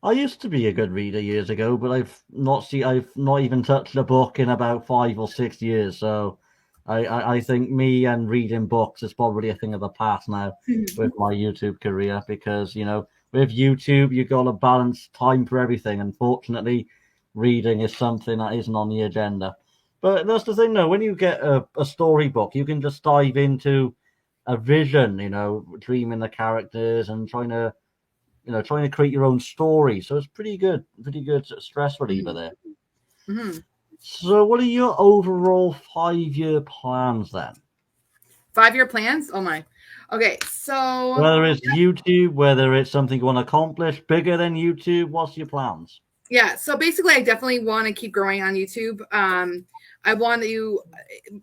I used to be a good reader years ago, but I've not even touched a book in about 5 or 6 years. So I think me and reading books is probably a thing of the past now with my YouTube career, because with YouTube you got to balance time for everything. Unfortunately, reading is something that isn't on the agenda. But that's the thing, though. When you get a storybook, you can just dive into a vision, dreaming the characters and trying to create your own story. So it's pretty good stress reliever there. Mm-hmm. So what are your overall 5-year plans then? 5-year plans? Oh my. Okay, so Whether it's YouTube, whether it's something you want to accomplish bigger than YouTube, what's your plans? yeah, so basically I definitely want to keep growing on YouTube. I want to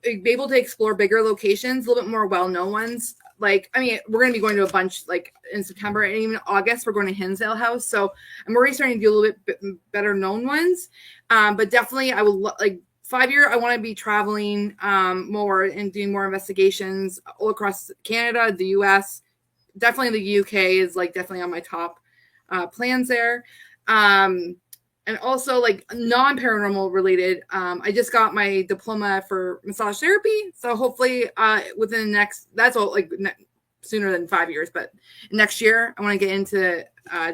be able to explore bigger locations, a little bit more well-known ones. Like, I mean, we're going to be going to a bunch like in September and even August, we're going to Hinsdale House. So I'm already starting to do a little bit better known ones. But definitely I would like 5-year, I want to be traveling more and doing more investigations all across Canada, the US. Definitely the UK is like definitely on my top plans there. And also like non-paranormal related, I just got my diploma for massage therapy. So hopefully within the next, that's all like sooner than 5 years, but next year I want to get into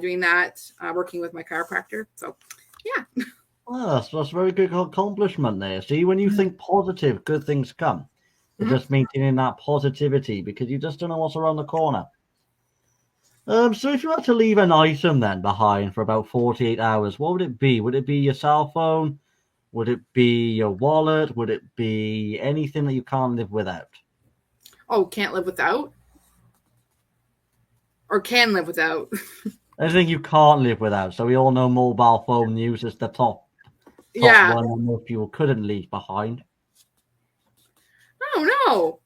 doing that, working with my chiropractor. So yeah. Well, that's a very good accomplishment there. See, when you think positive, good things come. You're just maintaining that positivity because you just don't know what's around the corner. So if you had to leave an item then behind for about 48 hours, what would it be? Would it be your cell phone? Would it be your wallet? Would it be anything that you can't live without? Oh, can't live without? Or can live without? Anything you can't live without. So we all know mobile phone use is the top Yeah. one that most people couldn't leave behind. Oh no.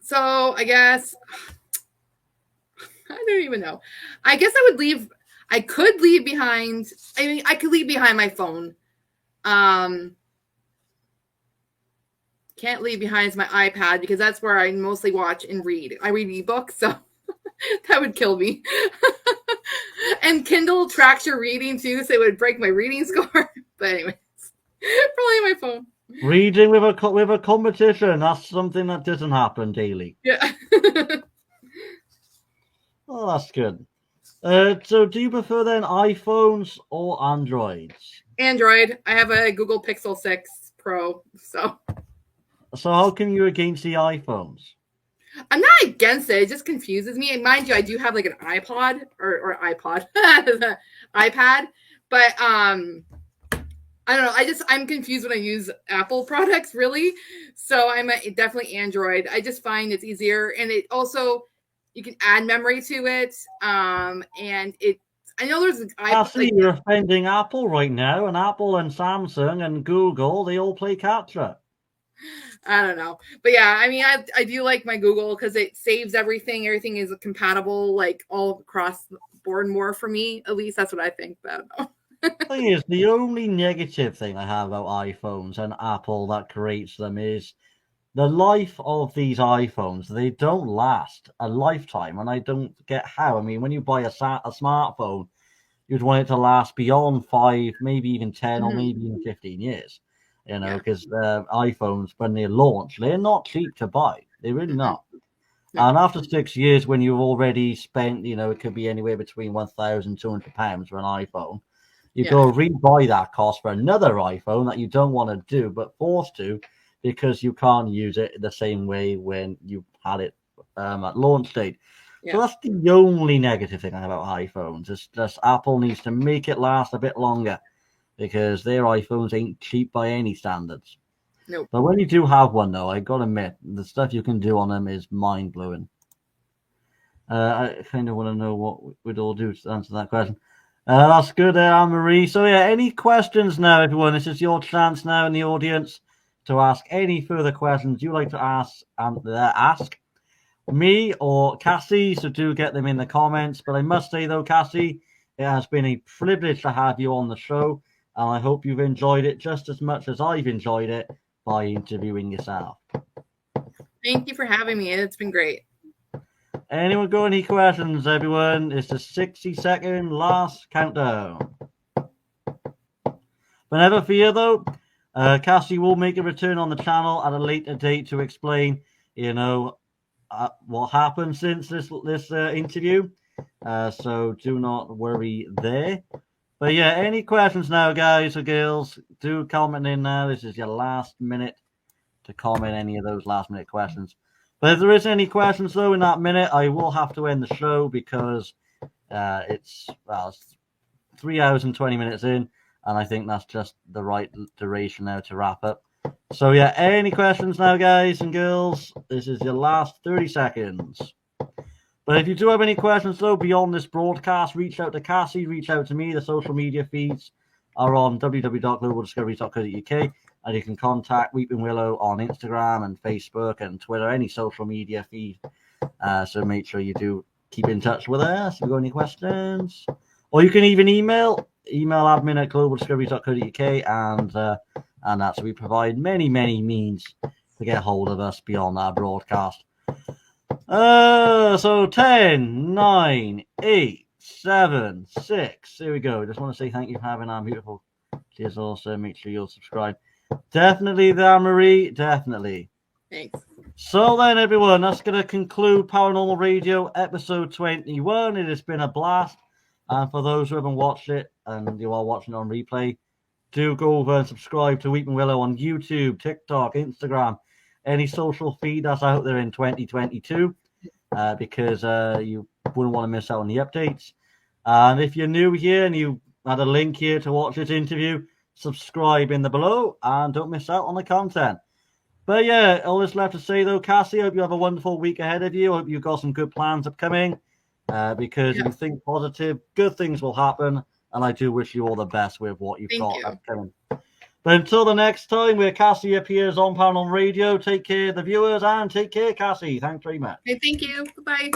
So I guess I don't even know. I guess I could leave behind. I mean, I could leave behind my phone. Can't leave behind my iPad because that's where I mostly watch and read. I read ebooks, so that would kill me. And Kindle tracks your reading too, so it would break my reading score. But anyways, probably my phone. Reading with a competition, that's something that doesn't happen daily. Yeah. Oh, that's good. So do you prefer then iPhones or Androids? Android. I have a Google Pixel 6 Pro, so how come you're against the iPhones? I'm not against it. It just confuses me. And mind you, I do have like an iPod or iPod, iPad, but I don't know. I'm confused when I use Apple products, really. So I'm definitely Android. I just find it's easier, and it also you can add memory to it. And I know there's I see you're offending Apple right now, and Apple and Samsung and Google, they all play catch up. I don't know. But yeah, I mean, I do like my Google because it saves everything. Everything is compatible, like all across the board more for me. At least that's what I think. But I don't know. The thing is, the only negative thing I have about iPhones and Apple that creates them is the life of these iPhones. They don't last a lifetime, and I don't get how. I mean, when you buy a smartphone, you'd want it to last beyond 5, maybe even 10, or maybe even 15 years. Because iPhones, when they launch, they're not cheap to buy. They're really not. No. And after 6 years, when you've already spent, it could be anywhere between £1,200 for an iPhone, you go rebuy that cost for another iPhone that you don't want to do, but forced to, because you can't use it the same way when you had it at launch date. Yeah. So that's the only negative thing about iPhones. It's just Apple needs to make it last a bit longer, because their iPhones ain't cheap by any standards. Nope. But when you do have one, though, I got to admit, the stuff you can do on them is mind-blowing. I kind of want to know what we'd all do to answer that question. That's good, Anne-Marie. So, yeah, any questions now, everyone? This is your chance now in the audience to ask any further questions you'd like to ask me or Cassie, so do get them in the comments. But I must say, though, Cassie, it has been a privilege to have you on the show. And I hope you've enjoyed it just as much as I've enjoyed it by interviewing yourself. Thank you for having me. It's been great. Anyone got any questions, everyone? It's the 60-second last countdown. But never fear, though. Cassie will make a return on the channel at a later date to explain, what happened since this interview. So do not worry there. But yeah, any questions now, guys or girls? Do comment in now. This is your last minute to comment any of those last minute questions. But if there is any questions, though, in that minute, I will have to end the show because it's 3 hours and 20 minutes in, and I think that's just the right duration now to wrap up. So yeah, any questions now, guys and girls? This is your last 30 seconds. But if you do have any questions, though, beyond this broadcast, reach out to Cassie, reach out to me. The social media feeds are on www.globaldiscoveries.co.uk, and you can contact Weeping Willow on Instagram and Facebook and Twitter, any social media feed. So make sure you do keep in touch with us if you've got any questions. Or you can even email admin@globaldiscoveries.co.uk, and that's we provide many means to get hold of us beyond our broadcast. So 10, 9, 8, 7, 6. Here we go. Just want to say thank you for having our beautiful. Cheers. Also, make sure you'll subscribe. Definitely there, Marie. Definitely. Thanks. So then, everyone, that's going to conclude Paranormal Radio episode 21. It has been a blast. And for those who haven't watched it and you are watching it on replay, do go over and subscribe to Weeping Willow on YouTube, TikTok, Instagram, any social feed that's out there in 2022, because you wouldn't want to miss out on the updates. And if you're new here and you had a link here to watch this interview, subscribe in the below and don't miss out on the content. But yeah, all that's left to say though, Cassie, I hope you have a wonderful week ahead of you. I hope you've got some good plans upcoming, because if you think positive, good things will happen. And I do wish you all the best with what you've got upcoming. But until the next time, where Cassie appears on Paranormal Radio, take care, the viewers, and take care, Cassie. Thanks very much. Okay, thank you. Goodbye.